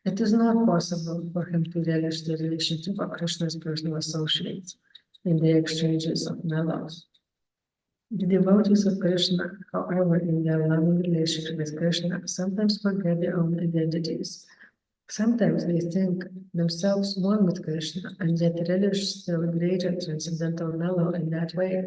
it is not possible for him to relish the relationship of Krishna's personal associates in the exchanges of mellows. The devotees of Krishna, however, in their loving relationship with Krishna, sometimes forget their own identities. Sometimes they think themselves one with Krishna and yet relish still greater transcendental mellow in that way.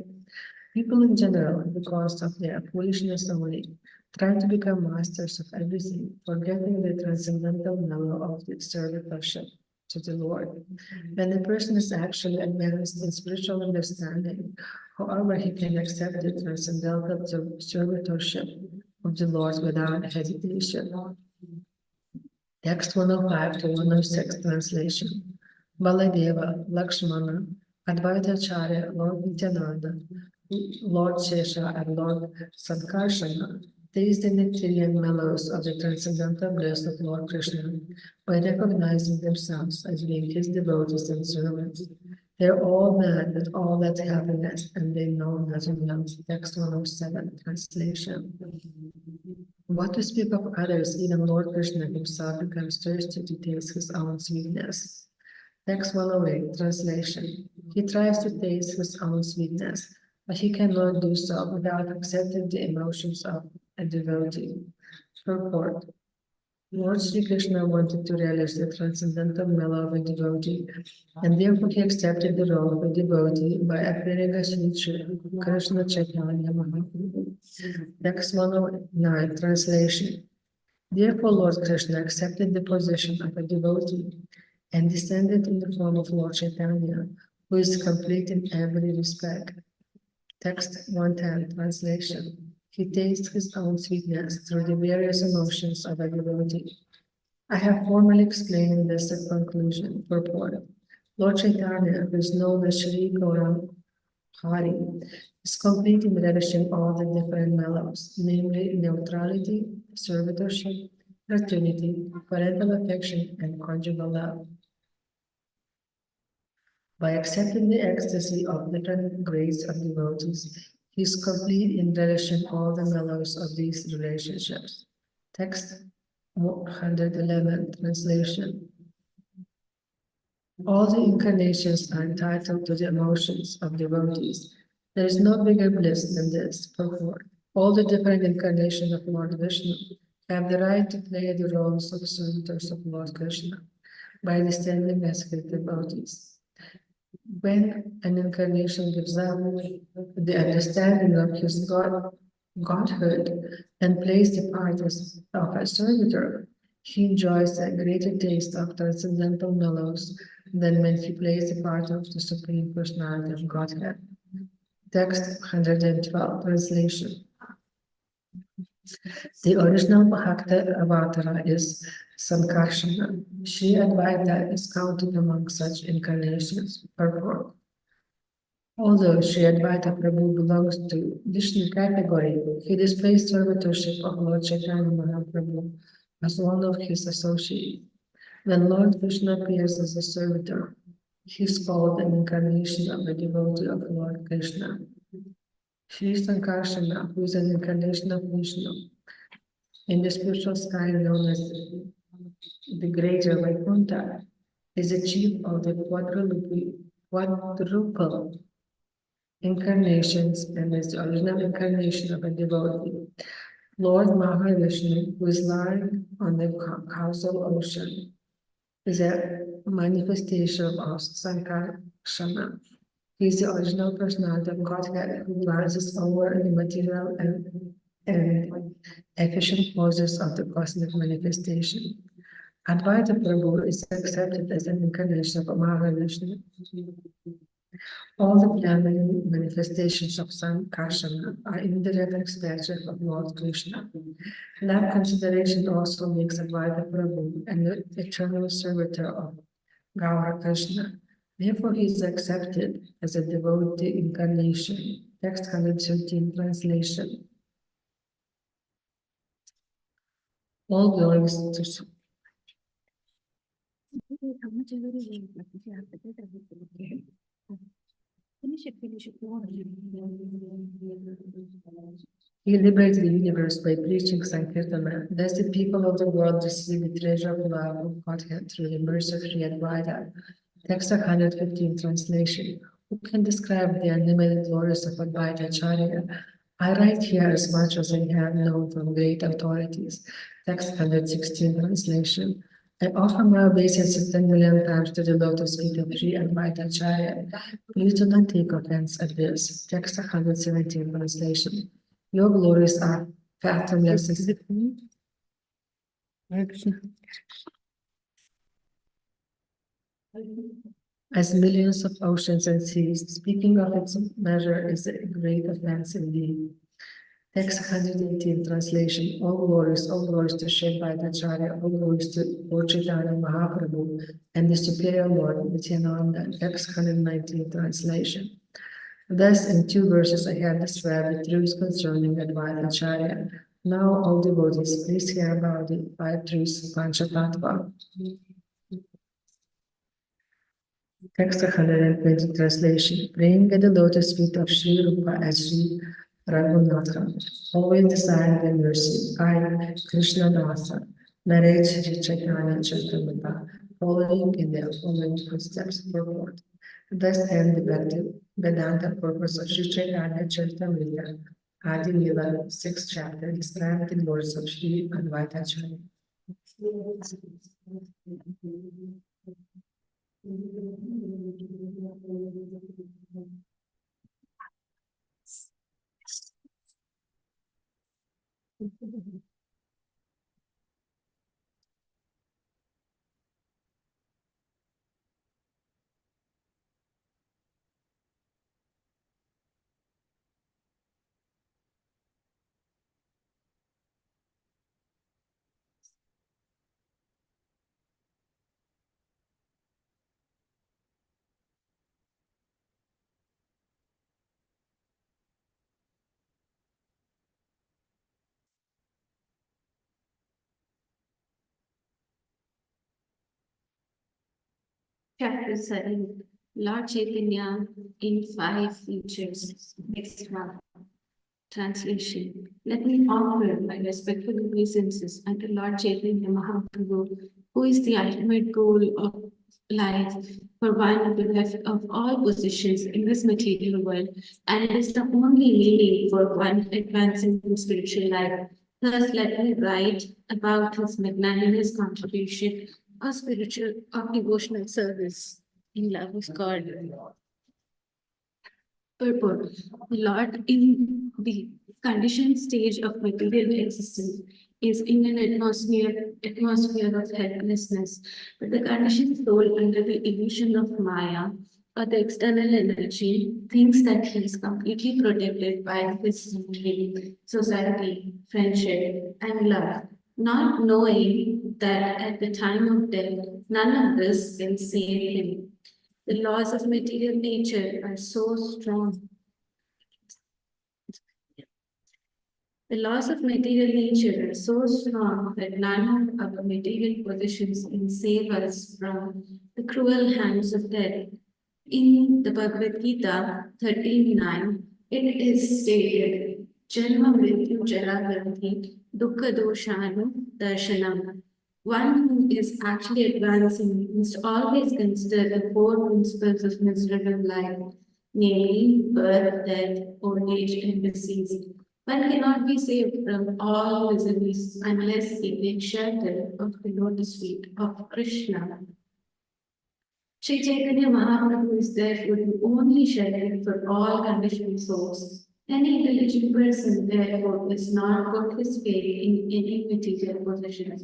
People in general, because of their foolishness only, try to become masters of everything, forgetting the transcendental mellow of the servitorship to the Lord. When a person is actually advanced in spiritual understanding, however, he can accept the transcendental servitorship of the Lord without hesitation. Text 105 to 106 translation. Baladeva, Lakshmana, Advaitacharya, Lord Nityananda, Lord Shesha, and Lord Sankarshana taste the nectarian mellows of the transcendental bliss of Lord Krishna by recognizing themselves as being his devotees and servants. They are all mad with all that happiness, and they know nothing else. Text 107 translation. What to speak of others, even Lord Krishna himself becomes thirsty to taste his own sweetness. Text 108, translation. He tries to taste his own sweetness, but he cannot do so without accepting the emotions of a devotee. Purport. Lord Sri Krishna wanted to realize the transcendental mellow of a devotee, and therefore he accepted the role of a devotee by appearing as Sri Krishna Chaitanya Mahaprabhu. Text 109, translation. Therefore, Lord Krishna accepted the position of a devotee and descended in the form of Lord Chaitanya, who is complete in every respect. Text 110, translation. He tastes his own sweetness through the various emotions of a devotee. I have formally explained this at conclusion. Purport. Lord Chaitanya, who is known as Shri Gaurang Hari, is complete in relishing all the different mellows, namely neutrality, servitorship, fraternity, parental affection, and conjugal love. By accepting the ecstasy of different grades of devotees, he is complete in relishing all the mellows of these relationships. Text 111, translation. All the incarnations are entitled to the emotions of devotees. There is no bigger bliss than this. Purport. All the different incarnations of Lord Vishnu have the right to play the roles of servitors of Lord Krishna by descending as his devotees. When an incarnation gives up the understanding of his godhood and plays the part of a servitor, he enjoys a greater taste of transcendental mellows than when he plays the part of the Supreme Personality of Godhead. Text 112, translation. The original Bhakta Avatara is Sankarsana. Sri Advaita is counted among such incarnations. Purport. Although Sri Advaita Prabhu belongs to Vishnu category, he displays servitorship of Lord Chaitanya Mahaprabhu as one of his associates. When Lord Krishna appears as a servitor, he is called an incarnation of a devotee of Lord Krishna. Sri Sankarsana, who is an incarnation of Vishnu, in the spiritual sky known as the Greater Vaikuntha, is the chief of the quadruple incarnations and is the original incarnation of a devotee. Lord Mahavishnu, who is lying on the causal ocean, is a manifestation of Sankarsana. He is the original personality of Godhead who rises over the material and efficient causes of the cosmic manifestation. Advaita Prabhu is accepted as an incarnation of Mahavishnu. All the planning manifestations of Sankarsana are indirect expressions of Lord Krishna. That consideration also makes Advaita Prabhu an eternal servitor of Gaura Krishna. Therefore, he is accepted as a devotee incarnation. Text 113, translation. All glories to He liberates the universe by preaching Sankirtana. Thus, the people of the world receive the treasure of love of Godhead through the mercy of Sri Advaita. Text 115, translation. Who can describe the unlimited glories of Advaita Acharya? I write here as much as I have known from great authorities. Text 116, translation. I offer my obeisance 10 million times to the lotus feet of Sri Advaita Acharya. Please do not take offense at this. Text 117, translation. Your glories are fathomless. As millions of oceans and seas, speaking of its measure is a great offense indeed. Text 118, translation. All glories to Sri Acharya, all glories to Lord Chaitanya Mahaprabhu and the Superior Lord Nityananda. Text 119, translation. Thus, in two verses, I have described the truths concerning Advaita Acharya. Now, all devotees, please hear about the five truths of Panchatattva. Text 120 translation. Praying at the lotus feet of Sri Rupa and Sri Raghunatha, always desiring their mercy. I, Krishna Dasa, narrate Sri Chaitanya Charitamrta, following in their following footsteps. Purport. Thus end the Vedanta purpose of Sri Chaitanya Charitamrta, Adi Lila, 6th chapter, describing the glories of Sri Advaita Acharya. Chapter 7, Lord Chaitanya in 5 features. Next one. Translation. Let me offer my respectful obeisances unto Lord Chaitanya Mahaprabhu, who is the ultimate goal of life for one bereft of all possessions in this material world, and it is the only meaning for one advancing in spiritual life. Thus, let me write about his magnanimous contribution of spiritual, of devotional service in love of God. Purport. The Lord in the conditioned stage of material existence is in an atmosphere of helplessness, but the conditioned soul under the illusion of Maya or the external energy thinks that he is completely protected by his family, society, friendship, and love, not knowing that at the time of death none of this can save him. The laws of material nature are so strong. The laws of material nature are so strong that none of our material possessions can save us from the cruel hands of death. In the Bhagavad Gita 13:9, it is stated, Janma Mrityu Jara Gandhi Dukkha Doshanu Darshanam. One who is actually advancing must always consider the four principles of miserable life, namely birth, death, old age, and disease. One cannot be saved from all miseries unless he takes shelter of the lotus feet of Krishna. Sri Chaitanya Mahaprabhu is therefore the only shelter for all conditioned souls. Any intelligent person, therefore, does not put his faith in any material possessions,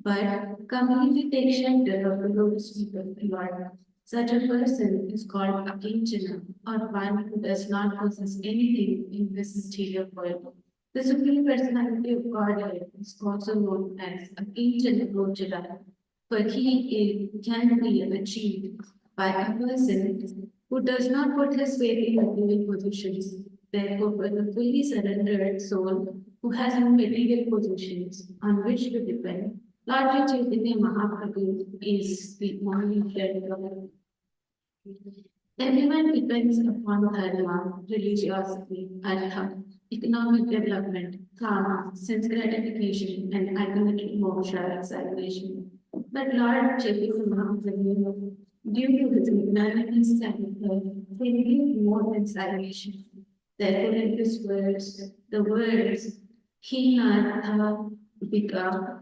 but completely take shelter of the lotus feet of the Lord. Such a person is called a Kinchana, or one who does not possess anything in this material world. The Supreme Personality of Godhead is also known as a Kinchana Gochara, but can be achieved by a person who does not put his faith in material possessions. Therefore, for the fully surrendered soul who has no material possessions on which to depend, Lord Chaitanya Mahaprabhu is the only shelter. Everyone depends upon dharma, religiosity, artha, economic development, karma, sense gratification, and ultimately moksha, salvation. But Lord Chaitanya Mahaprabhu, due to his magnanimous character, can give more than salvation. Therefore, in his words, the words, Hinartha Vika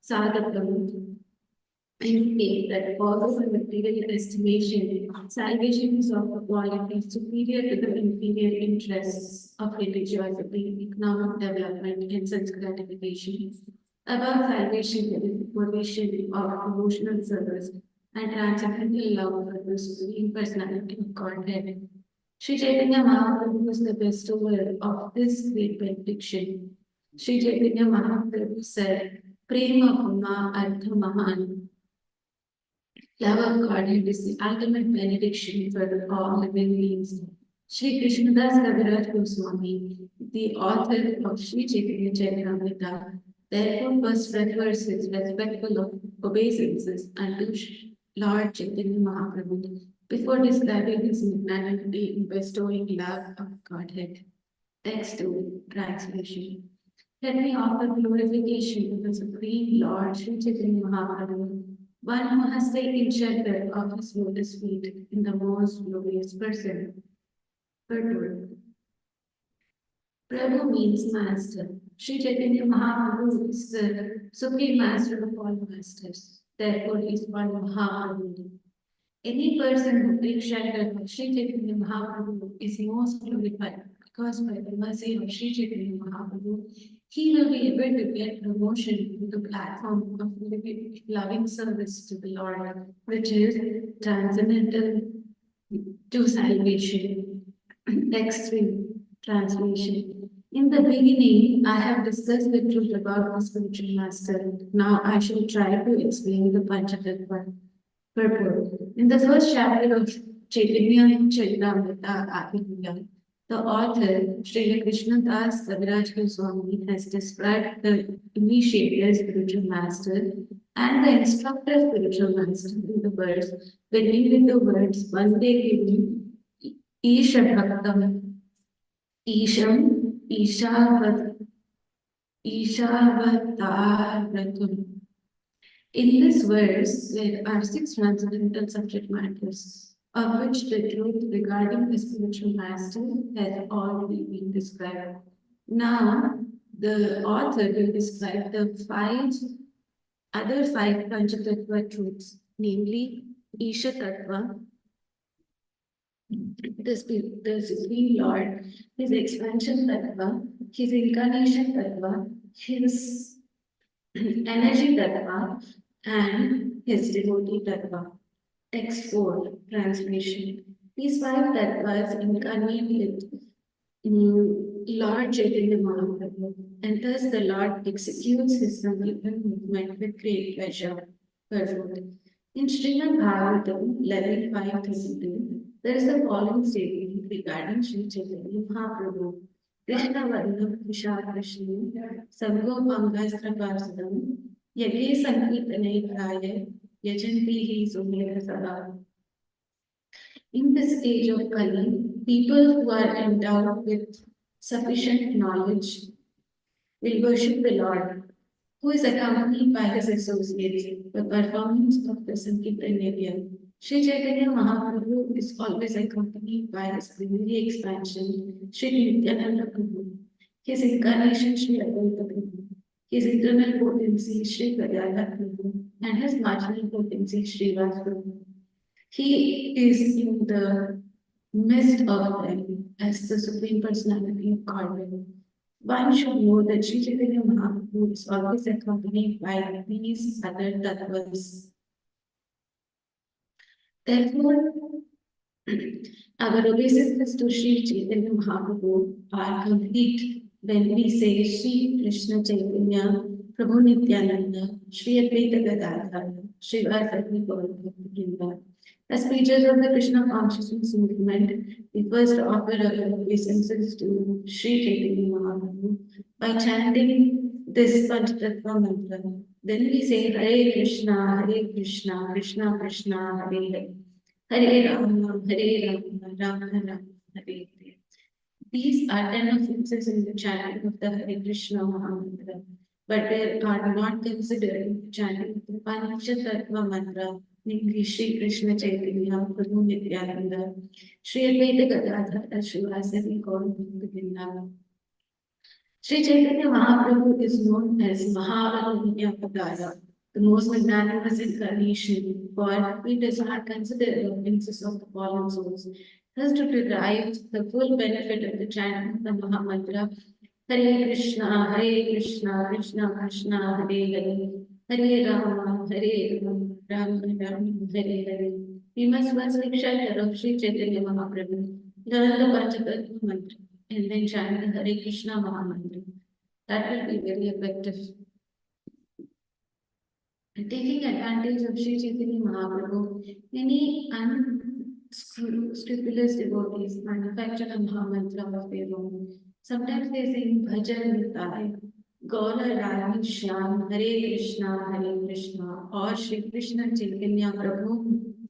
Sadakam indicate that although by material estimation, salvation is of a quality superior to the inferior interests of religiosity, economic development, and sense gratification. Above salvation, there is the provision of emotional service and transcendental love for the Supreme Personality of Godhead. Sri Chaitanya Mahaprabhu is the bestower of this great benediction. Sri Chaitanya Mahaprabhu said, Prema Puma Artha Mahan. Love of Godhead is the ultimate benediction for all living beings. Sri Krishnadas Kaviraj Goswami, the author of Sri Chaitanya Caritamrta, therefore first refers his respectful obeisances unto Lord Chaitanya Mahaprabhu before describing his magnanimity in bestowing love of Godhead. Text 2, translation. Let me offer glorification to the Supreme Lord Sri Chaitanya Mahaprabhu, one who has taken shelter of his lotus feet in the most glorious person. Purport. Prabhu means master. Sri Chaitanya Mahaprabhu is the Supreme Master of all masters. Therefore, he is called Mahaprabhu. Any person who takes shelter of Sri Chaitanya Mahaprabhu is most glorified because by the mercy of Sri Chaitanya Mahaprabhu, he will be able to get promotion to the platform of loving service to the Lord, which is transcendental to salvation. Text 3, translation. In the beginning, I have discussed the truth about the spiritual master. Now I shall try to explain the Panchatattva purport. In the first chapter of Chaitanya Charitamrta Adhyaya, the author, Srila Krishnadas Kaviraj Goswami, has described the initiator spiritual master and the instructor spiritual master in the verse, beginning with the words Vande Giving Isha Bhaktam Isham Ishavataраtum. In this verse, there are 6 transcendental subject matters, of which the truth regarding the spiritual master has already been described. Now, the author will describe the 5 other 5 Panchatattva truths, namely Isha Tattva, the Supreme Lord, his expansion Tattva, his incarnation Tattva, his energy Tattva, and his devotee Tattva. Text 4, translation. These 5 Tattvas incarnate with Lord Chaitanya Mahaprabhu, and thus the Lord executes his Sankirtan movement with great pleasure. Purport. In Srimad Bhagavatam 11.5-32, there is the following statement regarding Sri Chaitanya Mahaprabhu. Krishna Varnam Vishal Krishna Sargo Pangastra Parsadam Yage Sankirtane Praya Yajanti Sumera Sada. In this age of Kali, people who are endowed with sufficient knowledge will worship the Lord, who is accompanied by his associates, the performance of the Sankirtan Nitya. Sri Chaitanya Mahaprabhu is always accompanied by his primary expansion, Sri Nityananda Prabhu, his incarnation, Sri Advaita Prabhu, his internal potency, Sri Gadadhar Prabhu, and his marginal potency, Sri Vas Prabhu. He is in the midst of them as the Supreme Personality of Godhead. One should know that Sri Chaitanya Mahaprabhu is always accompanied by these other tattvas. Therefore, our obeisances to Sri Chaitanya Mahaprabhu are complete when we say Sri Krishna Chaitanya, Prabhu Nityananda, Sri Advaita Gadadhar, Sri Vasati Gaura. As preachers of the Krishna consciousness movement, we first offer our obeisances to Sri Chaitanya Mahaprabhu by chanting this Panchatattva mantra. Then we say Hare Krishna, Krishna Krishna, Hare Hare. Hare Rama, Rama Rama, Hare Hare. These are 10 offenses in the chanting of the Hare Krishna Mahamantra, but they are not considered in the chanting of the Panchatattva mantra, namely Sri Krishna Chaitanya, Prabhu Nityananda, Sri Advaita Gadadhar, Sri Vasati Gaura. Sri Chaitanya Mahaprabhu is known as Mahavadanya Padaya, the most magnanimous incarnation, for he does not consider the offenses of the fallen souls. Thus, to derive the full benefit of the chanting of the Mahamantra, Hare Krishna, Krishna Krishna, Hare Hare, Hare Rama, Rama Rama, Hare Hare. We must first take shelter of Sri Chaitanya Mahaprabhu, learn the Panchatattva mantra, and then chant the Hare Krishna Mahamantra. That will be very effective. Taking advantage of Sri Chaitanya Mahaprabhu, many unscrupulous devotees manufacture a Mahamantra of their own. Sometimes they sing Bhajan Nitai, Gaura Rani Shyam, Hare Krishna, or Shri Krishna Chaitanya Prabhu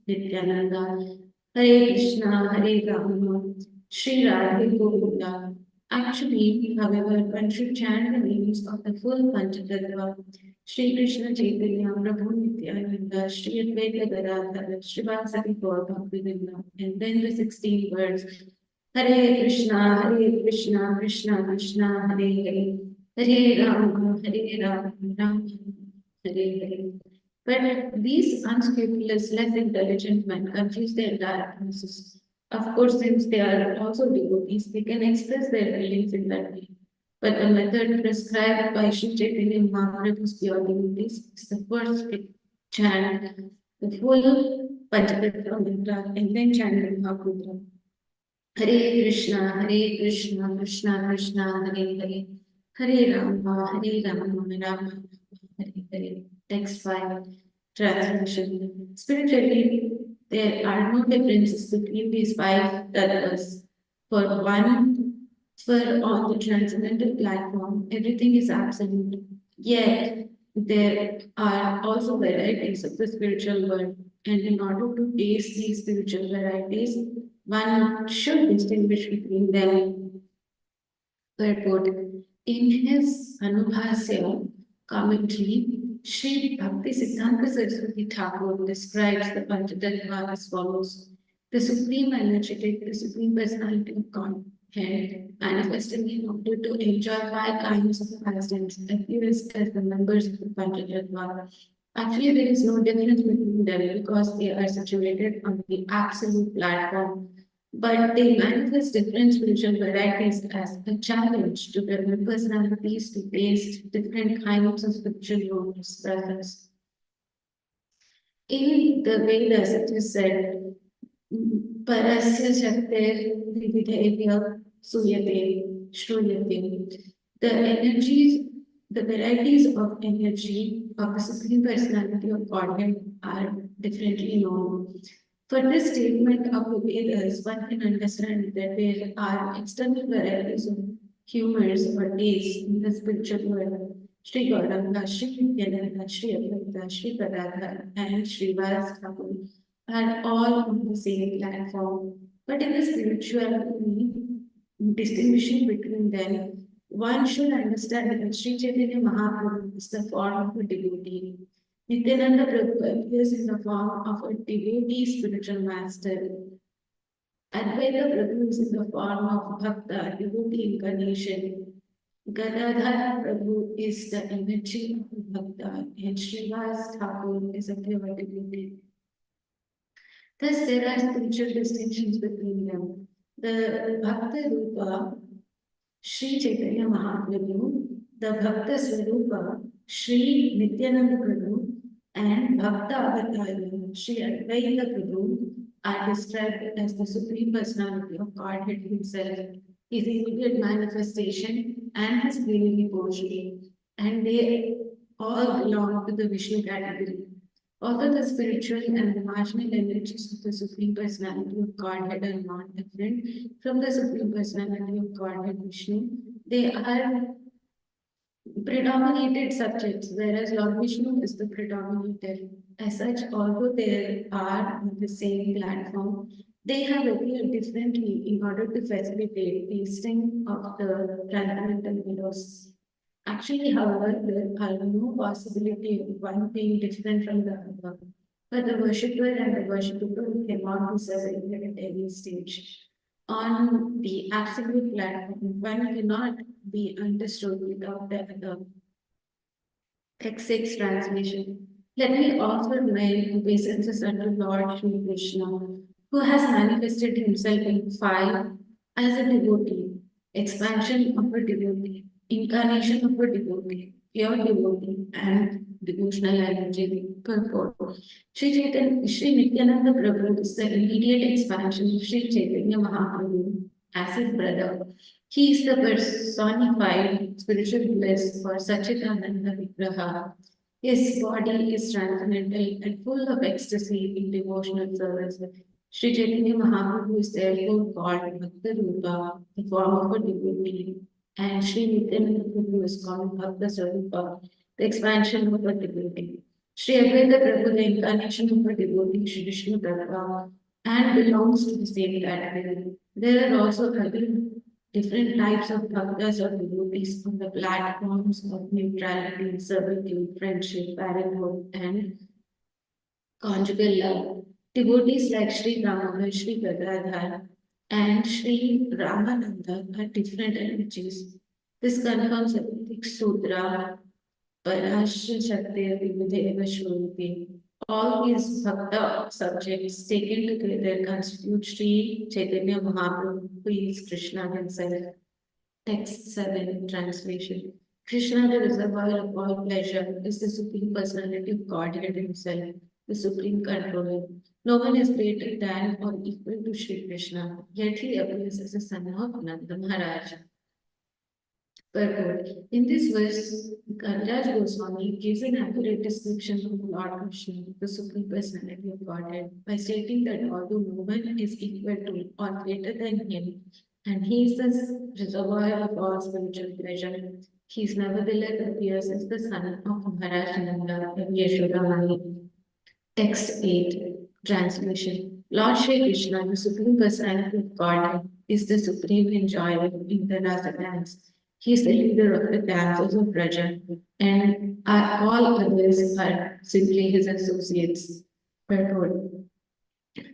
Nityananda, Hare Krishna, Hare Rama, Shri Radhe Govinda. Actually, however, one should chant the names of the full Panchatattva, Shri Krishna Chaitanya, Prabhu Nityananda, Shri Advaita Gadadhar, Shri Vasati Gaura, and then the 16 words, Hare Krishna, Krishna Krishna, Hare Hare, Hare Rama, Hare Rama, Rama Hare Hare. But these unscrupulous, less intelligent men confuse the entire process. Of course, since they are also devotees, they can express their feelings in that way. But the method prescribed by Sri Chaitanya Mahaprabhu's pure devotees is the first chant the full Panchatattva mantra and then chant the Mahaputra. Hare Krishna, Krishna Krishna, Hare Hare, Hare Rama, Rama Rama, Hare Hare. Text 5. Translation. Spiritually, there are no differences between these five tattvas. For one, for on the transcendental platform, everything is absolute. Yet, there are also varieties of the spiritual world, and in order to taste these spiritual varieties, one should distinguish between them. Purport. In his Anubhasya commentary, Sri Bhakti Siddhanta Saraswati Thakur describes the Panchatattva as follows: the Supreme Energetic, the Supreme Personality of Godhead, manifesting in order to enjoy five kinds of pastimes, appears as the members of the Panchatattva. Actually, there is no difference between them because they are situated on the absolute platform, but they manifest different spiritual varieties as a challenge to develop personalities to taste different kinds of spiritual roles presence. In the Vedas, it is said, Parasya Shaktir Vividevya Suyate Shruyate. The energies, the varieties of energy of the Supreme Personality of Godhead are differently known. For this statement of the Vedas, one can understand that there are external varieties of humors or tastes in the spiritual world. Sri Gauranga, Sri Nityananda, Sri Advaita, Sri Paradha, and Sri Vas Thakur are all on the same platform. But in the spirituality, distinguishing between them, one should understand that Sri Chaitanya Mahaprabhu is the form of a devotee. Nityananda Prabhu appears in the form of a devotee spiritual master. Advaita Prabhu is in the form of Bhakta, devotee incarnation. Gadadhar Prabhu is the energy of Bhakta, and Srivas Thakur is a pure devotee. Thus, there are spiritual distinctions between them. The Bhakta Rupa, Sri Chaitanya Mahaprabhu, the Bhakta Swarupa, Sri Nityananda Prabhu, and Bhakta Avatara, Sri Advaita Prabhu, are described as the Supreme Personality of Godhead Himself, His immediate manifestation, and His plenary portion. And they all belong to the Vishnu category. Although the spiritual and the marginal energies of the Supreme Personality of Godhead are not different from the Supreme Personality of Godhead Vishnu, they are predominated subjects, whereas Lord Vishnu is the predominator. As such, although they are on the same platform, they have appeared differently in order to facilitate tasting of the transcendental willows. Actually, however, there are no possibility of one being different from the other. But the worshipper and the worshipper cannot be separated at any stage. On the absolute platform, one cannot be understood without the other. Text 6 translation. Let me offer my obeisances unto Lord Sri Krishna, who has manifested himself in fire as a devotee, expansion of a devotee, incarnation of a devotee, pure devotee, and devotional energy. Purport. Sri Nityananda Prabhu is the immediate expansion of Sri Chaitanya Mahaprabhu as his brother. He is the personified spiritual bliss for Sachidananda Vigraha. His body is transcendental and full of ecstasy in devotional service. Sri Chaitanya Mahaprabhu is therefore called Bhakta Rupa, the form of a devotee, and Sri Nityananda Prabhu is called Bhakta Sarupa, the expansion of a devotee. Sri Advaita Prabhu, the incarnation of a devotee, Sri Vishnu Tattva, and belongs to the same category. There are also other different types of bhaktas or devotees on the platforms of neutrality, servitude, friendship, parenthood, and conjugal love. Devotees like Sri Rama, Sri Gadadhar, and Sri Ramananda are different energies. This confirms the Vedic Sutra, Parashya Shakti Videva Shruti. All these bhakta subjects taken together constitute Sri Chaitanya Mahaprabhu, who is Krishna himself. Text 7 translation. Krishna, the reservoir of all pleasure, is the Supreme Personality of Godhead Himself, the Supreme Controller. No one is greater than or equal to Sri Krishna, yet he appears as a son of Nanda Maharaj. Purport. In this verse, Kaviraj Goswami gives an accurate description of Lord Krishna, the Supreme Personality of Godhead, by stating that although no one is equal to or greater than him, and he is the reservoir of all spiritual pleasure, he is nevertheless appears as the son of Maharaj Nanda and Yashoda. Text 8 Translation. Lord Shri Krishna, the Supreme Personality of Godhead, is the supreme enjoyer in the rasa dance. He is the leader of the dancers of Raja, and all others are simply his associates. Purport.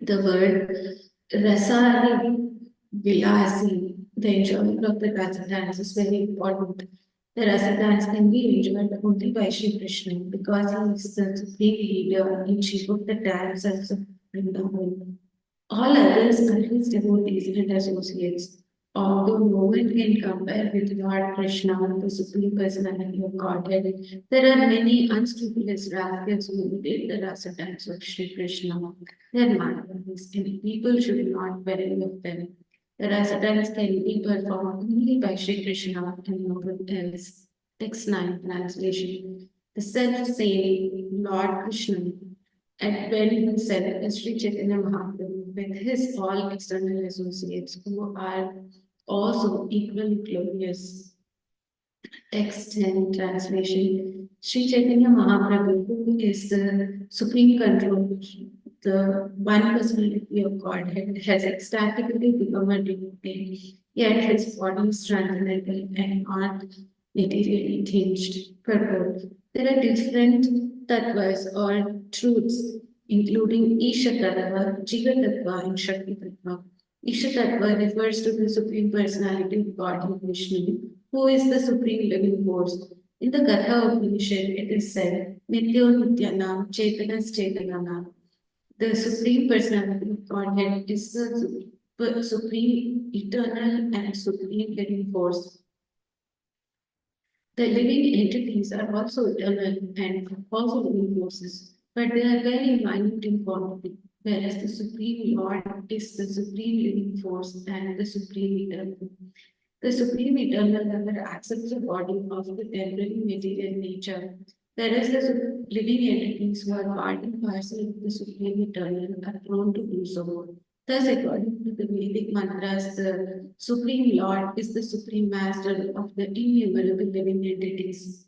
The word Rasari Vilasi, the enjoyment of the rasa dance, is very important. The rasa dance can be enjoyed only by Shri Krishna because he is the supreme leader in chief of the dancers of Vrindavan. All others are his devotees and associates. Although no one can compare with Lord Krishna, the Supreme Personality of Godhead, there are many unscrupulous rascals who imitate the rasa dance of Sri Krishna. They are madmen, and people should not worry of them. The rasa dance can be performed only by Sri Krishna and no one else. Text 9 translation. The self-same Lord Krishna and when himself as Sri Chaitanya Mahaprabhu with his all external associates who are also equally glorious. Text and translation. Sri Chaitanya Mahaprabhu, who is the supreme controller, the one personality of Godhead, has ecstatically become a devotee, yet his body is transcendental and not materially tinged. Purport. There are different tattvas or truths, including Isha Tattva, Jiva Tattva, and Shakti Tattva. Isha Tattva refers to the Supreme Personality of Godhead Vishnu, who is the supreme living force. In the Gatha Upanishad, it is said, Nityo Nityanam Chaitanas Chaitananam. The Supreme Personality of Godhead is the supreme, eternal, and supreme living force. The living entities are also eternal and also living forces, but they are very minute in quantity, whereas the Supreme Lord is the supreme living force and the supreme eternal. The Supreme Eternal never accepts a body of the temporary material nature, whereas the living entities who are part and parcel of the Supreme Eternal are prone to do so. Thus, according to the Vedic mantras, the Supreme Lord is the Supreme Master of the innumerable living entities.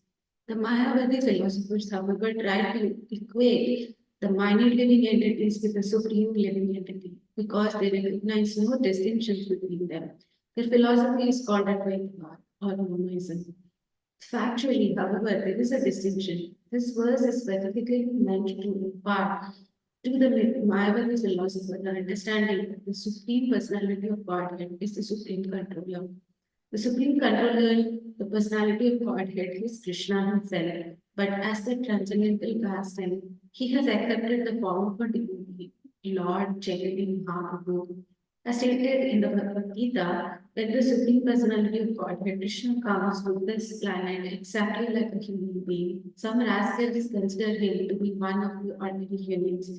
The Mayavadi philosophers, however, try to equate the minute living entities with the Supreme living entity because they recognize no distinctions between them. Their philosophy is called Advaita or monism. Factually, however, there is a distinction. This verse is specifically meant to impart to the Mayavadi philosopher the understanding that the supreme personality of Godhead is the supreme controller. The supreme controller, the personality of Godhead, is Krishna himself, but as the transcendental Vasan, he has accepted the form of a devotee, Lord Chaitanya Mahaprabhu. As stated in the Bhagavad Gita, that the Supreme Personality of Godhead, Krishna, comes to this planet exactly like a human being. Some rascals consider him to be one of the ordinary humans.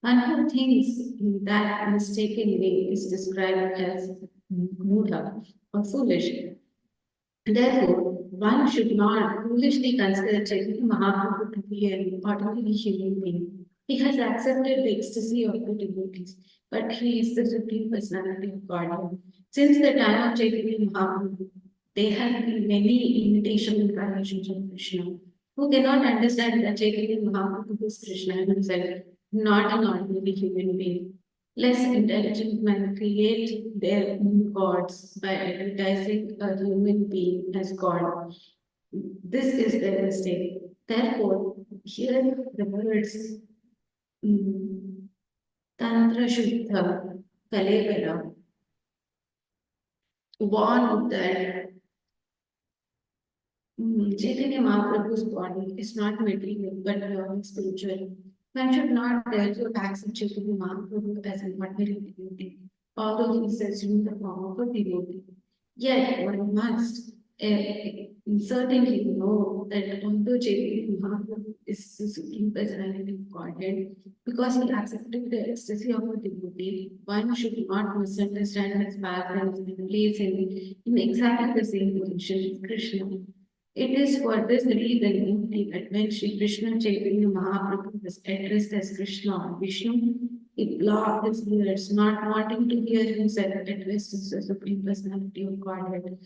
One who thinks in that mistaken way is described as mudha or foolish. Therefore, one should not foolishly consider Chaitanya Mahaprabhu to be an ordinary human being. He has accepted the ecstasy of the devotees, but he is the Supreme Personality of God. Since the time of Chaitanya Mahaprabhu, there have been many imitation incarnations of Krishna who cannot understand that Chaitanya Mahaprabhu is Krishna himself, not an ordinary human being. Less intelligent men create their own gods by advertising a human being as God. This is their mistake. Therefore, here the words mm, Tantra Shuddha Kalevara warn that Chaitanya Mahaprabhu's body is not material but purely spiritual. One should not therefore accept Chaitanya Mahaprabhu as an ordinary devotee, although he is assumed the form of a devotee. Yet one must certainly know that although Chaitanya Mahaprabhu is the Supreme Personality of Godhead, because he accepted the ecstasy of a devotee, one should not misunderstand his patterns and place him in exactly the same position as Krishna. It is for this reason only that when Sri Krishna Chaitanya Mahaprabhu was addressed as Krishna or Vishnu, he blocked his ears, not wanting to hear himself addressed as the Supreme Personality of Godhead.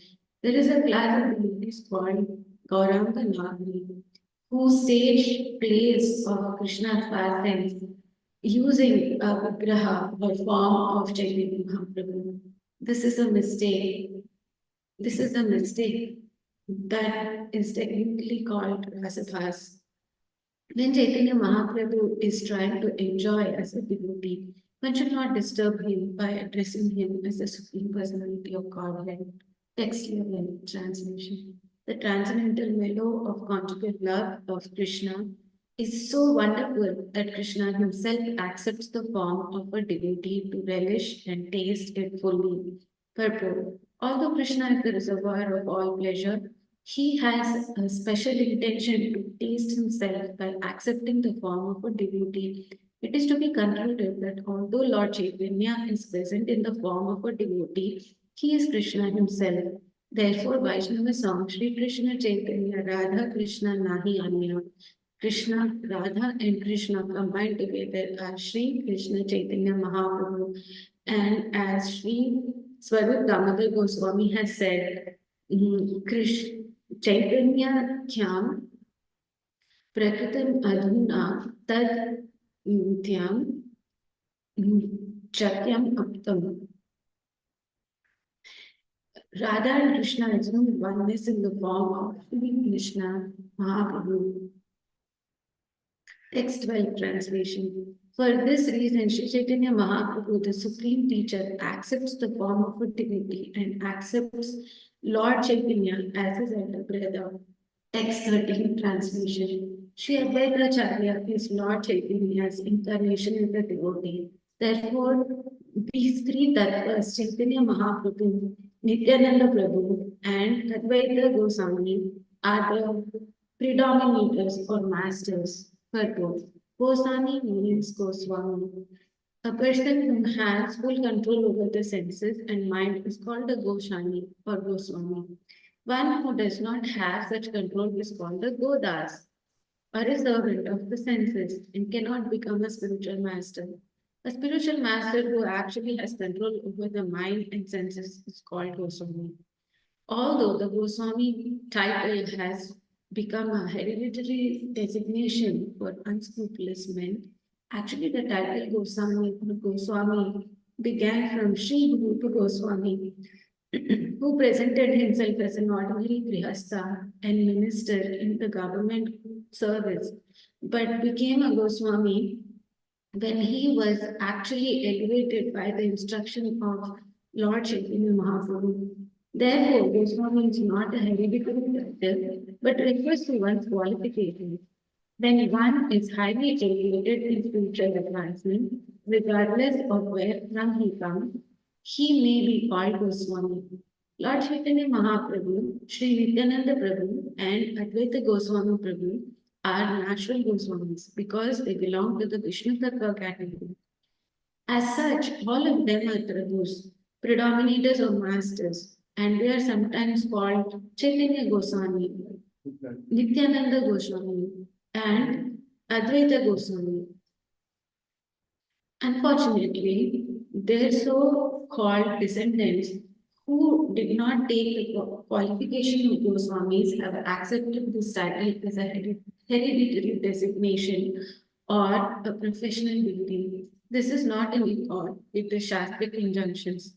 There is a class of devotees called Gauranga Nagri, whose sage plays of Krishna's pastimes using a vigraha or form of Chaitanya Mahaprabhu. This is a mistake. This is a mistake that is technically called rasabhas. When Chaitanya Mahaprabhu is trying to enjoy as a devotee, one should not disturb him by addressing him as the Supreme Personality of Godhead. Text level translation. The transcendental mellow of conjugal love of Krishna is so wonderful that Krishna himself accepts the form of a devotee to relish and taste it fully. Purport. Although Krishna is the reservoir of all pleasure, he has a special intention to taste himself by accepting the form of a devotee. It is to be concluded that although Lord Chaitanya is present in the form of a devotee, he is Krishna himself. Therefore, Vaishnava song Shri Krishna Chaitanya Radha Krishna Nahi Anya. Krishna, Radha, and Krishna combined together are Shri Krishna Chaitanya Mahaprabhu. And as Shri Swarup Damodar Goswami has said, Krishna Chaitanya Khyam Prakritam Adhuna Tad Nityam Chatyam Aptam. Radha and Krishna assume oneness in the form of Shri Krishna Mahaprabhu. Text 12 translation. For this reason, Sri Chaitanya Mahaprabhu, the supreme teacher, accepts the form of a divinity and accepts Lord Chaitanya as his elder brother. Text 13 translation. Sri Advaitacharya is Lord Chaitanya's incarnation in the devotee. Therefore, these three tattvas, Chaitanya Mahaprabhu, Nityananda Prabhu, and Advaita Goswami, are the predominators or masters. Purport. Goswami means Goswami. A person who has full control over the senses and mind is called a Goshani or Goswami. One who does not have such control is called a Godas or a servant of the senses and cannot become a spiritual master. A spiritual master who actually has control over the mind and senses is called Goswami. Although the Goswami title has become a hereditary designation for unscrupulous men, actually the title Goswami began from Sri Guru Goswami, who presented himself as an ordinary grihastha and minister in the government service, but became a Goswami when he was actually elevated by the instruction of Lord Chaitanya Mahaprabhu. Therefore, Goswami is not a hereditary title, but refers to one's qualifications. When one is highly elevated in spiritual advancement, regardless of where from he comes, he may be called Goswami. Lord Chaitanya Mahaprabhu, Sri Nityananda Prabhu, and Advaita Goswami Prabhu are natural Goswamis because they belong to the Vishnu Tattva category. As such, all of them are Prabhus, predominators or masters, and they are sometimes called Chaitanya Goswami, Nityananda Goswami, and Advaita Goswami. Unfortunately, their so-called descendants who did not take the qualification of Goswamis have accepted this title as a hereditary designation or a professional duty. This is not in accord with the Shastric injunctions.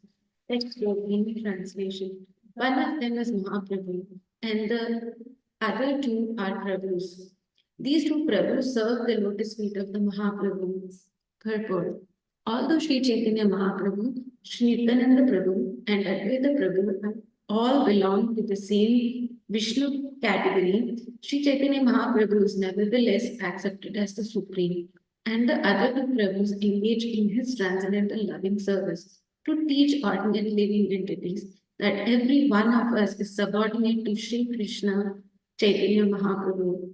Text 14 translation. One of them is Mahaprabhu, and the other two are Prabhus. These two Prabhus serve the lotus feet of the Mahaprabhu. Purport. Although Sri Chaitanya Mahaprabhu, Sri Nityananda Prabhu, and Advaita Prabhu all belong to the same Vishnu category, Sri Chaitanya Mahaprabhu is nevertheless accepted as the supreme, and the other two Prabhus engage in his transcendental loving service to teach ordinary living entities that every one of us is subordinate to Sri Krishna Chaitanya Mahaprabhu.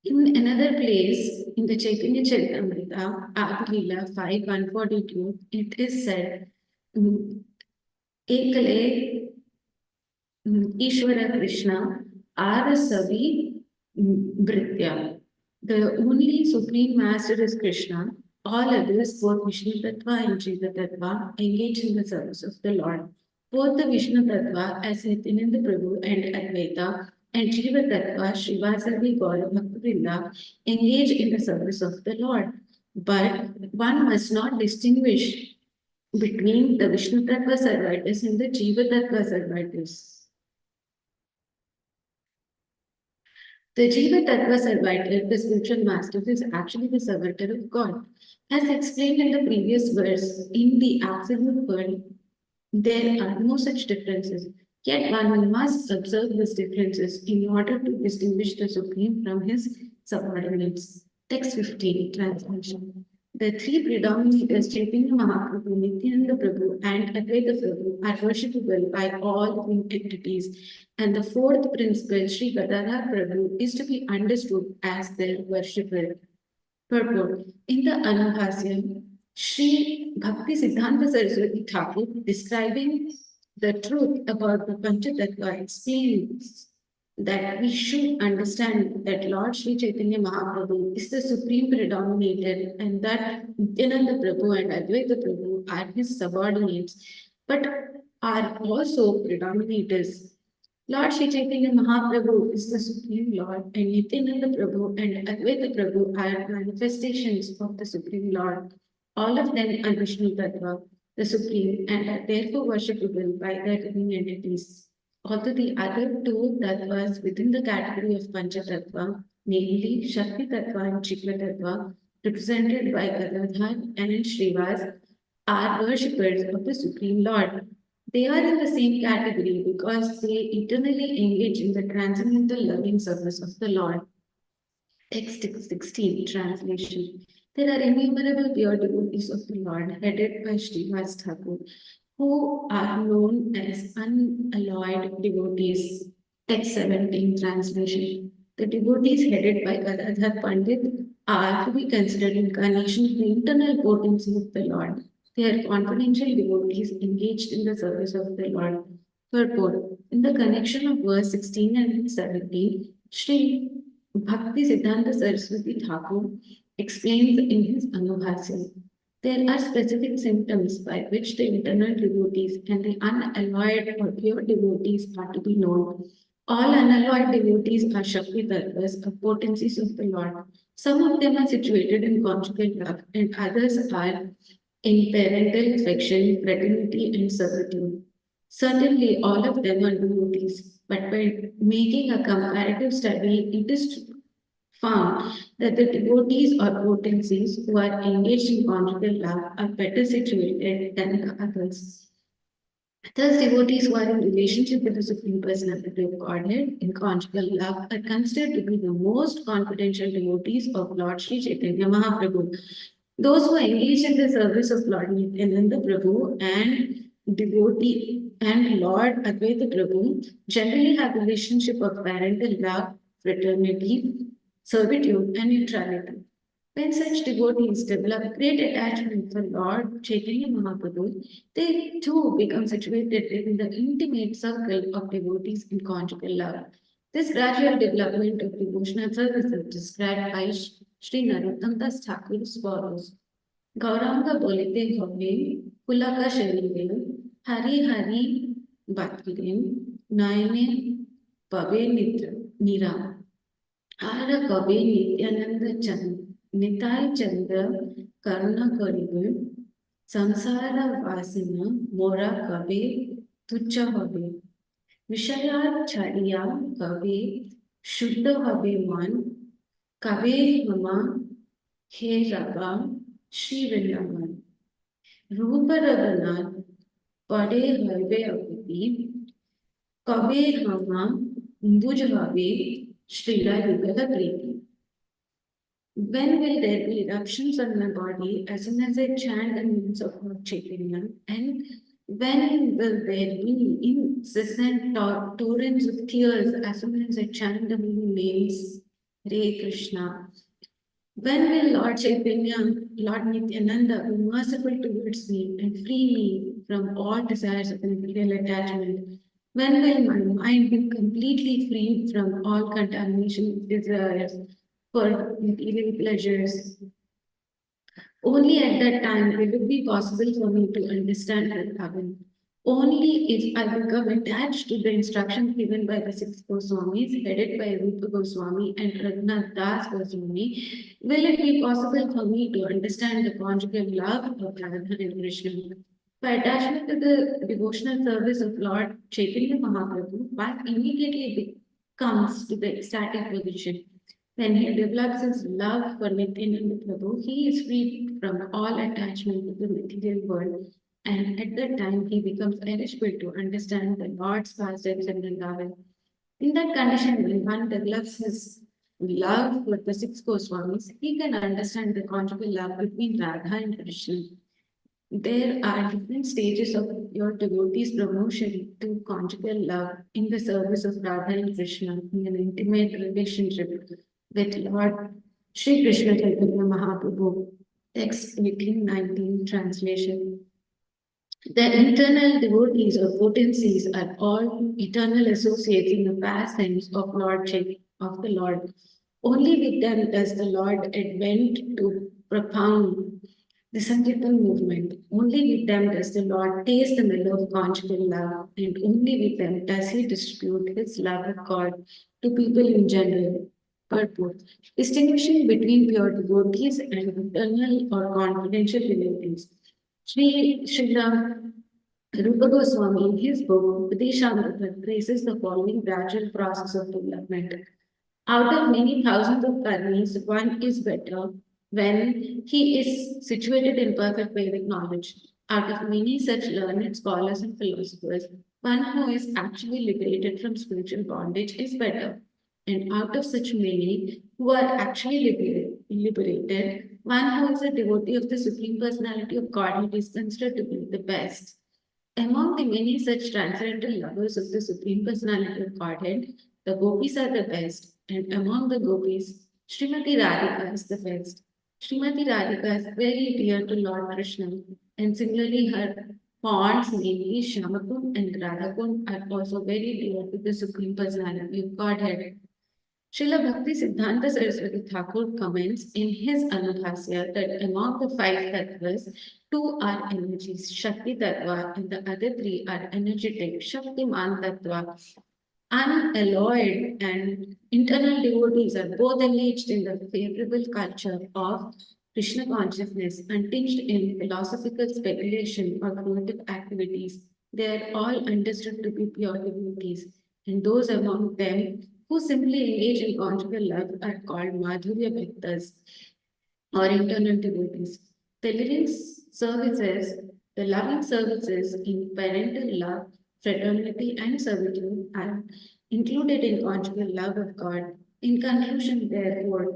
In another place, in the Caitanya Charitamrta, Adi Lila 5:142, it is said, Ekale Ishvara Krishna are Savi Britya. The only Supreme Master is Krishna. All others, both Vishnu Tattva and Jiva Tattva, engage in the service of the Lord. Both the Vishnu Tattva as Nityananda Prabhu and Advaita and Jiva Tattva, Srivasavi Gaura Bhaktivinoda, engage in the service of the Lord. But one must not distinguish between the Vishnu Tattva servitors and the Jiva Tattva servitors. The Jiva Tattva servitor, the spiritual master, is actually the servitor of God. As explained in the previous verse, in the absolute world, there are no such differences. Yet one must observe these differences in order to distinguish the Supreme from his subordinates. Text 15, translation. The three predominators, Chaitanya Mahaprabhu, Nityananda Prabhu, and Advaita Prabhu, are worshipable by all living entities, and the fourth principle, Sri Gadadhar Prabhu, is to be understood as their worshipper. Purport. In the Anubhasya, Sri Bhakti Siddhanta Saraswati Thakur, describing the truth about the Panchatattva, explains that we should understand that Lord Sri Chaitanya Mahaprabhu is the supreme predominator and that Nityananda Prabhu and Advaita Prabhu are his subordinates, but are also predominators. Lord Sri Chaitanya Mahaprabhu is the Supreme Lord, and Nityananda Prabhu and Advaita Prabhu are manifestations of the Supreme Lord. All of them are Vishnu Tattva, the Supreme, and are therefore worshipable by their living entities. Although the other two Tattvas within the category of Pancha Tattva, namely Shakti Tattva and Chikra Tattva, represented by Gadadhar and Srivas, are worshippers of the Supreme Lord. They are in the same category because they eternally engage in the transcendental loving service of the Lord. Text 16 translation. There are innumerable pure devotees of the Lord, headed by Srivas Thakur, who are known as unalloyed devotees. Text 17 translation. The devotees headed by Gadadhar Pandit are to be considered incarnation of the internal potency of the Lord. They are confidential devotees engaged in the service of the Lord. Purport. In the connection of verse 16 and 17, Sri Bhakti Siddhanta Saraswati Thakur explains in his Anubhasya. There are specific symptoms by which the internal devotees and the unalloyed or pure devotees are to be known. All unalloyed devotees are Shakti Tattvas, or potencies of the Lord. Some of them are situated in conjugal love, and others are in parental affection, fraternity, and servitude. Certainly, all of them are devotees, but by making a comparative study, it is found that the devotees or potencies who are engaged in conjugal love are better situated than the others. Thus, devotees who are in relationship with the Supreme Personality of Godhead in conjugal love are considered to be the most confidential devotees of Lord Sri Chaitanya Mahaprabhu. Those who engage in the service of Lord Nityananda Prabhu and devotee and Lord Advaita Prabhu generally have a relationship of parental love, fraternity, servitude, and neutrality. When such devotees develop great attachment for Lord Chaitanya Mahaprabhu, they too become situated in the intimate circle of devotees in conjugal love. This gradual development of devotional service is described by Sri Narottam Das Thakur as follows. Gaurang बोलते होवे पुलका शरीरे हरि हरि बातुरे नयने पवे निद्र निरा are कवे नित्यानंद चंद निताय चंद्र करुणा करिवे संसार वासना मोरा कवे तुच्छ हवे विषया छड़िया कवे शुद्ध हवे मन कवे हमा हे रबा श्री वृंदावन रूप रघुनाथ पड़े हरवे अवधि कबे हमा बुझावे श्रीला युगल प्रीति. When will there be eruptions on my body as soon as I chant the names of Lord Chaitanya? And when will there be incessant torrents of tears as soon as I chant the many names? Hare Krishna. When will Lord Chaitanya, Lord Nityananda be merciful towards me and free me from all desires of material attachment? When will my mind be completely free from all contamination of desires for material pleasures? Only at that time will it be possible for me to understand Vrindavan. Only if I become attached to the instructions given by the six Goswamis, headed by Rupa Goswami and Raghunath Das Goswami, will it be possible for me to understand the conjugal love of Radha and Krishna. By attachment to the devotional service of Lord Chaitanya Mahaprabhu, one immediately comes to the ecstatic position. When he develops his love for Nityananda Prabhu, he is freed from all attachment to the material world, and at that time he becomes eligible to understand the Lord's pastimes and Vrindavan. In that condition, when one develops his love for the six Goswamis, he can understand the conjugal love between Radha and Krishna. There are different stages of your devotee's promotion to conjugal love in the service of Radha and Krishna in an intimate relationship with Lord Sri Krishna Chaitanya Mahaprabhu. Text 1819 translation. The internal devotees or potencies are all eternal associates in the pastimes of of the Lord. Only with them does the Lord advent to propound the Sankirtan movement. Only with them does the Lord taste the mellow of conjugal love, and only with them does he distribute his love of God to people in general. Purport. Distinguishing between pure devotees and eternal or confidential devotees. Srila Rupa Goswami, in his book Upadeshamrita, traces the following gradual process of development. Out of many thousands of karmis, one is better when he is situated in perfect Vedic knowledge. Out of many such learned scholars and philosophers, one who is actually liberated from spiritual bondage is better. And out of such many who are actually liberated, one who is a devotee of the Supreme Personality of Godhead is considered to be the best. Among the many such transcendental lovers of the Supreme Personality of Godhead, the gopis are the best, and among the gopis, Srimati Radhika is the best. Srimati Radhika is very dear to Lord Krishna, and similarly, her ponds, namely Shamakund and Radhakund, are also very dear to the Supreme Personality of Godhead. Srila Bhakti Siddhanta Saraswati Thakur comments in his Anubhasya that among the five tattvas, two are energies, Shakti Tattva, and the other three are energetic, Shaktiman Tattva. Unalloyed and internal devotees are both engaged in the favorable culture of Krishna consciousness, untinged in philosophical speculation or creative activities. They are all understood to be pure devotees, and those among them who simply engage in conjugal love are called Madhurya Bhaktas or internal devotees. The living services, the loving services in parental love, fraternity, and servitude are included in conjugal love of God. In conclusion, therefore,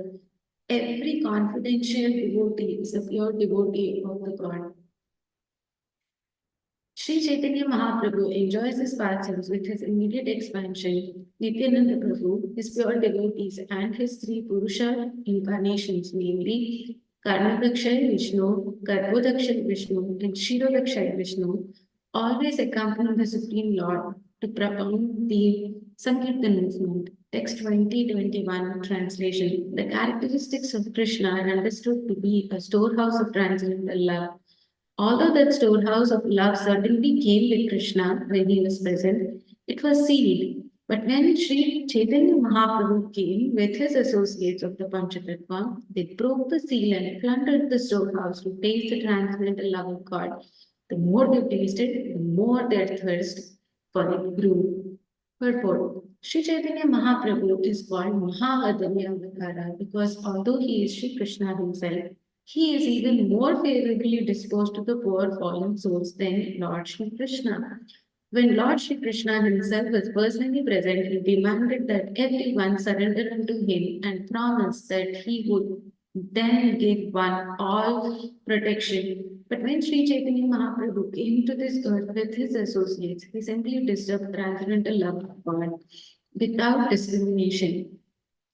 every confidential devotee is a pure devotee of the God. Sri Chaitanya Mahaprabhu enjoys his pastimes with his immediate expansion, Nityananda Prabhu, his pure devotees, and his three Purusha incarnations, namely Karnadakshay Vishnu, Garbhodakshaya Vishnu, and Shirodakshaya Vishnu, always accompany the Supreme Lord to propound the Sankirtan movement. Text 2021 translation. The characteristics of Krishna are understood to be a storehouse of transcendental love. Although that storehouse of love certainly came with Krishna when he was present, it was sealed. But when Sri Chaitanya Mahaprabhu came with his associates of the Panchatattva, they broke the seal and plundered the storehouse to taste the transcendental love of God. The more they tasted, the more their thirst for it grew. Purport. Sri Chaitanya Mahaprabhu is called Mahavadanya Avatara because although he is Sri Krishna himself, he is even more favorably disposed to the poor fallen souls than Lord Shri Krishna. When Lord Shri Krishna himself was personally present, he demanded that everyone surrender unto him and promised that he would then give one all protection. But when Sri Chaitanya Mahaprabhu came to this earth with his associates, he simply disturbed transcendental love of God without discrimination.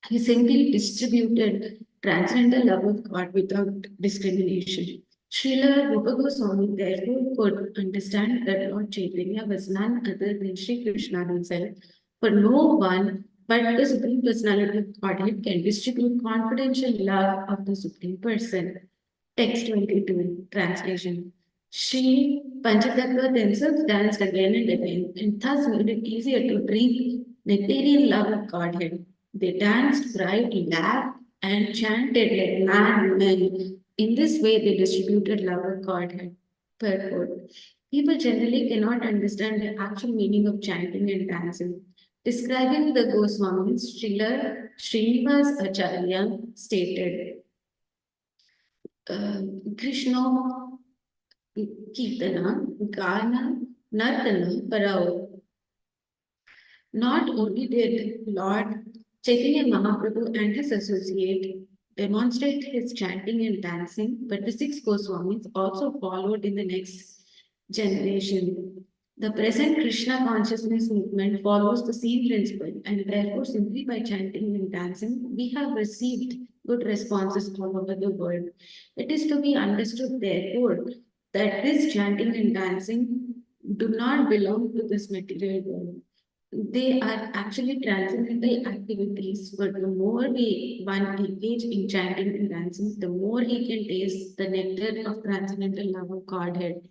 He simply distributed transcendental love of God without discrimination. Srila Rupa Goswami therefore could understand that Lord Chaitanya was none other than Sri Krishna himself, for no one but the Supreme Personality of Godhead can distribute confidential love of the Supreme Person. Text 22, translation. Sri Panchatattva themselves danced again and again, and thus made it easier to drink nectarian love of Godhead. They danced, cried, laughed, and chanted like madmen. In this way, they distributed love of Godhead. Purport. People generally cannot understand the actual meaning of chanting and dancing. Describing the Goswamis, Srila Srinivas Acharya stated, Krishna Kirtana, Gana, Nartana, Parao. Not only did Lord Chaitanya Mahaprabhu and his associate demonstrate his chanting and dancing, but the six Goswamis also followed in the next generation. The present Krishna consciousness movement follows the same principle, and therefore, simply by chanting and dancing, we have received good responses all over the world. It is to be understood, therefore, that this chanting and dancing do not belong to this material world. They are actually transcendental activities, but the more one engage in chanting and dancing, the more he can taste the nectar of transcendental love of Godhead.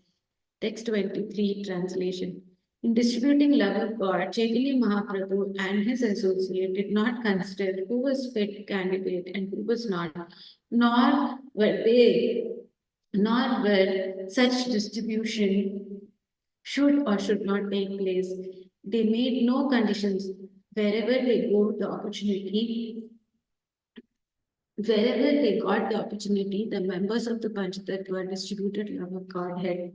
Text 23 translation. In distributing love of God, Chaitanya Mahaprabhu and his associate did not consider who was fit candidate and who was not, nor were they, nor were such distribution should or should not take place. They made no conditions. Wherever they go, the opportunity, wherever they got the opportunity, the members of the Panchatattva distributed love of Godhead.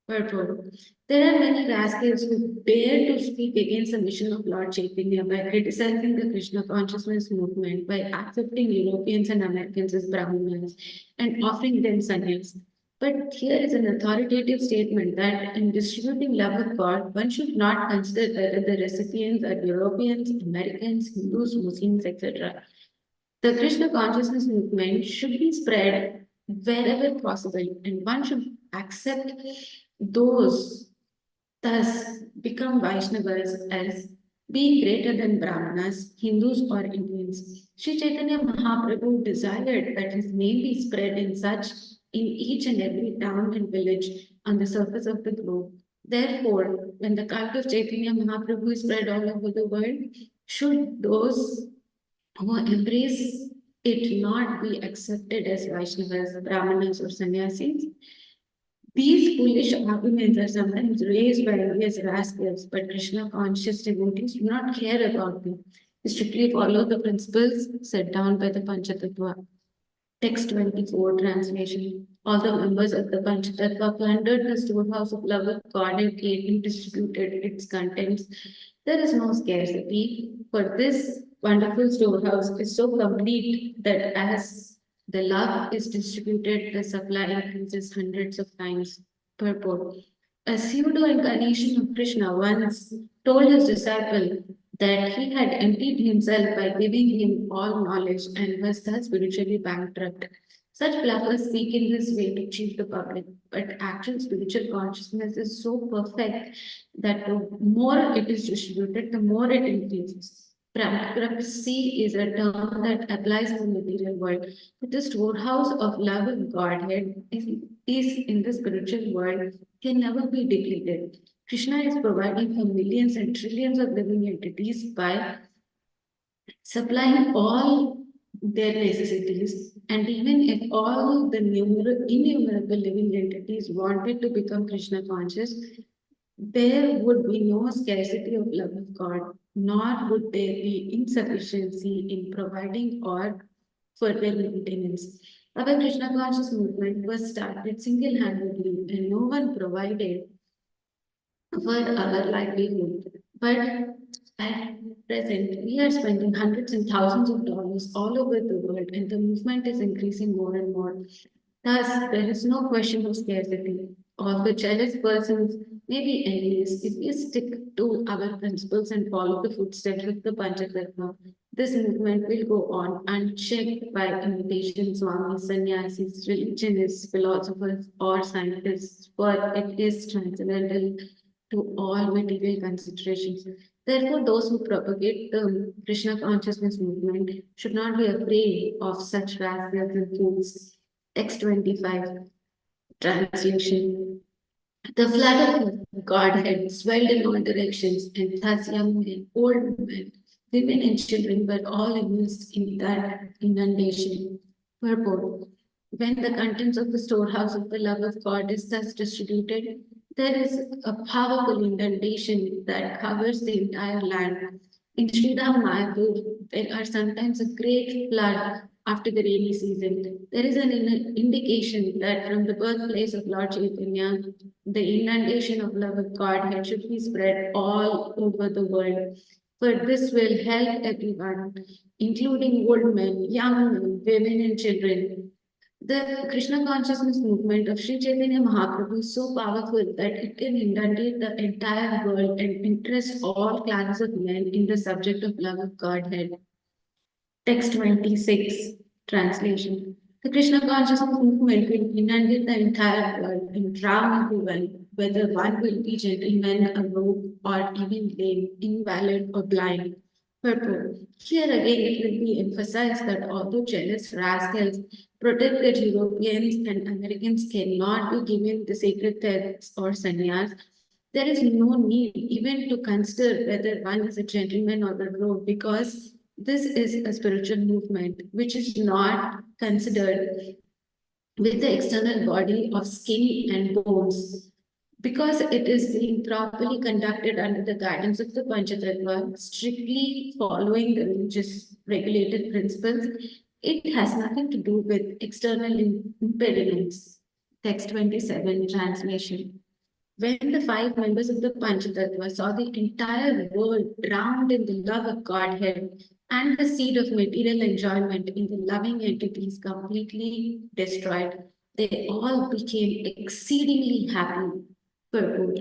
Purport. There are many rascals who dare to speak against the mission of Lord Chaitanya by criticizing the Krishna consciousness movement, by accepting Europeans and Americans as Brahmanas and offering them sannyas. But here is an authoritative statement that in distributing love of God, one should not consider whether the recipients are Europeans, Americans, Hindus, Muslims, etc. The Krishna consciousness movement should be spread wherever possible, and one should accept those thus become Vaishnavas as being greater than Brahmanas, Hindus, or Indians. Sri Chaitanya Mahaprabhu desired that his name be spread in each and every town and village on the surface of the globe. Therefore, when the cult of Chaitanya Mahaprabhu is spread all over the world, should those who embrace it not be accepted as Vaishnavas, Brahmanas, or sannyasis? These foolish arguments are sometimes raised by various rascals, but Krishna conscious devotees do not care about them. They strictly follow the principles set down by the Panchatattva. Text 24 translation. All the members of the Panchatattva plundered the storehouse of love of God and ate and distributed its contents. There is no scarcity, for this wonderful storehouse is so complete that as the love is distributed, the supply increases hundreds of times. Purport. A pseudo incarnation of Krishna once told his disciple that he had emptied himself by giving him all knowledge and was thus spiritually bankrupt. Such bluffers speak in this way to cheat the public, but actual spiritual consciousness is so perfect that the more it is distributed, the more it increases. Bankruptcy is a term that applies in the material world, but the storehouse of love of Godhead is in the spiritual world can never be depleted. Krishna is providing for millions and trillions of living entities by supplying all their necessities. And even if all the innumerable living entities wanted to become Krishna conscious, there would be no scarcity of love of God, nor would there be insufficiency in providing or for their maintenance. Our Krishna conscious movement was started single handedly, and no one provided for our livelihood. But at present, we are spending hundreds and thousands of dollars all over the world, and the movement is increasing more and more. Thus, there is no question of scarcity. All the jealous persons may be envious if we stick to our principles and follow the footsteps of the Panchatattva. This movement will go on unchecked by imitation swamis, sannyasis, religionists, philosophers, or scientists, for it is transcendental to all material considerations. Therefore, those who propagate the Krishna consciousness movement should not be afraid of such rascals and fools. X25 translation. The flood of Godhead swelled in all directions, and thus young men, old men, women, and children were all immersed in that inundation. Purport. When the contents of the storehouse of the love of God is thus distributed, there is a powerful inundation that covers the entire land. In Sridham Mayapur, there are sometimes a great flood after the rainy season. There is an indication that from the birthplace of Lord Chaitanya, the inundation of love of Godhead should be spread all over the world. For this will help everyone, including old men, young men, women, and children. The Krishna consciousness movement of Sri Chaitanya Mahaprabhu is so powerful that it can inundate the entire world and interest all classes of men in the subject of love of Godhead. Text 26, translation. The Krishna consciousness movement will inundate the entire world and drown everyone, whether one will be gentleman, a rogue, or even lame, invalid, or blind. Purport. Here again, it will be emphasized that although jealous rascals protect that Europeans and Americans cannot be given the sacred texts or sannyas, there is no need even to consider whether one is a gentleman or a rogue, because this is a spiritual movement which is not considered with the external body of skin and bones. Because it is being properly conducted under the guidance of the Panchatattva, strictly following the religious regulated principles, it has nothing to do with external impediments. Text 27, translation. When the five members of the Panchatattva saw the entire world drowned in the love of Godhead and the seed of material enjoyment in the loving entities completely destroyed, they all became exceedingly happy. Purport.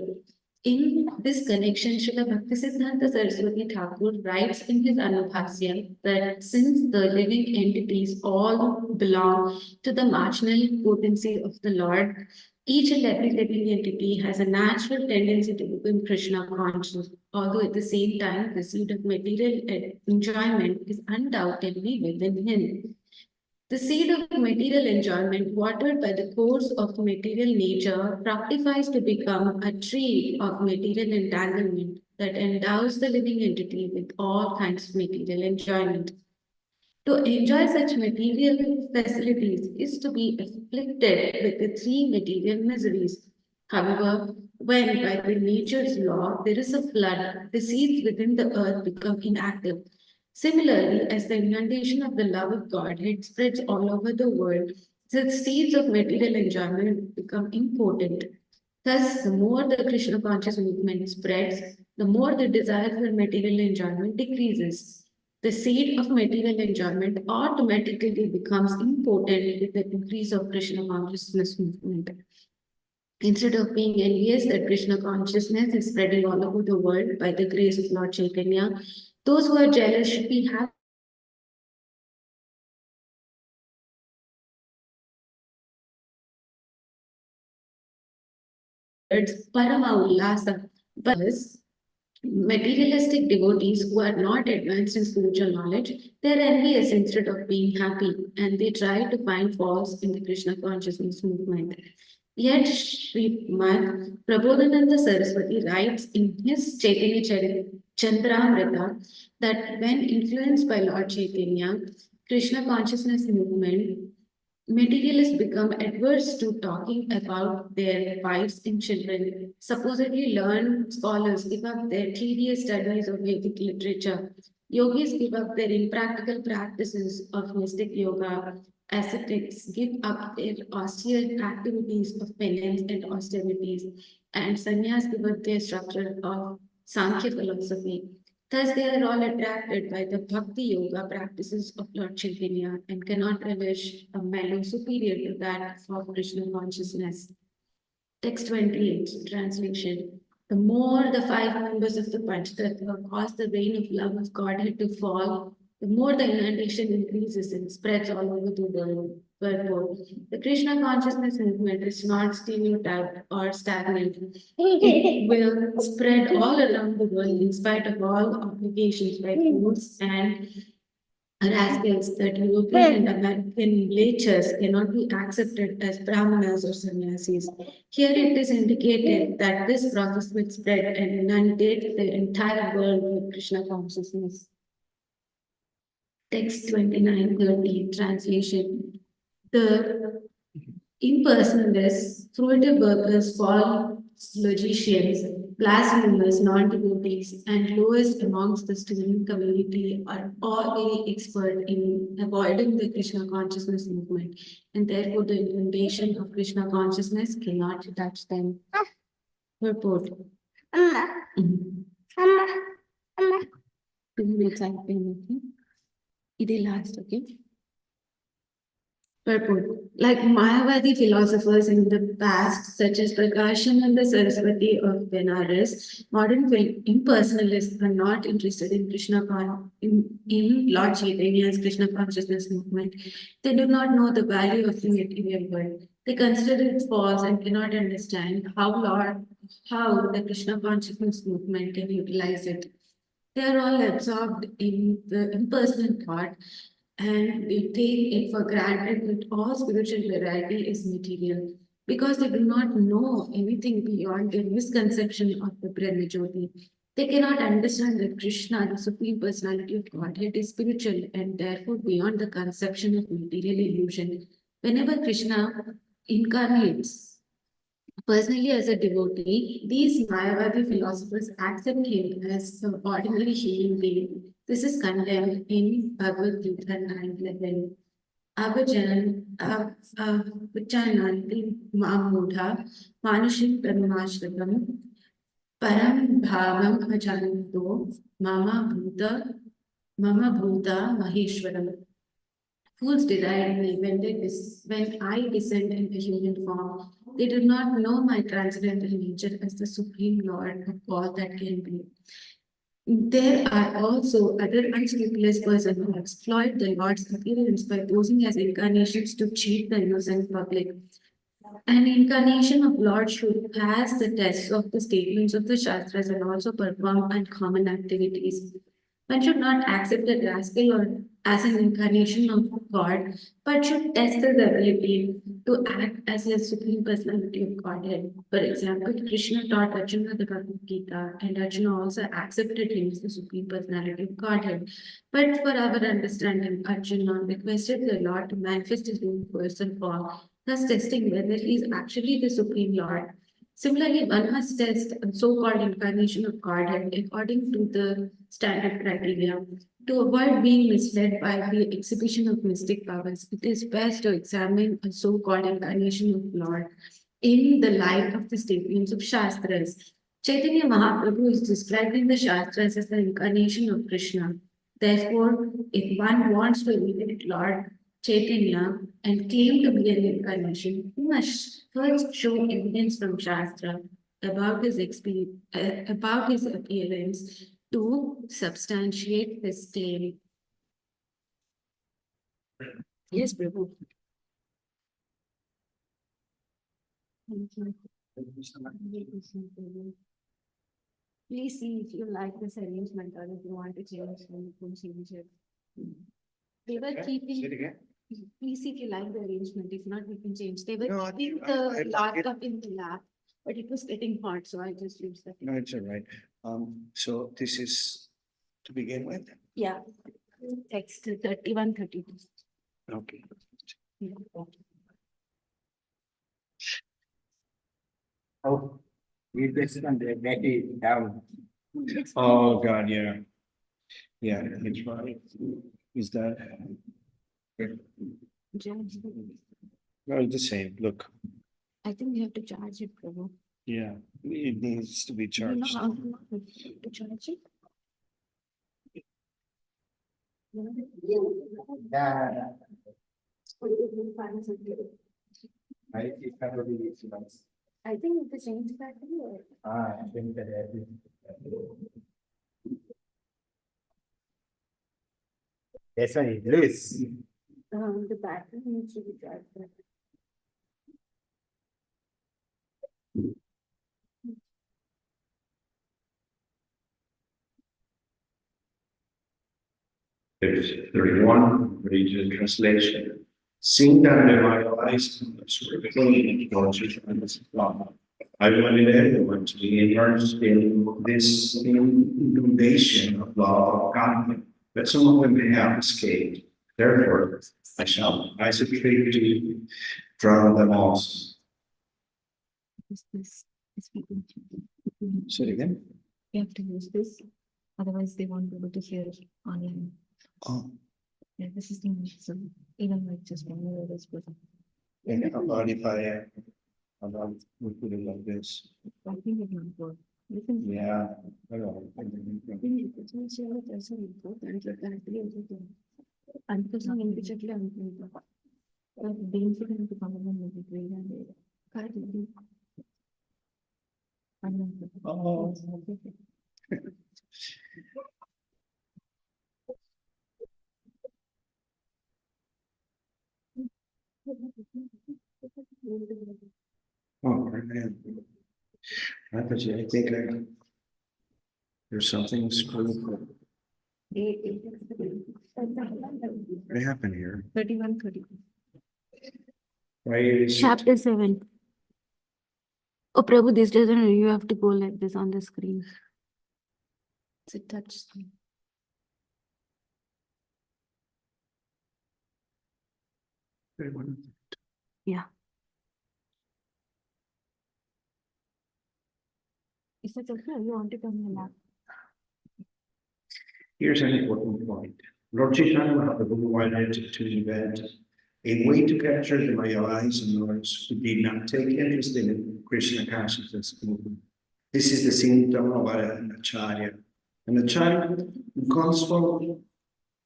In this connection, Srila Bhaktisiddhanta Saraswati Thakur writes in his Anubhasya that since the living entities all belong to the marginal potency of the Lord, each and every living entity has a natural tendency to become Krishna conscious, although at the same time the seed of material enjoyment is undoubtedly within him. The seed of material enjoyment, watered by the course of material nature, fructifies to become a tree of material entanglement that endows the living entity with all kinds of material enjoyment. To enjoy such material facilities is to be afflicted with the three material miseries. However, when by the nature's law there is a flood, the seeds within the earth become inactive. Similarly, as the inundation of the love of Godhead spreads all over the world, the seeds of material enjoyment become impotent. Thus, the more the Krishna conscious movement spreads, the more the desire for material enjoyment decreases. The seed of material enjoyment automatically becomes impotent with the increase of Krishna consciousness movement. Instead of being envious that Krishna consciousness is spreading all over the world by the grace of Lord Chaitanya, those who are jealous should be happy Parama Ullasa. But materialistic devotees who are not advanced in spiritual knowledge, they are envious instead of being happy, and they try to find faults in the Krishna consciousness movement. Yet Srimad Prabodhananda Saraswati writes in his Chaitanya Chandramrita that when influenced by Lord Chaitanya, Krishna consciousness movement, materialists become adverse to talking about their wives and children. Supposedly learned scholars give up their tedious studies of Vedic literature. Yogis give up their impractical practices of mystic yoga. ascetics give up their austere activities of penance and austerities, and sannyas give up their structure of Sankhya philosophy. Thus, they are all attracted by the Bhakti Yoga practices of Lord Chaitanya and cannot relish a mellow superior to that of Krishna consciousness. Text 28, translation. The more the five members of the Panchatattva cause the rain of love of Godhead to fall, the more the inundation increases and spreads all over the world. Purport. The Krishna consciousness movement is not stereotyped or stagnant. It will spread all around the world in spite of all obligations by fools and rascals that European and American lectures cannot be accepted as brahmanas or sannyasis. Here it is indicated that this process will spread and inundate the entire world with Krishna consciousness. Text 29:30 translation. The impersonalists, fruitive workers, false logicians, blasphemers, non-devotees, and lowest amongst the student community are all very expert in avoiding the Krishna consciousness movement, and therefore the inundation of Krishna consciousness cannot touch them. Purport. Mhm. 2 minutes అయిపోయింది. ఇదే last, okay? Purport. Like Mayavadi philosophers in the past, such as Prakashananda Saraswati of Benares, modern impersonalists are not interested in in Lord Chaitanya's Krishna consciousness movement. They do not know the value of the material world. They consider it false and cannot understand how the Krishna consciousness movement can utilize it. They are all absorbed in the impersonal thought and they take it for granted that all spiritual variety is material because they do not know anything beyond their misconception of the Brahmajyoti. They cannot understand that Krishna, the Supreme Personality of Godhead, is spiritual and therefore beyond the conception of material illusion. Whenever Krishna incarnates, personally, as a devotee, these Mayavadi philosophers accept him as an ordinary human being. This is condemned in Bhagavad Gita 9:11. Avajananti mamudha manushim tanumashritam param bhavam ajanto mama bhuta maheshwaram. Fools deride me when I descend in the human form. They do not know my transcendental nature as the Supreme Lord of all that can be. There are also other unscrupulous persons who exploit the Lord's appearance by posing as incarnations to cheat the innocent public. An incarnation of Lord should pass the tests of the statements of the Shastras and also perform uncommon activities. One should not accept a rascal or as an incarnation of God, but should test his ability to act as a supreme personality of Godhead. For example, Krishna taught Arjuna the Bhagavad Gita, and Arjuna also accepted him as the supreme personality of Godhead. But for our understanding, Arjuna requested the Lord to manifest his own person form, thus testing whether he is actually the Supreme Lord. Similarly, one must test a so-called incarnation of Godhead according to the standard criteria. To avoid being misled by the exhibition of mystic powers, it is best to examine a so-called incarnation of Lord in the light of the statements of Shastras. Chaitanya Mahaprabhu is described in the Shastras as the incarnation of Krishna. Therefore, if one wants to imitate Lord Chaitanya and claim to be an incarnation, he must first show evidence from Shastra about his appearance to substantiate his claim. Yes, Prabhu. Please see if you like this arrangement or if you want to change, then you can change it. They were keeping. Please see if you like the arrangement. If not, we can change. They were keeping the laptop in the lap, but it was getting hot, so I just used that. No, it's all right. So this is to begin with? Yeah. Text 31, 32. Okay. Yeah. Oh, we just want to get it down. Oh, God, yeah. Yeah, it's right. Is that? No, the same. Look, I think you have to charge it, Prabhu. yeah, it needs to be Do you know charged. how to charge it? Yeah. I think probably it's nice. I think the change battery or I think that this one is loose. the battery needs to be charged. There's 31, region translation. Seeing that the realized were clean torches and this law. I wanted everyone to be immersed in this inundation of law of God, but some of them may have escaped. Therefore, I supplicate to drown them also. This Say it again. you have to use this, otherwise they won't be able to hear online. Oh, Yeah, this is the English, so even like just one word is good. and about if about we put it like this. I think it might work. You can. Yeah. I know. It's also there's a report and you're currently also. And because I'm in which actually I'm the incident to come in with the grade and currently. Oh. Oh, man. I think there's something screwed. What happened here? 31:30. Why is it? Chapter 7. Oh, Prabhu, this doesn't, you have to go like this on the screen. It's a touch screen. Yeah. Is it okay? You want it on your lap? Here's an important point. Lord Chaitanya Mahaprabhu wanted to invent a way to capture the Mayavadis and Lords who did not take interest in Krishna consciousness movement. This is the symptom of an acharya. An acharya who comes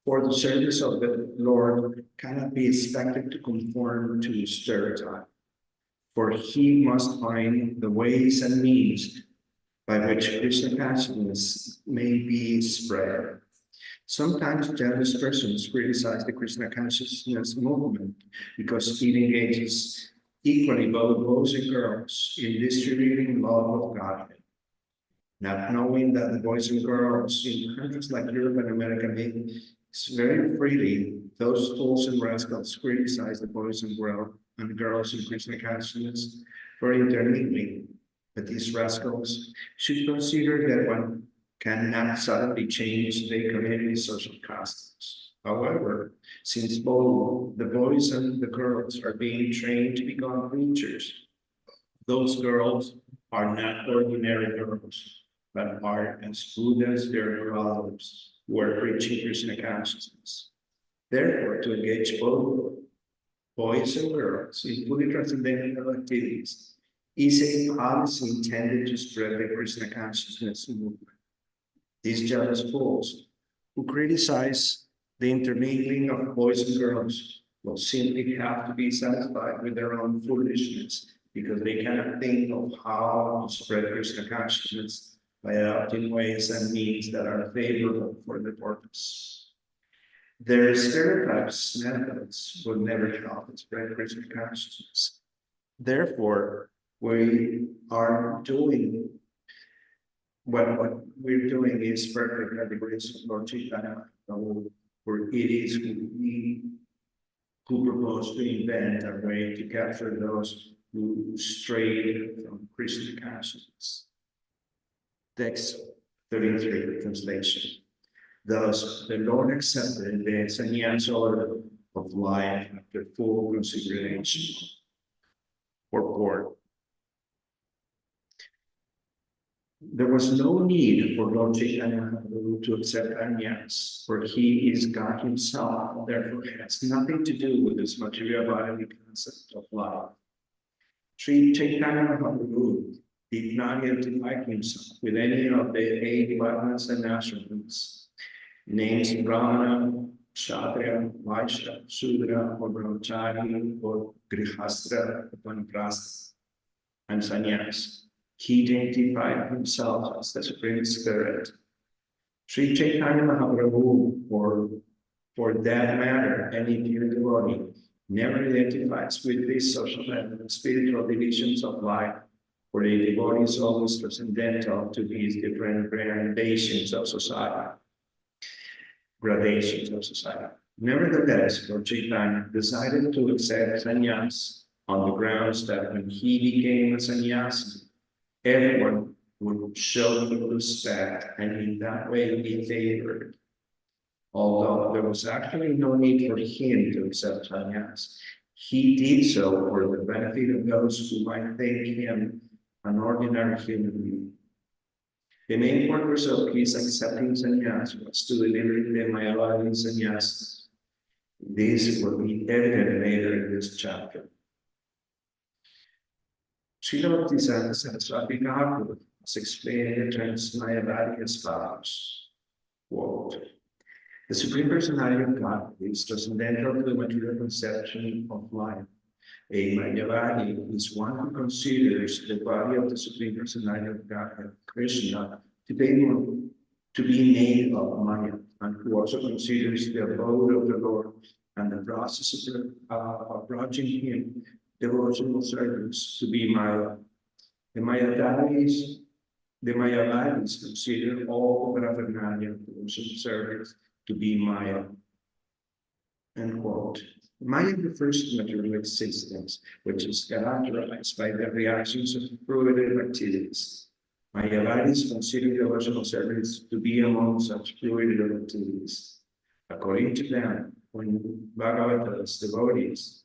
for the service of the Lord cannot be expected to conform to stereotype, for he must find the ways and means by which Krishna consciousness may be spread. Sometimes jealous persons criticize the Krishna consciousness movement because it engages equally both boys and girls in distributing love of God. Not knowing that the boys and girls in countries like Europe and America mix very freely, those fools and rascals criticize the boys and girls in Krishna consciousness for intermingling. But these rascals should consider that one cannot suddenly change their community's social customs. However, since both the boys and the girls are being trained to become preachers, those girls are not ordinary girls, but are as good as their brothers who are preaching Krishna consciousness. Therefore, to engage both boys and girls in fully transcendental activities is a policy intended to spread the Krishna consciousness movement. These jealous fools who criticize the intermingling of boys and girls will simply have to be satisfied with their own foolishness because they cannot think of how to spread Krishna consciousness by adopting ways and means that are favorable for the purpose. Their stereotypes methods will never help to spread Krishna consciousness. Therefore, we are doing what we're doing is perfect at the grace of Lord Chaitanya, for it is who proposed to invent a way to capture those who strayed from Krishna consciousness. Text 33, translation. Thus, the Lord accepted the sannyas order of life after full consideration. Purport. There was no need for Lord Chaitanya Mahaprabhu to accept sannyas, for he is God himself, therefore has nothing to do with this material bodily concept of life. Sri Chaitanya Mahaprabhu did not identify himself with any of the 8 varnas and ashrams, names Brahmana, Kshatriya, Vaishya, Shudra, or Brahmachari, or Grihastra, Paniprastha, and Sannyas. He identified himself as the Supreme Spirit. Sri Chaitanya Mahaprabhu, or for that matter, any pure devotee, never identifies with these social and spiritual divisions of life, for a devotee is always transcendental to these different gradations of society. Nevertheless, Lord Chaitanya decided to accept sannyas on the grounds that when he became a sannyasi, everyone would show him respect and in that way be favored. Although there was actually no need for him to accept sannyas, he did so for the benefit of those who might think him an ordinary human being. The main purpose of his accepting sannyas was to deliver the Mayavadi sannyas. This will be evident later in this chapter. Srila Bhaktisiddhanta Saraswati Thakur was explaining the terms Mayavadi as follows. Quote, the Supreme Personality of God is transcendental to the material conception of life. A Mayavadi is one who considers the body of the Supreme Personality of God, Krishna, to be made of Maya, and who also considers the abode of the Lord and the process of approaching him, devotional service, to be Maya. The Mayavadis consider all paraphernalia of devotional service to be Maya. End quote. Maya refers to material existence, which is characterized by the reactions of fruitive activities. Mayavadis consider devotional service to be among such fruitive activities. According to them, when Bhagavata's devotees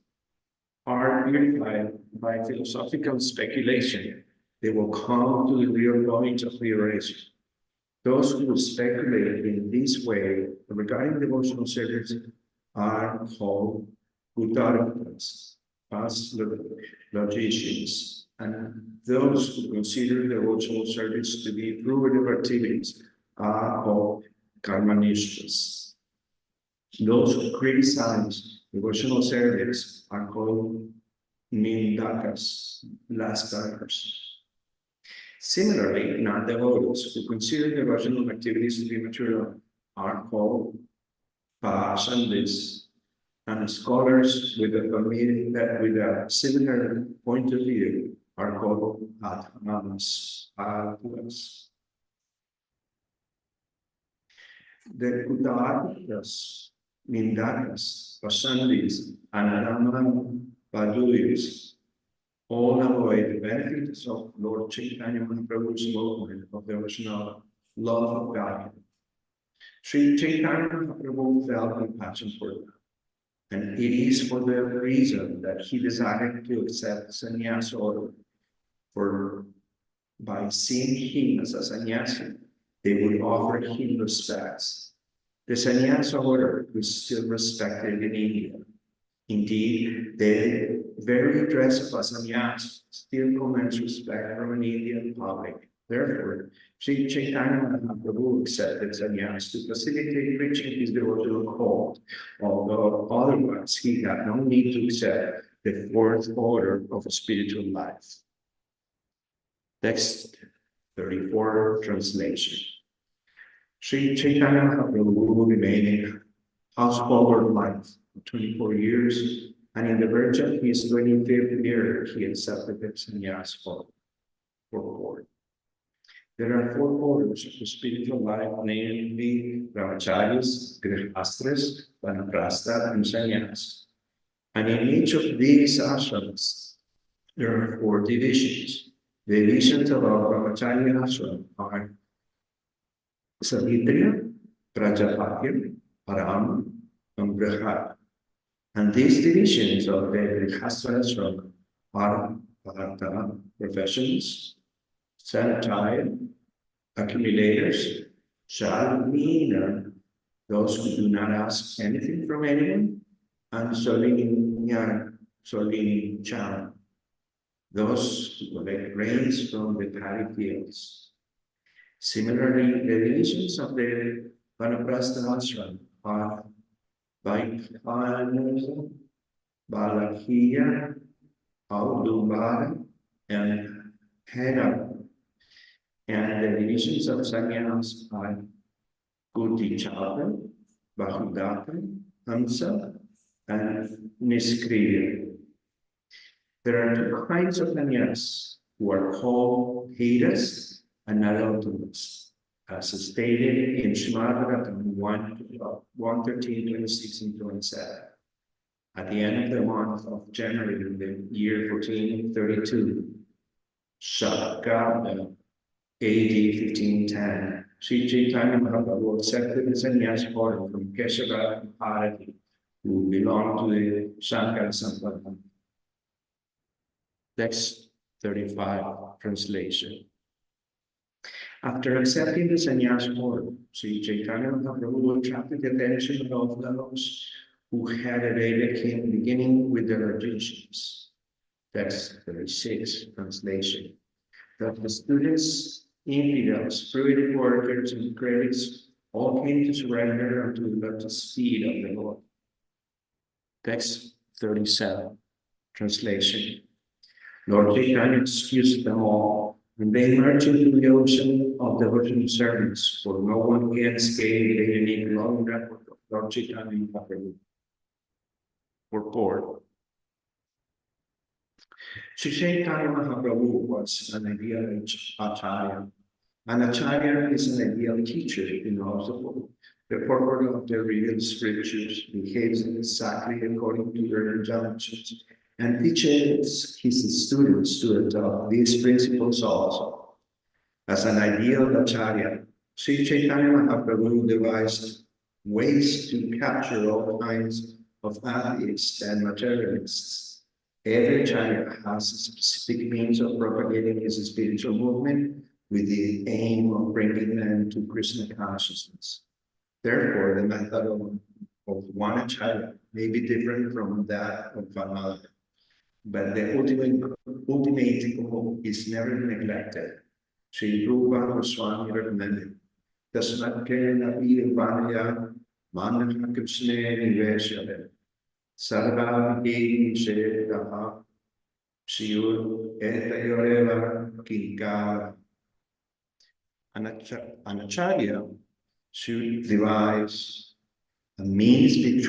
are purified by philosophical speculation, they will come to the real point of liberation. Those who speculate in this way regarding devotional service are called Uttarakas, past logicians, and those who consider devotional service to be fruitive activities are called Karmanishtas. Those who criticize devotional service are called Nindakas, blasphemers. Similarly, non-devotees who consider devotional activities to be material are called Pashandis, and scholars with a similar point of view are called Atmanas. The Uttarakas, Nindakas, Pashandis, and Adhaman Paduyas all avoid the benefits of Lord Chaitanya Mahaprabhu's movement of devotional love of God. Sri Chaitanya Mahaprabhu felt compassion for them, and it is for the reason that he decided to accept sannyasa order. For by seeing him as a sannyasi, they would offer him respects. The sannyasa order was still respected in India. Indeed, the very dress of a sannyas still commands respect from an Indian public. Therefore, Sri Chaitanya Mahaprabhu accepted sannyas to facilitate preaching his devotional call, although otherwise he had no need to accept the fourth order of spiritual life. Text 34, translation. Sri Chaitanya Mahaprabhu remained in household life for 24 years, and in the verge of his 25th year, he accepted the sannyas for 4. There are 4 orders of the spiritual life, namely brahmacharis, grihastras, vanaprastha, and sannyas. And in each of these ashrams, there are 4 divisions. The divisions of our brahmacharya ashram are Savitriya, Prajapatya, Parama, and Brihat. And these divisions of the Grihastha ashram are Bharata, professions, Sanataya, accumulators, shall meaner those who do not ask anything from anyone, and solini chan, those who collect grains from the paddy fields. Similarly, the divisions of the Vanaprastha ashram are Vaikhanasa, Balakhiya, Audubara, and Hera. And the divisions of sannyas are Kuti Chapter, Bahudata, Hamsa, and Niskriya. There are two kinds of sannyas who are called Hedas and Nalottamas, as stated in Srimad Bhagavatam 113, 26, and 27. At the end of the month of January in the year 1432, Shaka AD 1510, Sri Caitanya Mahaprabhu accepted the sannyas order from Keshava and Bharati, who belonged to the Shankara Sampradaya. Text 35, translation. After accepting the sannyas order, Sri Caitanya Mahaprabhu attracted the attention of those who had evaded him, beginning with the logicians. Text 36, translation. That the students, infidels, fruitive workers, and critics all came to surrender unto the lotus feet of the Lord. Text 37, translation. Lord Chaitanya excused them all, and they emerged into the ocean of devotional service, for no one can escape the unique love network of Lord Chaitanya Mahaprabhu. Purport. Sri Chaitanya Mahaprabhu was an ideal acharya. An acharya is an ideal teacher who knows the purport of the real scriptures, behaves exactly according to their injunctions, and teaches his students to adopt these principles also. As an ideal acharya, Sri Chaitanya Mahaprabhu devised ways to capture all kinds of atheists and materialists. Every acharya has a specific means of propagating his spiritual movement with the aim of bringing them to Krishna consciousness. Therefore, the method of one acharya may be different from that of another, but the ultimate goal is never neglected. Sri Rupa Goswami recommended, Tasmatkena Virvanya Manaka Krishna Niveshale Sarva Hi Shetaha Shiur Etayoreva Kinkara. An acharya should devise a means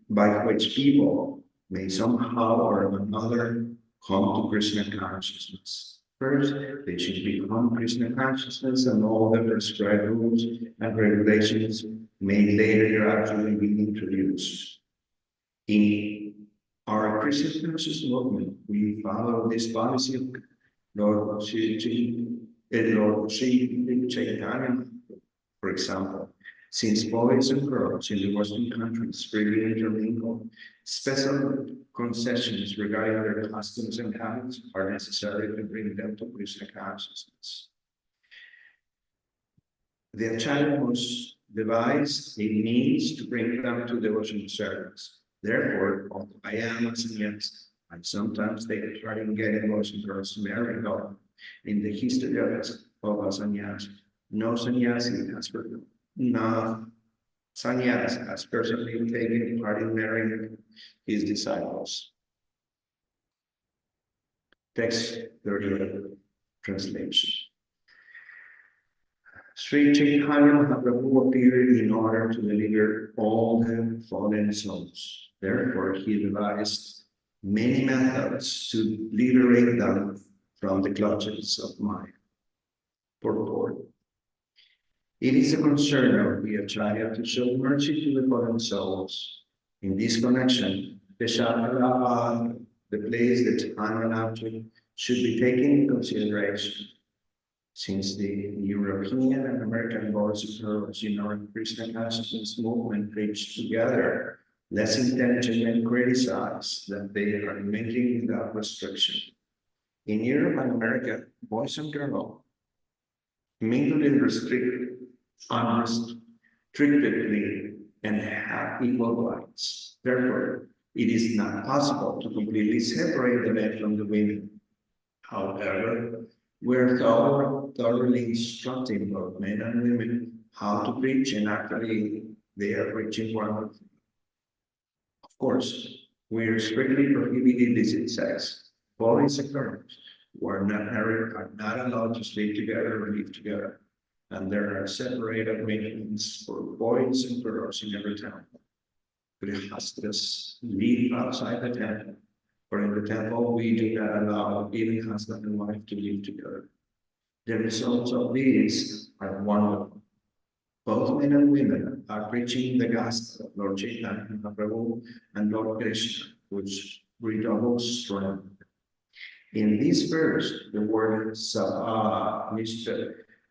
by which people may somehow or another come to Krishna consciousness. First, they should become Krishna consciousness, and all the prescribed rules and regulations may later gradually be introduced. In our Krishna conscious movement, we follow this policy of Lord Sri Chaitanya, for example. Since boys and girls in the Western countries freely intermingle, special concessions regarding their customs and habits are necessary to bring them to Krishna consciousness. The acharya must devise a means to bring them to devotional service. Therefore, although I am a sannyas, and sometimes take part in getting boys and girls married off. In the history of a sannyas, no sannyasi has personally taken part in marrying his disciples. Text 30, translation. Sri Chaitanya Mahaprabhu appeared in order to deliver all the fallen souls. Therefore, he devised many methods to liberate them from the clutches of Maya. Purport. It is a concern of the acharya to show mercy to the fallen souls. In this connection, the Shakara, the place, the time and object should be taken in consideration. Since the European and American boys and girls in our Krishna consciousness movement preach together, let's intention and criticize that they are mingling without restriction. In Europe and America, boys and girls mingle and restrict unrestrictedly and have equal rights. Therefore, it is not possible to completely separate the men from the women. However, we're thoroughly instructing both men and women how to preach, and actually they are preaching one another. Of course, we are strictly prohibited illicit sex. Boys and girls who are not married are not allowed to stay together or live together, and there are separate arrangements for boys and girls in every town. Grihastas live outside the temple, for in the temple we do not allow even husband and wife to live together. The results of these are wonderful. Both men and women are preaching the gospel of Lord Chaitanya Mahaprabhu and Lord Krishna, which redoubles strength. In this verse, the word Sabha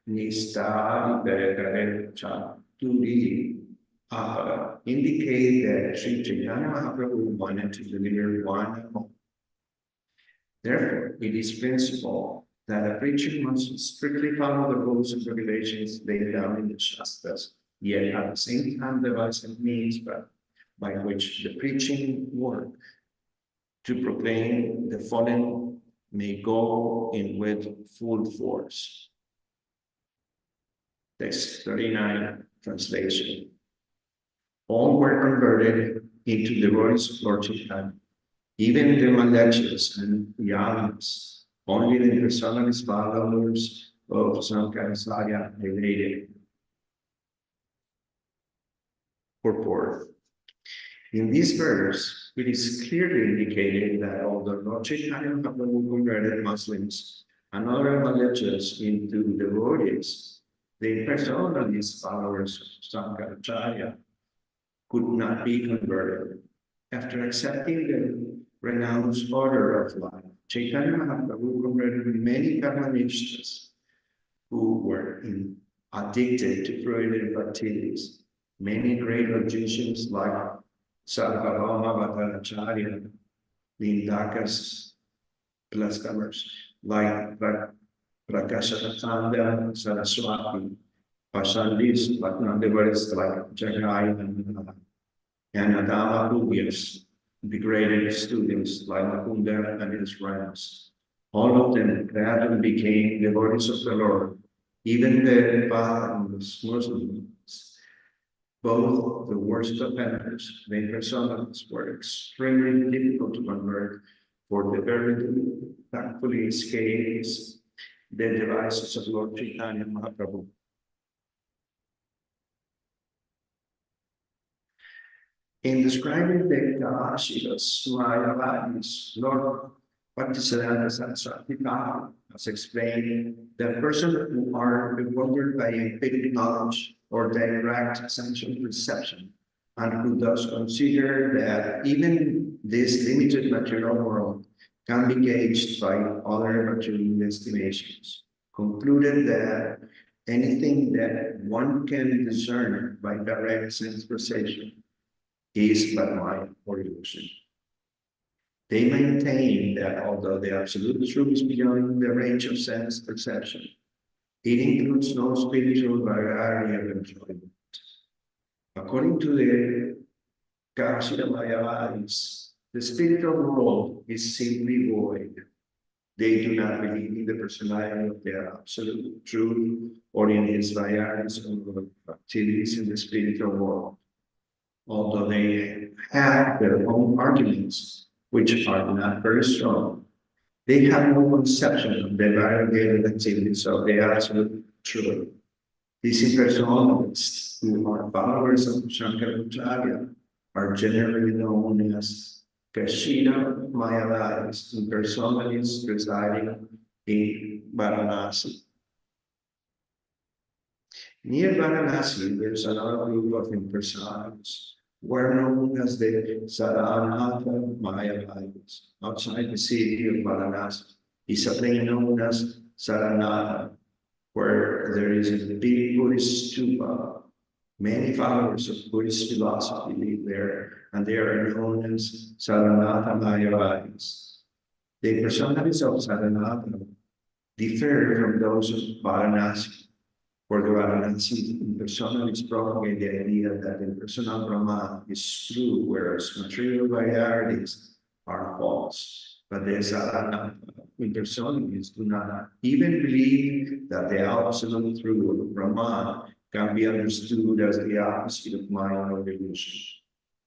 Nistari Chaturi indicate that Sri Chaitanya Mahaprabhu wanted to deliver one and all. Therefore, it is principle that a preacher must strictly follow the rules and regulations laid down in the Shastras, yet at the same time devise a means by which the preaching work to proclaim the fallen may go in with full force. Text 39, translation. All were converted into devotees of Lord Chaitanya, even the malechas and yamas. Only the personalist followers of Caitanya related. Purport. In this verse, it is clearly indicated that although Lord Chaitanya Mahaprabhu converted Muslims and other malechas into devotees, the personalist followers of Sankaracharya could not be converted. After accepting the renounced order of life, Chaitanya Mahaprabhu converted many karmanishtas who were addicted to fruitive activities. Many great logicians like Sarvabhauma Bhattaracharya, Lindakas blasphemers like Prakashananda Saraswati, Pashandis, Bhatnadevaris like Jagai and Adama Pugyas, degraded students like Mukunda and his friends. All of them gradually became devotees of the Lord. Even the Muslims, both the worst offenders, the impersonalists, were extremely difficult to convert, for the very thankfully escapes the devices of Lord Chaitanya Mahaprabhu. In describing the Kalashikas, Mayavadis, Lord Bhaktisiddhanta Saraswati has explained that persons who are bewildered by empiric knowledge or direct sensual perception, and who thus consider that even this limited material world can be gauged by other material estimations, concluded that anything that one can discern by direct sense perception is but mind or illusion. They maintain that although the absolute truth is beyond the range of sense perception, it includes no spiritual variety of enjoyment. According to the Mayavadis, the spiritual world is simply void. They do not believe in the personality of the absolute truth or in its varieties of activities in the spiritual world. Although they have their own arguments, which are not very strong, they have no conception of the variegated activities of the absolute truth. These impersonalists, who are followers of Shankaracharya, are generally known as Kashina Mayavadis, impersonalists residing in Varanasi. Near Varanasi, there's another group of impersonalists who are known as the Saranatha Mayavadis. Outside the city of Varanasi is a place known as Saranatha, where there is a big Buddhist stupa. Many followers of Buddhist philosophy live there, and they are known as Saranatha Mayavadis. The personalities of Saranatha differ from those of Varanasi For the Varanasi, impersonalists propagate the idea that impersonal Brahman is true, whereas material varieties are false. But the Sadhana impersonalists do not even believe that the absolute truth of Brahman can be understood as the opposite of mind or illusion.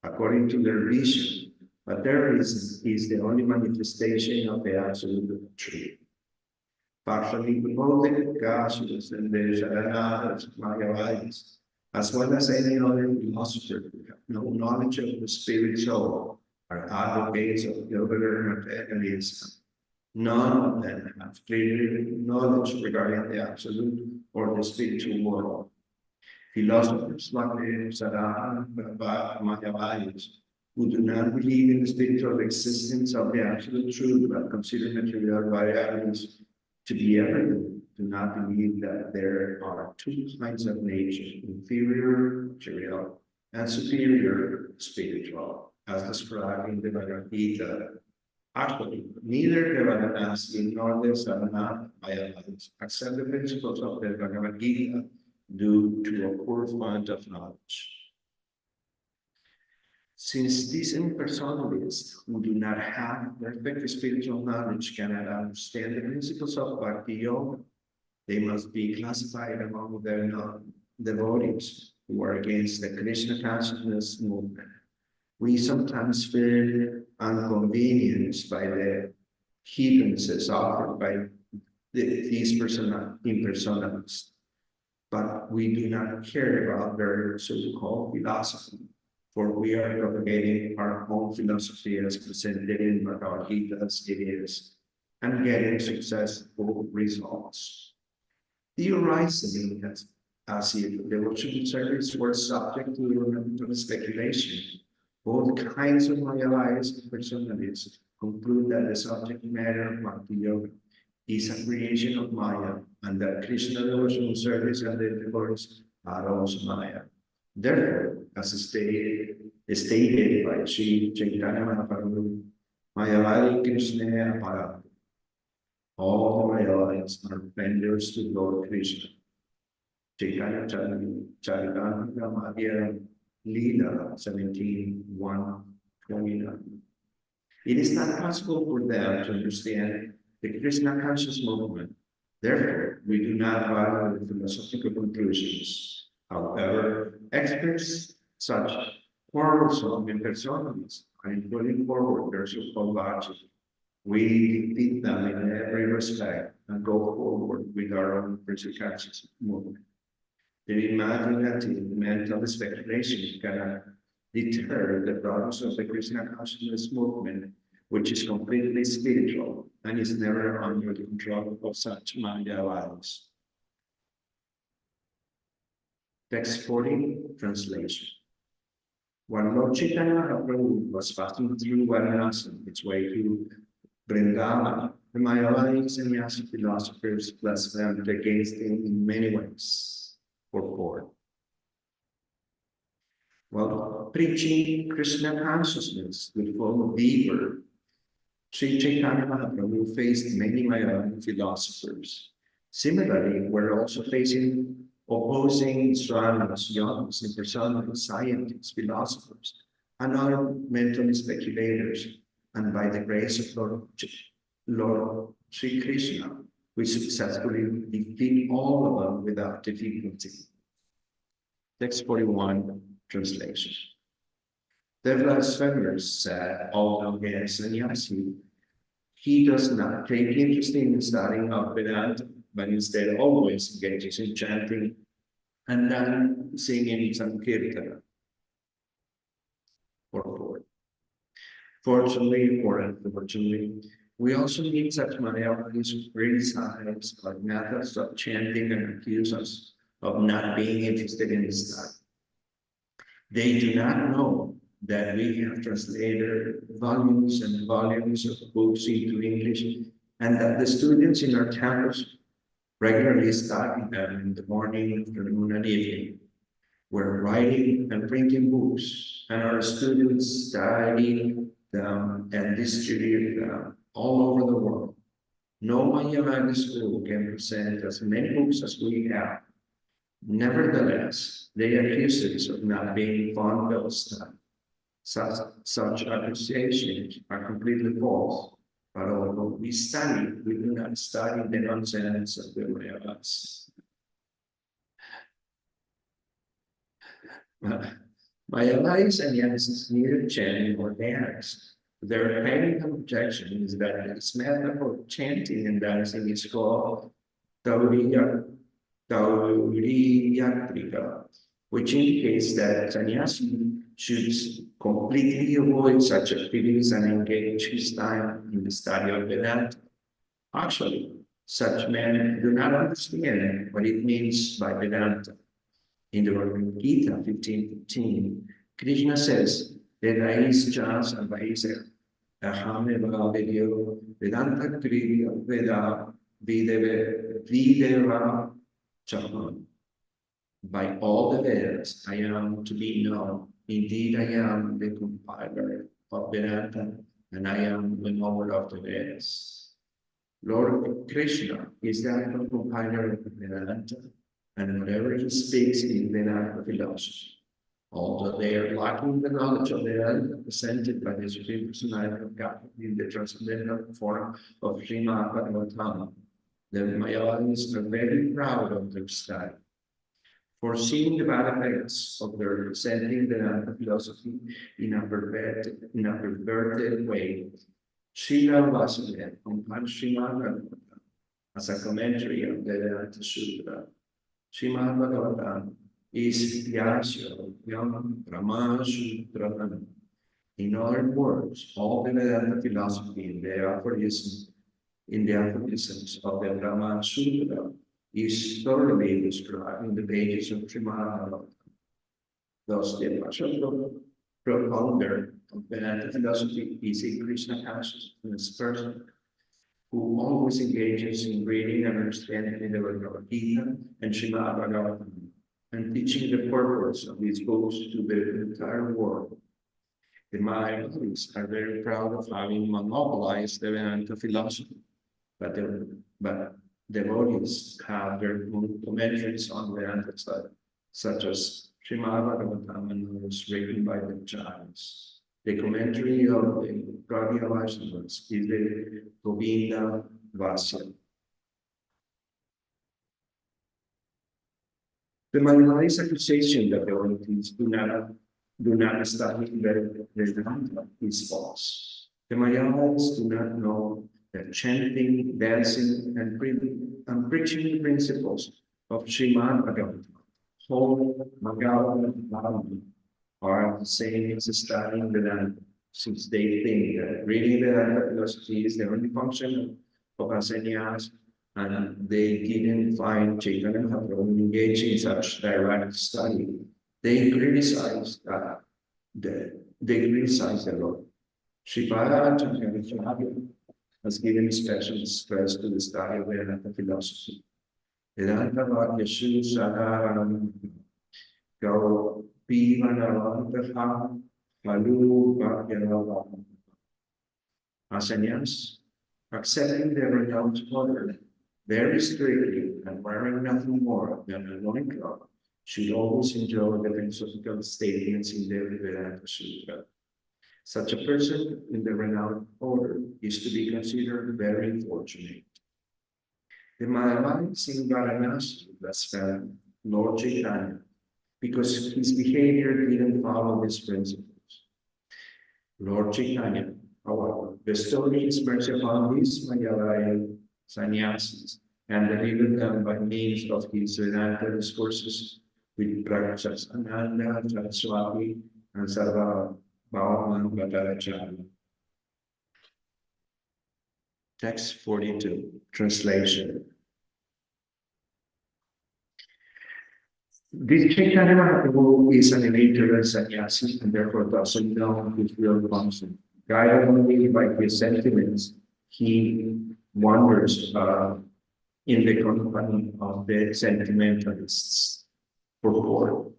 According to their vision, materialism is the only manifestation of the absolute truth. Partially devoted gospels and the Sharanas, Mayavadis, as well as any other philosopher who have no knowledge of the spirit soul, are advocates of regular materialism. None of them have clear knowledge regarding the absolute or the spiritual world. Philosophers like the Sarana, Mayavadis, who do not believe in the spiritual existence of the absolute truth but consider material varieties to be evident, do not believe that there are two kinds of nature, inferior material and superior spiritual, as described in the Bhagavad Gita. Actually, neither the Varanasi nor the Sarana Mayavadis accept the principles of the Bhagavad Gita due to a poor fund of knowledge. Since these impersonalists who do not have perfect spiritual knowledge cannot understand the principles of Bhakti Yoga, they must be classified among their non-devotees who are against the Krishna consciousness movement. We sometimes feel inconvenienced by the hindrances offered by these impersonalists, but we do not care about their so-called philosophy, for we are propagating our own philosophy as presented in Bhagavad Gita as it is, and getting successful results. Theorizing as if devotional service were subject to speculation, both kinds of Mayavadis and personalists conclude that the subject matter of Bhakti Yoga is a creation of Maya, and that Krishna devotional service and the devotees are also Maya. Therefore, as stated by Sri Caitanya Mahaprabhu, Mayavadi Krishna Para. All the Mayavadis are vendors to Lord Krishna. Caitanya Charitamrta Lila 17:1-29. It is not possible for them to understand the Krishna conscious movement. Therefore, we do not value the philosophical conclusions. However, experts such quarrelsome impersonalists are putting forward their so-called logic. We defeat them in every respect and go forward with our own Krishna conscious movement. The imaginative mental speculation cannot deter the progress of the Krishna consciousness movement, which is completely spiritual and is never under the control of such Mayavadis. Text 40, translation. When Lord Chaitanya Mahaprabhu was passing through Varanasi on its way to Vrindavan, the Mayavadi sannyasi philosophers blasphemed against him in many ways. Purport. While preaching Krishna consciousness with full vigor, Sri Chaitanya Mahaprabhu faced many Mayavadi philosophers. Similarly, we're also facing opposing astronomers, youngsters, impersonalists, scientists, philosophers, and other mental speculators. And by the grace of Lord Sri Krishna, we successfully defeat all of them without difficulty. Text 41, translation. The blasphemers said, although he is sannyasi, he does not take interest in studying of Vedanta, but instead always engages in chanting and then singing Sankirtana. Fortunately or unfortunately, we also meet such Mayavadis who criticize our methods of chanting and accuse us of not being interested in the study. They do not know that we have translated volumes and volumes of books into English, and that the students in our campus regularly study them in the morning, afternoon, and evening. We're writing and printing books, and our students study them and distribute them all over the world. No Mayavadi school can present as many books as we have, Nevertheless, they accuse us of not being fond of study. Such accusations are completely false. But although we study, we do not study the nonsense of the Mayavas. Mayavas and Yanis neither chant or dance. Their main objection is that this method of chanting and dancing is called Tauriyatrika, which indicates that sannyasi should completely avoid such activities and engage his time in the study of Vedanta. Actually, such men do not understand what it means by Vedanta. In the Bhagavad Gita 15:15, Krishna says, Vedais chas avaisar, aham video Vedanta kriya veda videva chaham. By all the Vedas, I am to be known. Indeed, I am the compiler of Vedanta, and I am the knower of the Vedas. Lord Krishna is the compiler of Vedanta, and whatever he speaks in Vedanta philosophy, although they are lacking the knowledge of Vedanta presented by the Supreme Personality of God in the transcendental form of Srimad Bhagavatam, the Mayavadis are very proud of their style. Foreseeing the bad effects of their presenting Vedanta philosophy in a perverted way, Srila Vasudeva compiled Srimad Bhagavatam as a commentary of the Vedanta Sutra. Srimad Bhagavatam is Vyasya Yam Brahma Sutranam. In other words, all the Vedanta philosophy in the aphorisms of the Brahma Sutra is thoroughly described in the pages of Srimad Bhagavatam. Thus, the propounder of Vedanta philosophy is a Krishna consciousness person who always engages in reading and understanding the Bhagavad Gita and Srimad Bhagavatam, and teaching the purpose of these books to the entire world. The Mayavadis are very proud of having monopolized the Vedanta philosophy, but devotees have their own commentaries on Vedanta study, such as Srimad Bhagavatam and others written by the Acharyas. The commentary of the Gaudiya Vaishnavas is the Govinda Vasya. The Mayavadis' accusation that the devotees do not study Vedanta is false. The Mayavadis do not know that chanting, dancing, and preaching the principles of Srimad Bhagavatam, whole Bhagavatam, are the same as studying Vedanta, since they think that reading Vedanta philosophy is the only function of a sannyas, and they didn't find Caitanya Mahaprabhu engaging in such direct study. They criticize the Lord. Srila Chapter has given special stress to the study of Vedanta philosophy. Vedanta Vakyashu Sadharanam Go Pivanavantaha Malu Vakyanavam. As sannyas, accepting the renowned order very strictly and wearing nothing more than a loincloth, should always enjoy the philosophical statements in the Vedanta Sutra. Such a person in the renowned order is to be considered very fortunate. The Mayavadis in Varanasi blasphemed Lord Caitanya because his behavior didn't follow his principles. Lord Caitanya, however, bestowed his mercy upon these Mayavadi sannyasis and delivered them by means of his Vedanta discourses with Prakshas Ananda, Saraswati, and Sarva Bhavaman Bhattaracharya. Text 42, translation. This Caitanya Mahaprabhu is an illiterate sannyasi and therefore doesn't know his real function. Guided only by his sentiments, he wanders in the company of the sentimentalists. Purport.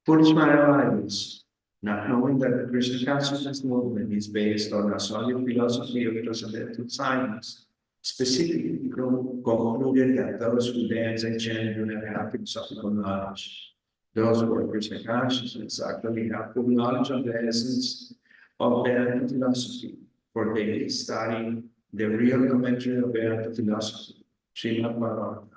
Foolish Mayavadis, not knowing that the Krishna consciousness movement is based on a solid philosophy of transcendental science, specifically concluded that those who dance and chant do not have philosophical knowledge. Those who are Krishna consciousness actually have full knowledge of the essence of Vedanta philosophy, for they study the real commentary of Vedanta philosophy, Srimad Bhagavatam,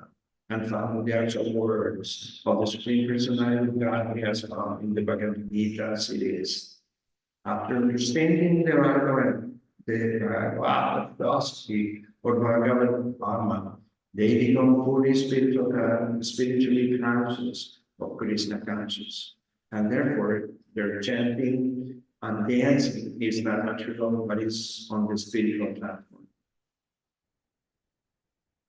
and found the actual words of the Supreme Personality of God he has found in the Bhagavad Gita as it is. After understanding the argument, the Bhagavad philosophy or Bhagavad Dharma, they become fully spiritually conscious of Krishna conscious, and therefore their chanting and dancing is not material but is on the spiritual platform.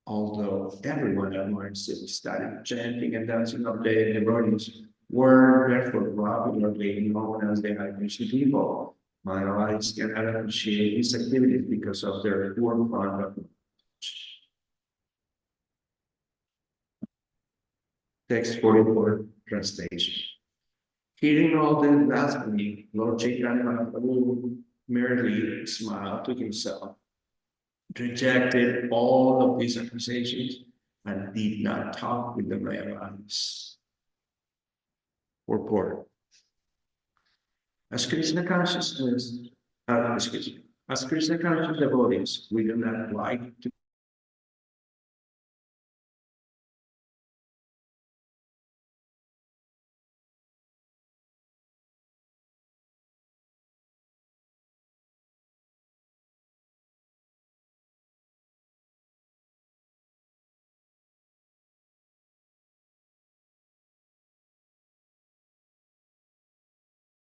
Although everyone admires the study, chanting and dancing of the devotees were therefore popularly known as the high people. Minorities cannot appreciate these activities because of their poor conduct. Text 44, translation. Hearing all the blasphemy, Lord Chaitanya Mahaprabhu merely smiled to himself, rejected all of these accusations, and did not talk with the rabbis. Purport. As Krishna consciousness, as Krishna conscious devotees, we do not like to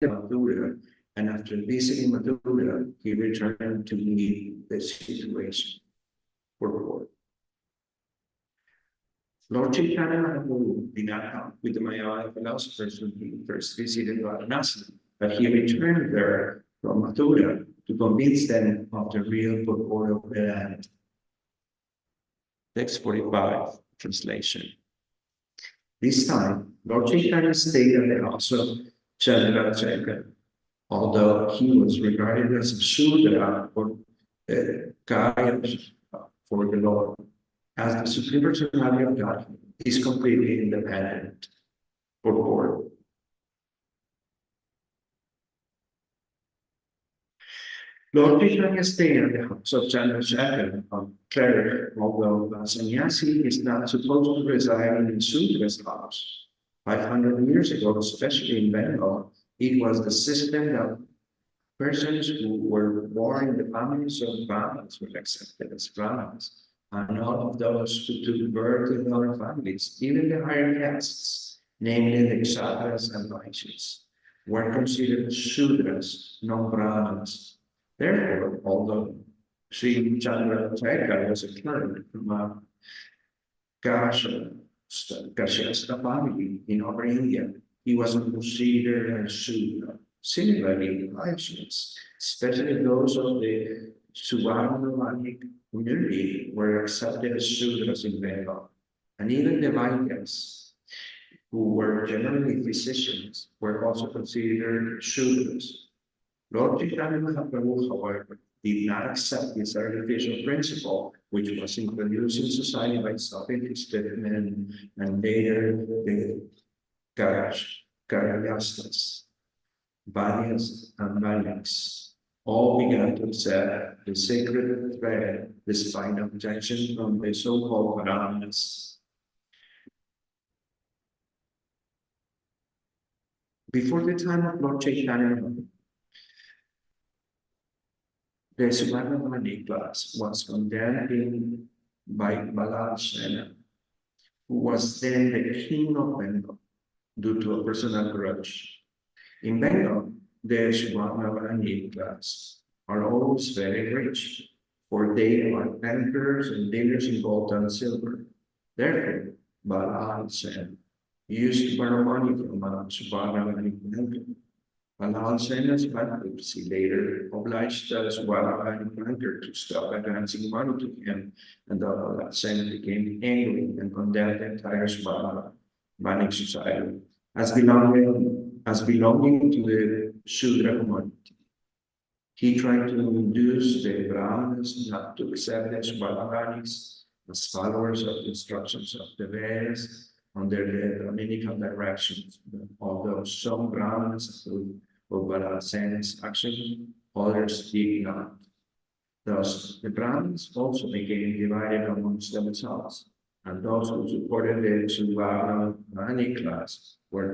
Mathura, and after visiting Mathura, he returned to meet the situation. Purport. Lord Chaitanya Mahaprabhu did not come with the Maya philosophers when he first visited Varanasi, but he returned there from Mathura to convince them of the real purport of Vedanta. Text 45, translation. This time, Lord Chaitanya stayed at the house of Chandrasekhar, although he was regarded as a Shudra or Kaya for the Lord, as the Supreme Personality of God is completely independent. Purport. Lord Chaitanya stayed at the house of Chandrasekhar, a cleric, although a sannyasi is not supposed to reside in a Sudra's house. 500 years ago, especially in Bengal, it was the system that persons who were born in the families of Brahmins were accepted as Brahmins, and all of those who took birth in other families, even the higher castes, namely the Kshatras and Vaishyas, were considered Shudras, not Brahmins. Therefore, although Sri Chandrasekhar was a cleric from a Kashyasta family in Upper India, he was considered a Shudra. Similarly, Vaishyas, especially those of the Suvarnavanic community, were accepted as Shudras in Bengal, and even the Vaidyas, who were generally physicians, were also considered Shudras. Lord Chaitanya Mahaprabhu, however, did not accept this artificial principle, which was introduced in society by self-interested men and later the Karyastas, Vadyas, and Vaidyas. All began to accept the sacred thread despite objection from the so-called Brahmanas. Before the time of Lord Chaitanya, the Suvarnavani class was condemned by Lila Chapter, who was then the king of Bengal, due to a personal grudge. In Bengal, the Suvarnavani class are always very rich, for they are bankers and dealers in gold and silver. Therefore, Lila Chapter used to borrow money from a Suvarnavani banker. Alonso's bankruptcy later obliged the Suvarnavani banker to stop advancing money to him, and the Alonso became angry and condemned the entire Suvarnavani society as belonging to the Shudra community. He tried to induce the Brahmanas not to accept the Swadharanis as followers of the instructions of the Vedas under the Brahminical directions. Although some Brahmanas approved of Balasen's action, others did not. Thus, the Brahmins also became divided amongst themselves, and those who supported the Sudvarna class were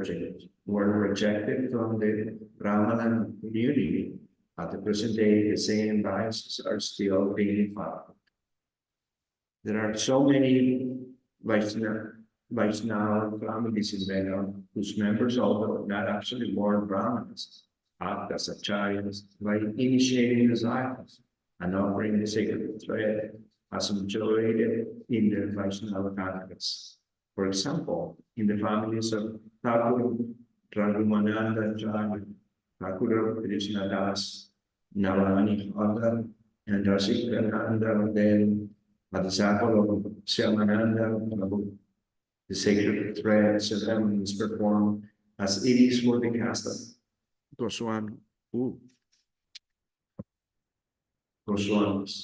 rejected from the Brahmana community. At the present day, the same biases are still being found. There are so many Vaishnava families in Bengal whose members, although not actually born Brahmanas, act as acharyas by initiating disciples and offering the sacred thread as enjoyed in the Vaishnava Kathakas. For example, in the families of Thakur Raghumananda Jaya, Thakur Krishnadas, Navani Khandar, and Rasikananda, then a disciple of Shyamananda Prabhu. The sacred thread ceremony is performed as it is for the caste of Goswami. Goswamis.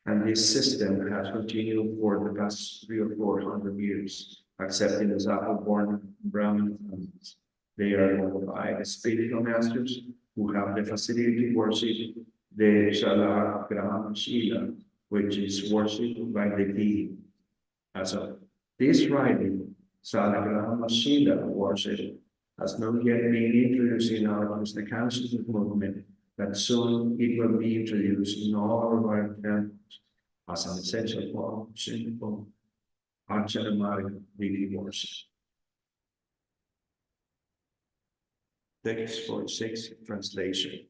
And this system has continued for the past 300 or 400 years, except in the Zappa-born Brahmin families. They are qualified as spiritual masters who have the facility to worship the Shalagram Shila, which is worshipped by the deity. As of this writing, Shalagram Shila worship has not yet been introduced in our Krishna consciousness movement, but soon it will be introduced in all of our temples as an essential form of simple Archanamari deity worship. Text 46 translation.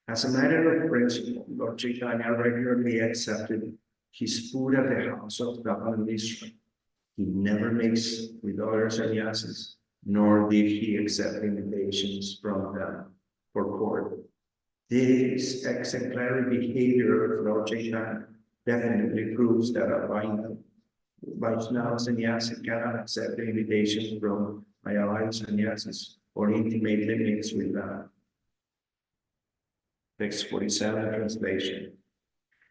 As a matter of principle, Lord Caitanya regularly accepted his food at the house of Gapan Mishra. He never mixed with other sannyasis, nor did he accept invitations from them for court. This exemplary behavior of Lord Caitanya definitely proves that a Vaishnava sannyasi cannot accept invitations from Mayavadi sannyasis or intimately mix with them. Text 47 translation.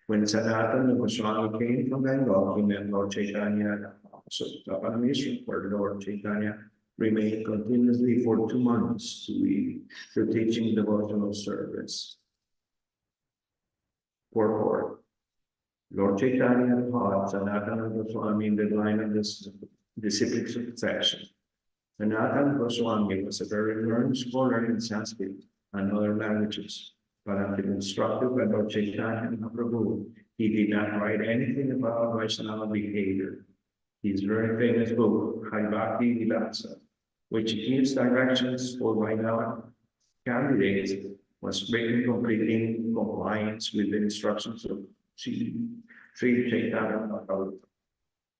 When Sanatana Goswami came from Bengal, he met Lord Caitanya at the house of Tapanamishra, where Lord Caitanya remained continuously for 2 months to teaching devotional service. Purport. Lord Caitanya taught Sanatana Goswami in the line of this disciplic succession. Sanatana Goswami was a very learned scholar in Sanskrit and other languages, but until instructed by Lord Caitanya Prabhu, he did not write anything about Vaishnava behavior. His very famous book, Bhakti Vilasa, which gives directions for Vaishnava candidates, was written completely in compliance with the instructions of Sri Chaitanya Prabhu.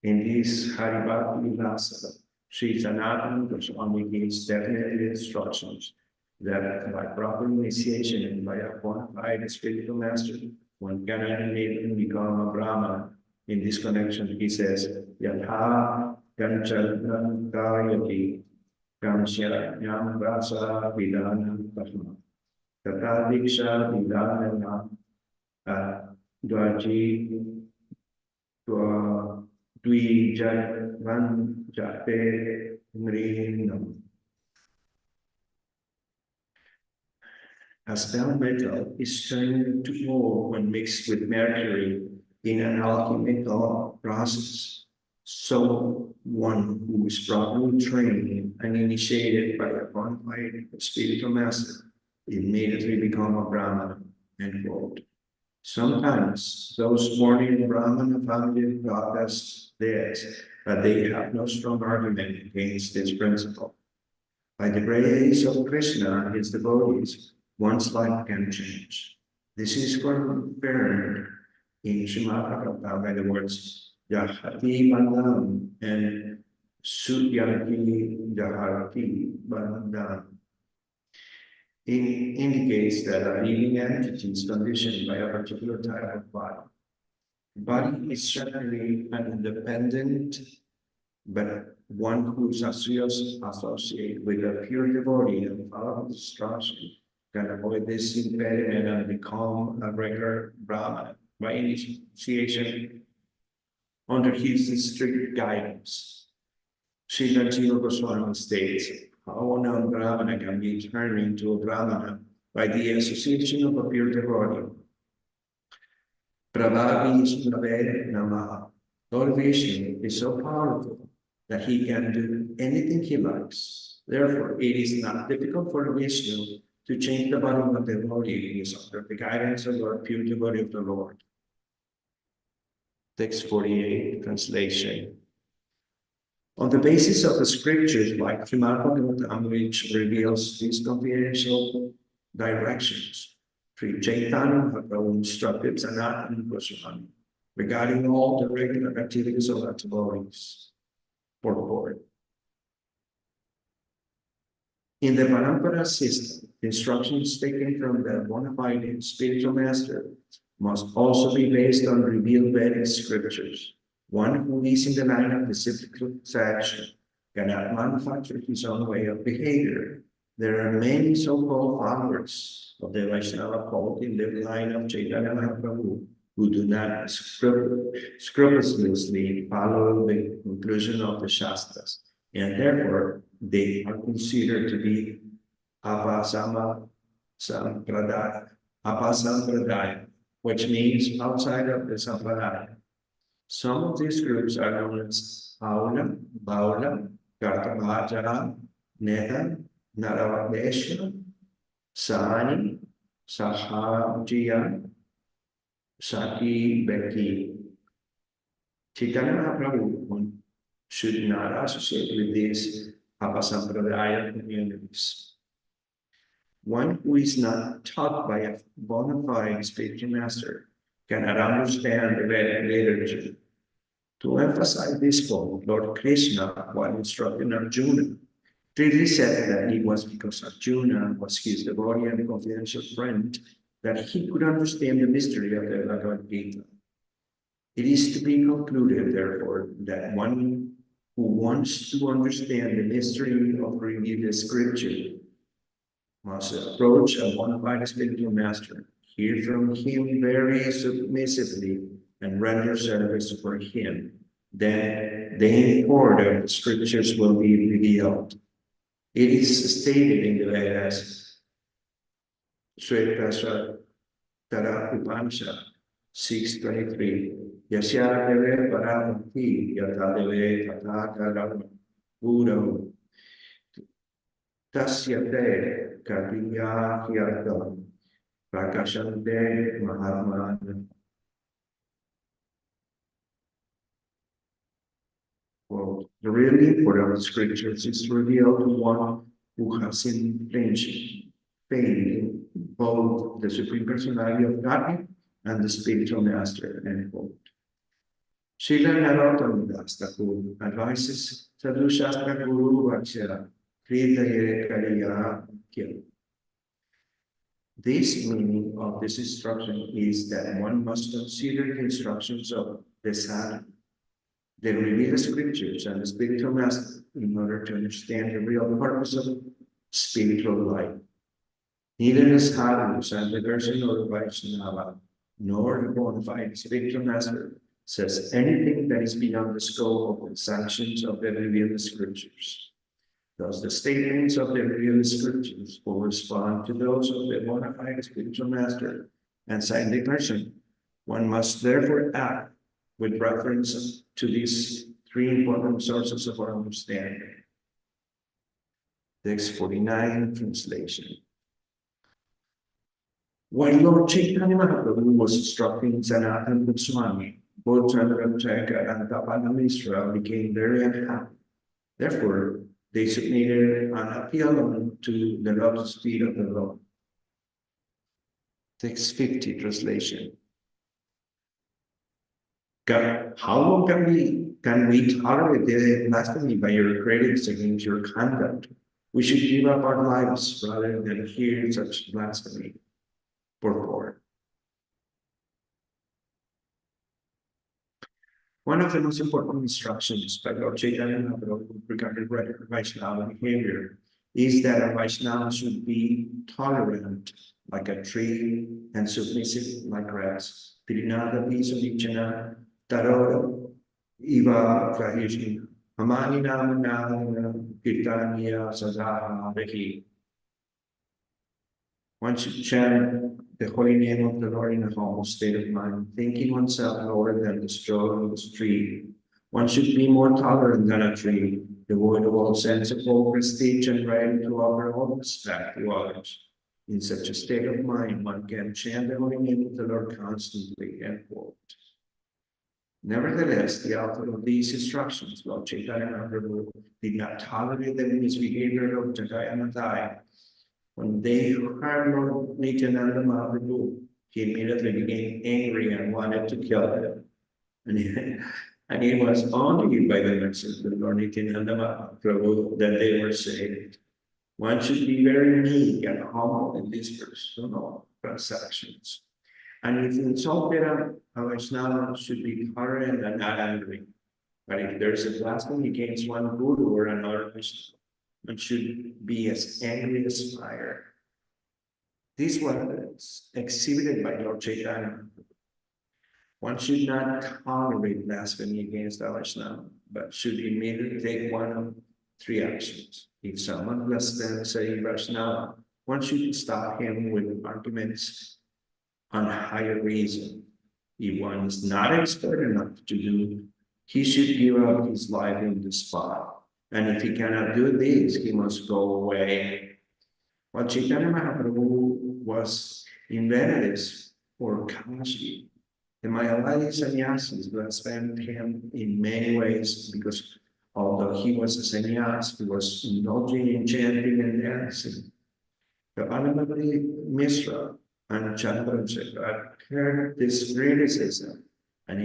In this Bhakti Vilasa, Sri Sanatana Goswami gives definite instructions that by proper initiation and by a qualified spiritual master, one cannot immediately become a Brahman. In this connection, he says, Yatha Kanchanam Kayati Kamshyanyam Rasa Vidanam Tasma Tata Diksha Vidanam Dvaji Dvijavan Jate Mrinam. As bell metal is turned to gold when mixed with mercury in an alchemical process, so one who is properly trained and initiated by a qualified spiritual master immediately become a Brahmana. End quote. Sometimes those born in Brahmana family protest this, but they have no strong argument against this principle. By the grace of Krishna and his devotees, one's life can change. This is confirmed in Srimad Bhagavatam by the words Yahati Bandham and Sudyati Jaharati Bandham. It indicates that a living entity is conditioned by a particular type of body. The body is certainly an independent, but one who's associated with a pure devotee and follows instruction can avoid this impediment and become a regular Brahmana by initiation under his strict guidance. Srila Jiva Goswami states, how a non-Brahmana can be turned into a Brahmana by the association of a pure devotee. Prabhavi Sunave Namaha. Lord Vishnu is so powerful that he can do anything he likes. Therefore, it is not difficult for Vishnu to change the body of the devotee who is under the guidance of the pure devotee of the Lord. Text 48, translation. On the basis of the scriptures like Srimad Bhagavatam, which reveals these confidential directions, Sri Chaitanya Mahaprabhu instructed Sanatana Goswami regarding all the regular activities of our devotees. Purport. In the Parampara system, instructions taken from the bona fide spiritual master must also be based on revealed Vedic scriptures. One who is in the line of disciplic action cannot manufacture his own way of behavior. There are many so-called followers of the Vaishnava cult in the line of Chaitanya Mahaprabhu who do not scrupulously follow the conclusion of the Shastras, and therefore they are considered to be apasama sampradaya, which means outside of the sampradaya. Some of these groups are known as Aula, Baula, Kartamajara, Neta, Naravadesha, Sani, Sahajiya, Sati, Beki. Chaitanya Mahaprabhu should not associate with these Apasampradaya communities. One who is not taught by a bona fide spiritual master cannot understand the Vedic literature. To emphasize this point, Lord Krishna, while instructing Arjuna, clearly said that it was because Arjuna was his devotee and confidential friend that he could understand the mystery of the Bhagavad Gita. It is to be concluded, therefore, that one who wants to understand the mystery of revealed scripture must approach a bona fide spiritual master, hear from him very submissively, and render service for him. Then the import of the scriptures will be revealed. It is stated in the Vedas, Shvetashvatara Upanishad 6:23, Yasya deve paramati yata deve tata karam guru tasya te kariya hyata prakashante mahatmana. Well, the real import of the scriptures is revealed to one who has in faith in both the Supreme Personality of Godhead and the spiritual master. End quote. Srila Narottam Das Thakur advises Sadhu Shastra Guru Vaksha Kridaye Kariya Kya. This meaning of this instruction is that one must consider the instructions of the sadhu, the revealed scriptures, and the spiritual master in order to understand the real purpose of spiritual life. Neither the sadhus and the person or the Vaishnava, nor the bona fide spiritual master says anything that is beyond the scope of the sanctions of the revealed scriptures. Thus, the statements of the revealed scriptures correspond to those of the bona fide spiritual master and saintly person. One must therefore act with reference to these three important sources of our understanding. Text 49, translation. While Lord Chaitanya Mahaprabhu was instructing Sanatana Goswami, both Caritamrta and Tapana Mishra became very unhappy. Therefore, they submitted an appeal to the lotus feet of the Lord. Text 50, translation. God, how long can we tolerate the blasphemy by your critics against your conduct? We should give up our lives rather than hear such blasphemy. Purport. One of the most important instructions by Lord Chaitanya Mahaprabhu regarding regular Vaishnava behavior is that a Vaishnava should be tolerant like a tree and submissive like grass. Trinada Visunichana Tarora Iva Krahishna Amani Nama Caitanya Sadhana Rehi. One should chant the holy name of the Lord in a humble state of mind, thinking oneself lower than the stroke of the tree. One should be more tolerant than a tree, devoid of all sense of all prestige and ready to offer all respect to others. In such a state of mind, one can chant the holy name of the Lord constantly. End quote. Nevertheless, the author of these instructions, Lord Chaitanya Mahaprabhu, did not tolerate the misbehavior of Caitanya. When they heard Lord Nityananda Mahaprabhu, he immediately became angry and wanted to kill him. And it was only by the message of Lord Nityananda Mahaprabhu that they were saved. One should be very meek and humble in these personal transactions. And if insulted a Vaishnava should be tolerant and not angry. But if there's a blasphemy against one guru or another Vaishnava, one should be as angry as fire. This was exhibited by Lord Chaitanya. One should not tolerate blasphemy against a Vaishnava, but should immediately take one of three actions. If someone blasphemes a Vaishnava, one should stop him with arguments on higher reason. If one is not expert enough to do, he should give up his life on the spot. And if he cannot do this, he must go away. While Chaitanya Mahaprabhu was in Venice for Kashi, the Mayavadi sannyasis blasphemed him in many ways because although he was a sannyas, he was indulging in chanting and dancing. The Anamati Mishra and Chandrasekhar heard this criticism, and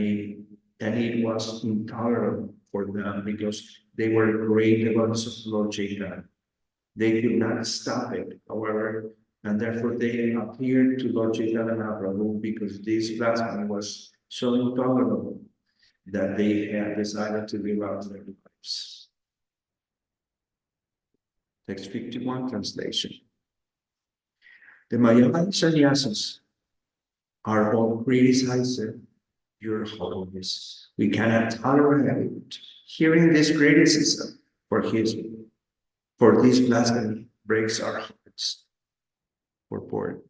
it was intolerable for them because they were great devotees of Lord Chaitanya. They could not stop it, however, and therefore they appeared to Lord Chaitanya Mahaprabhu because this blasphemy was so intolerable that they had decided to give up their lives. Text 51 translation. The Mayavadi sannyasis are all criticizing your holiness. We cannot tolerate it. Hearing this criticism for this blasphemy breaks our hearts. Purport.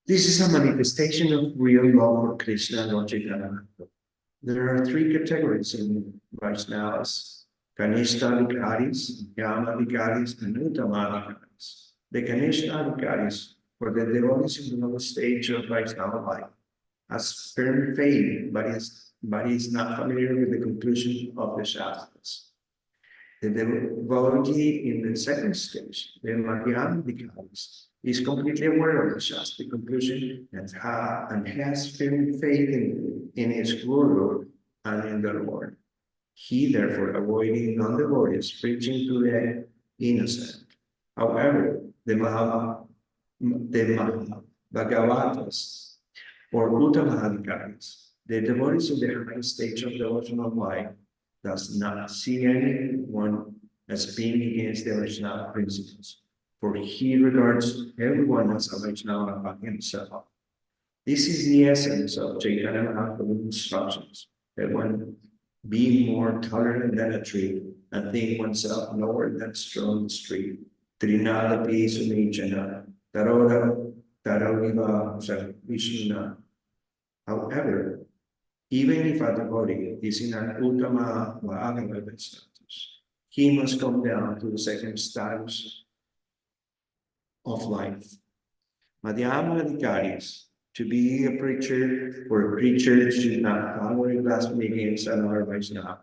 This is a manifestation of real love for Krishna and Lord Chaitanya. There are three categories in Vaishnavas: Kanishta Adhikaris, Yama Adhikaris, and Uttama Adhikaris. The Kanishta Adhikaris, for the devotees in the lowest stage of Vaishnava life, has firm faith, but is not familiar with the conclusion of the Shastras. The devotee in the second stage, the Madhyama Adhikaris, is completely aware of the Shastra conclusion and has firm faith in his Guru and in the Lord. He therefore avoiding non-devotees preaching to the innocent. However, the Bhagavatas or Uttama-adhikaris, the devotees of the highest stage of devotional life, does not see anyone as being against the Vaishnava principles, for he regards everyone as a Vaishnava by himself. This is the essence of Chaitanya Mahaprabhu's instructions, that one be more tolerant than a tree and think oneself lower than a strong tree. Trinada Pisunichana, Taroriva Vishnu. However, even if a devotee is in an Uttama Bhagavata status, he must come down to the second status of life. Madhyama Adhikaris, to be a preacher or a preacher should not tolerate blasphemy against another Vaishnava.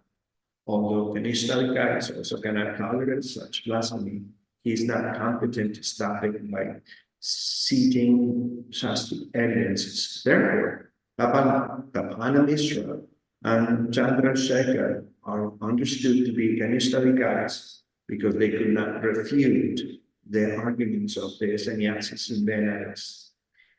Although Kanishta Adhikaris also cannot tolerate such blasphemy, he is not competent to stop it by seeking Shastric evidences. Therefore, Tapana Mishra and Chandrasekhar are understood to be Kanishta Adhikaris because they could not refute the arguments of the sannyasis in Benares.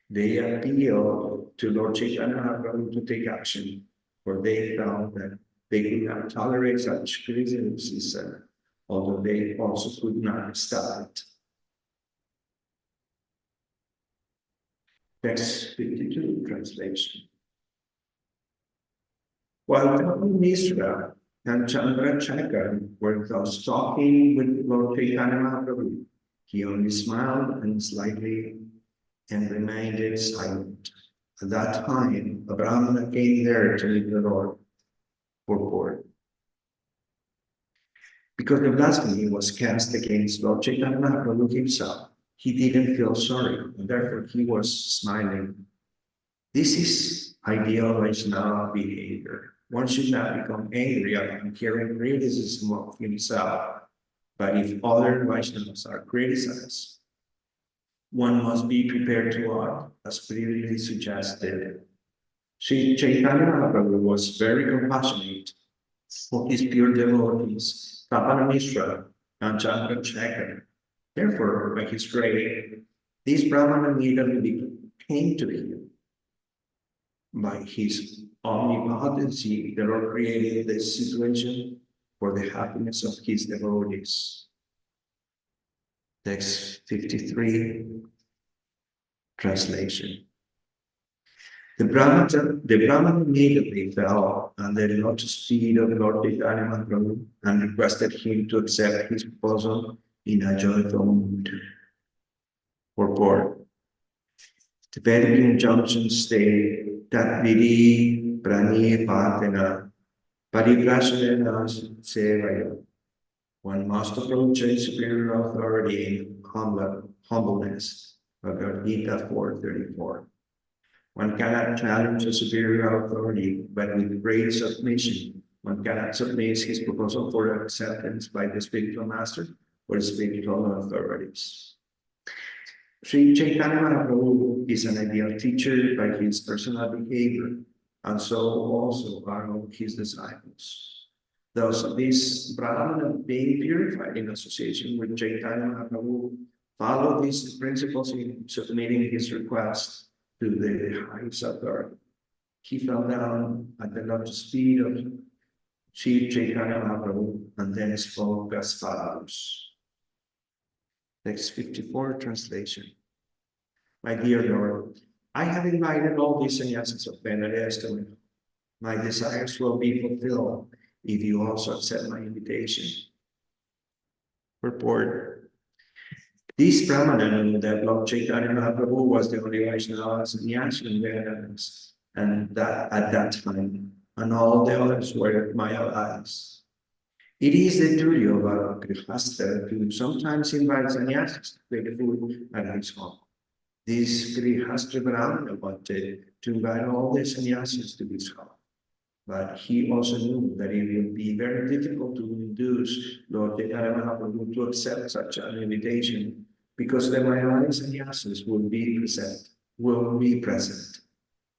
They appealed to Lord Chaitanya Mahaprabhu to take action, for they found that they could not tolerate such criticism although they also could not stop it. Text 52, translation. While Prabhu Misra and Chandrachakra were thus talking with Lord Chaitanya Mahaprabhu, he only smiled and slightly and remained silent. At that time, a Brahmana came there to meet the Lord. Purport. Because the blasphemy was cast against Lord Chaitanya Mahaprabhu himself, he didn't feel sorry, and therefore he was smiling. This is ideal Vaishnava behavior. One should not become angry upon hearing criticism of himself, but if other Vaishnavas are criticized, one must be prepared to act, as previously suggested. Sri Chaitanya Mahaprabhu was very compassionate for his pure devotees, Tapana Mishra and Chandrachakra. Therefore, by his grace, this Brahmana immediately came to him. By his omnipotency, the Lord created this situation for the happiness of his devotees. Text 53, translation. The Brahmana immediately fell under the lotus feet of Lord Chaitanya Mahaprabhu and requested him to accept his proposal in a joyful mood. Purport. The Vedic injunctions state that Vidi Prani Patena Pariprashanena Sevaya. One must approach a superior authority in humbleness. Bhagavad Gita 4:34. One cannot challenge a superior authority, but with great submission, one cannot submit his proposal for acceptance by the spiritual master or spiritual authorities. Sri Chaitanya Mahaprabhu is an ideal teacher by his personal behavior, and so also are all his disciples. Thus, this Brahmana being purified in association with Chaitanya Mahaprabhu followed these principles in submitting his request to the highest authority. He fell down at the lotus feet of Sri Chaitanya Mahaprabhu and then spoke as follows. Text 54, translation. My dear Lord, I have invited all these sannyasis of Benares to me. My desires will be fulfilled if you also accept my invitation. Purport. This Brahmana knew that Lord Chaitanya Mahaprabhu was the only Vaishnava sannyasi in Vedas, and that at that time, and all the others were my allies. It is the duty of a grihastha to sometimes invite sannyasis to take food at his home. This grihastha Brahmana wanted to invite all the sannyasis to his home. But he also knew that it would be very difficult to induce Lord Chaitanya Mahaprabhu to accept such an invitation because the Mayavadi sannyasis will be present.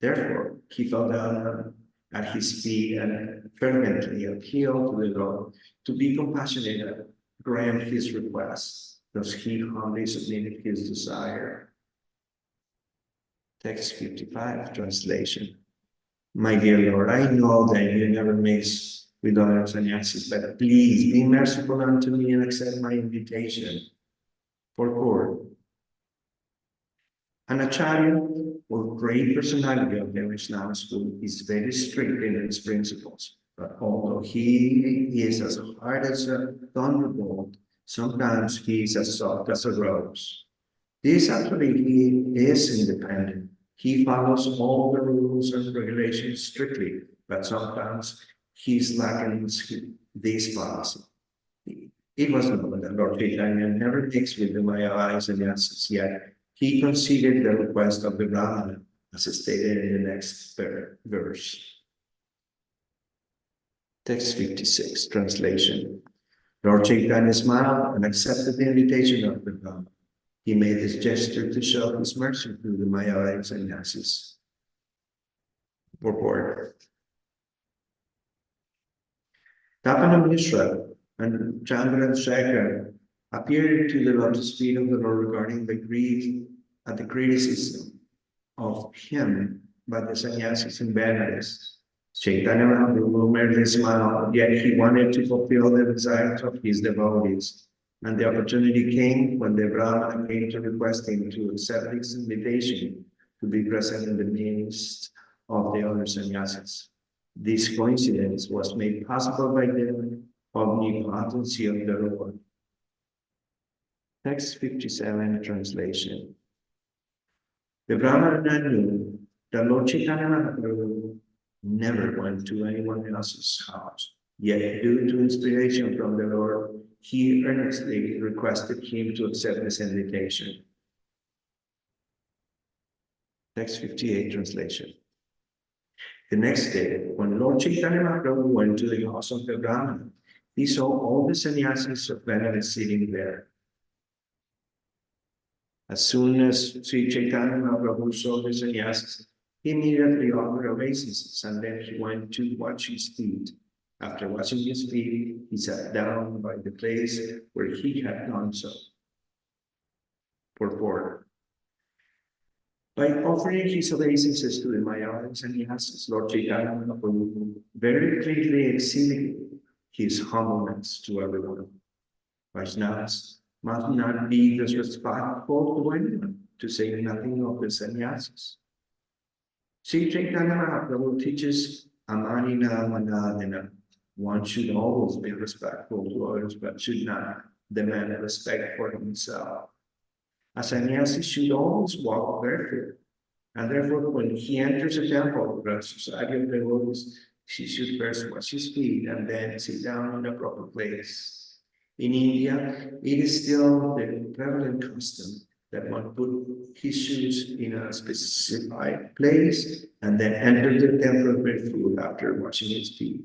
Therefore, he fell down at his feet and fervently appealed to the Lord to be compassionate and grant his request. Thus he humbly submitted his desire. Text 55, translation. My dear Lord, I know that you never mix with other sannyasis, but please be merciful unto me and accept my invitation. Purport. An acharya, or great personality of the Vaishnava school, is very strict in its principles. But although he is as hard as a thunderbolt, sometimes he is as soft as a rose. This actually he is independent. He follows all the rules and regulations strictly, but sometimes he slackens this policy. It was known that Lord Chaitanya never mixed with the Mayavadi sannyasis, yet he considered the request of the Brahmana, as stated in the next verse. Text 56, translation. Lord Chaitanya smiled and accepted the invitation of the Brahmana. He made this gesture to show his mercy to the Mayavadi sannyasis. Purport. Tapana Mishra and Chandrachakra appeared to the lotus feet of the Lord regarding the grief at the criticism of him by the sannyasis in Benares. Chaitanya Mahaprabhu merely smiled, yet he wanted to fulfill the desires of his devotees. And the opportunity came when the Brahmana came to request him to accept his invitation to be present in the midst of the other sannyasis. This coincidence was made possible by the omnipotency of the Lord. Text 57, translation. The Brahmana knew that Lord Chaitanya Mahaprabhu never went to anyone else's house, yet due to inspiration from the Lord, he earnestly requested him to accept this invitation. Text 58, translation. The next day, when Lord Chaitanya Mahaprabhu went to the house of the Brahmana, he saw all the sannyasis of Benares sitting there. As soon as Sri Chaitanya Mahaprabhu saw the sannyasis, he immediately offered obeisances and then he went to wash his feet. After washing his feet, he sat down by the place where he had done so. Purport. By offering his obeisances to the Mayavadin sannyasis, Lord Chaitanya Mahaprabhu very clearly exceeded his humbleness to everyone. Vaishnavas must not be disrespectful to anyone, to say nothing of the sannyasis. Sri Chaitanya Mahaprabhu teaches Amanina Manadina. One should always be respectful to others, but should not demand respect for himself. A sannyasi should always walk barefoot, and therefore when he enters a temple or a society of devotees, he should first wash his feet and then sit down in a proper place. In India, it is still the prevalent custom that one put his shoes in a specified place and then enter the temple barefoot after washing his feet.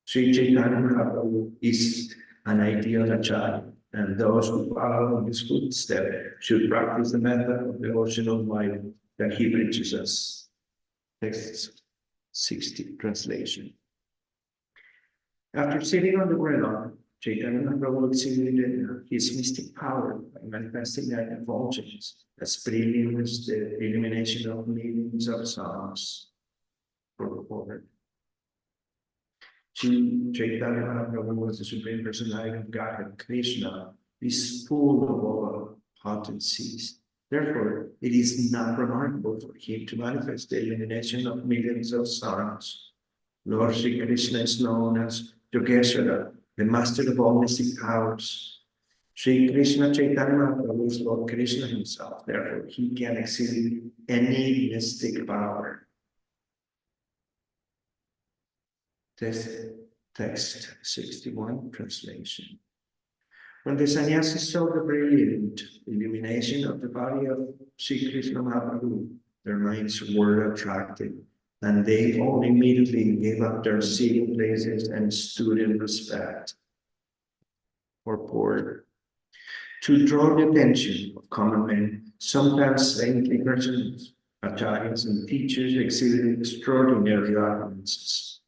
Sri Chaitanya Mahaprabhu is an ideal acharya, and those who follow in his footsteps should practice the method of devotional life that he preaches us. Text 60, translation. After sitting on the ground, Chaitanya Mahaprabhu exhibited his mystic power by manifesting nine effulgence as brilliant as the illumination of millions of suns. Chaitanya Mahaprabhu was the Supreme Personality of Godhead. Krishna is full of all potencies. Therefore, it is not remarkable for him to manifest the illumination of millions of suns. Lord Sri Krishna is known as Yogeshwara, the master of all mystic powers. Sri Krishna Chaitanya Mahaprabhu is Lord Krishna himself, therefore he can exceed any mystic power. Text 61, translation. When the sannyasis saw the brilliant illumination of the body of Sri Krishna Mahaprabhu, their minds were attracted, and they all immediately gave up their seated places and stood in respect. Purport. To draw the attention of common men, sometimes saintly persons, acharyas, and teachers exhibited extraordinary utterances.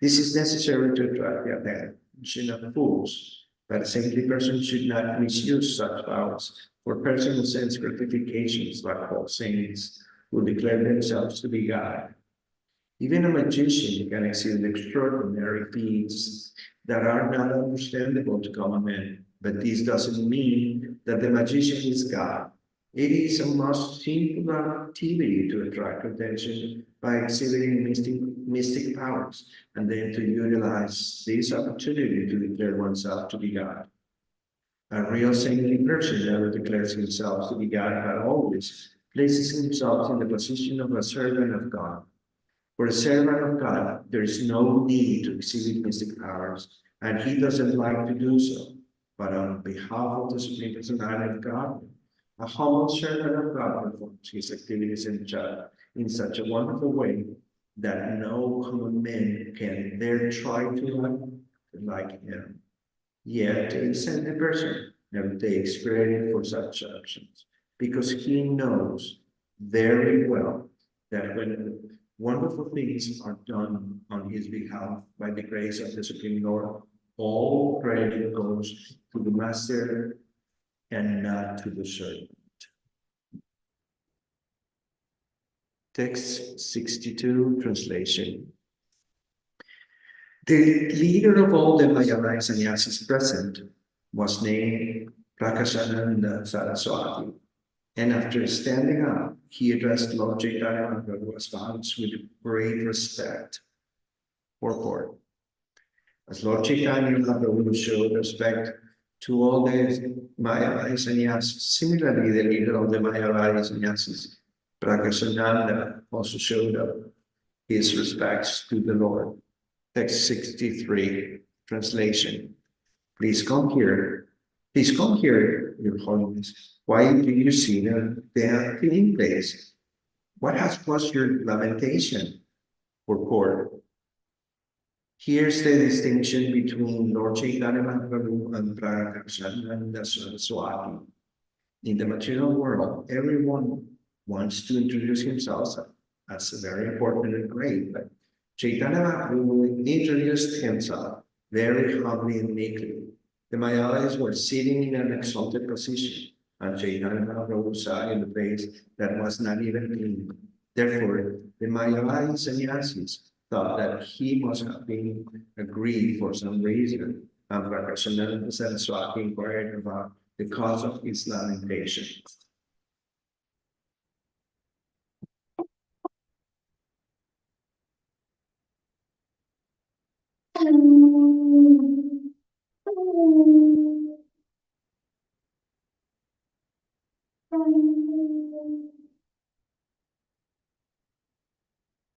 This is necessary to attract the attention of fools, but a saintly person should not misuse such powers for personal sense gratifications like false saints who declare themselves to be God. Even a magician can exhibit extraordinary feats that are not understandable to common men, but this doesn't mean that the magician is God. It is a most simple activity to attract attention by exhibiting mystic powers, and then to utilize this opportunity to declare oneself to be God. A real saintly person never declares himself to be God, but always places himself in the position of a servant of God. For a servant of God, there is no need to exhibit mystic powers, and he doesn't like to do so. But on behalf of the Supreme Personality of God, a humble servant of God performs his activities in such a wonderful way that no common man can dare try to like him. Yet a saintly person never takes credit for such actions, because he knows very well that when wonderful things are done on his behalf by the grace of the Supreme Lord, all credit goes to the Master and not to the servant. Text 62, translation. The leader of all the Mayavai sannyasis present was named Prakashananda Saraswati, and after standing up, he addressed Lord Chaitanya Mahaprabhu as follows with great respect. Purport. As Lord Chaitanya Mahaprabhu showed respect to all the Mayavai sannyasis, similarly, the leader of the Mayavai sannyasis, Prakashananda, also showed up his respects to the Lord. Text 63, translation. Please come here. Please come here, Your Holiness. Why do you see the clean place? What has caused your lamentation? Purport. Here's the distinction between Lord Chaitanya Mahaprabhu and Prakashananda Saraswati. In the material world, everyone wants to introduce himself as very important and great, but Chaitanya Mahaprabhu introduced himself very humbly and meekly. The Mayavais were sitting in an exalted position, and Chaitanya Mahaprabhu sat in a place that was not even clean. Therefore, the Mayavai sannyasis thought that he must have been aggrieved for some reason, and Prakashananda Saraswati inquired about the cause of his lamentation.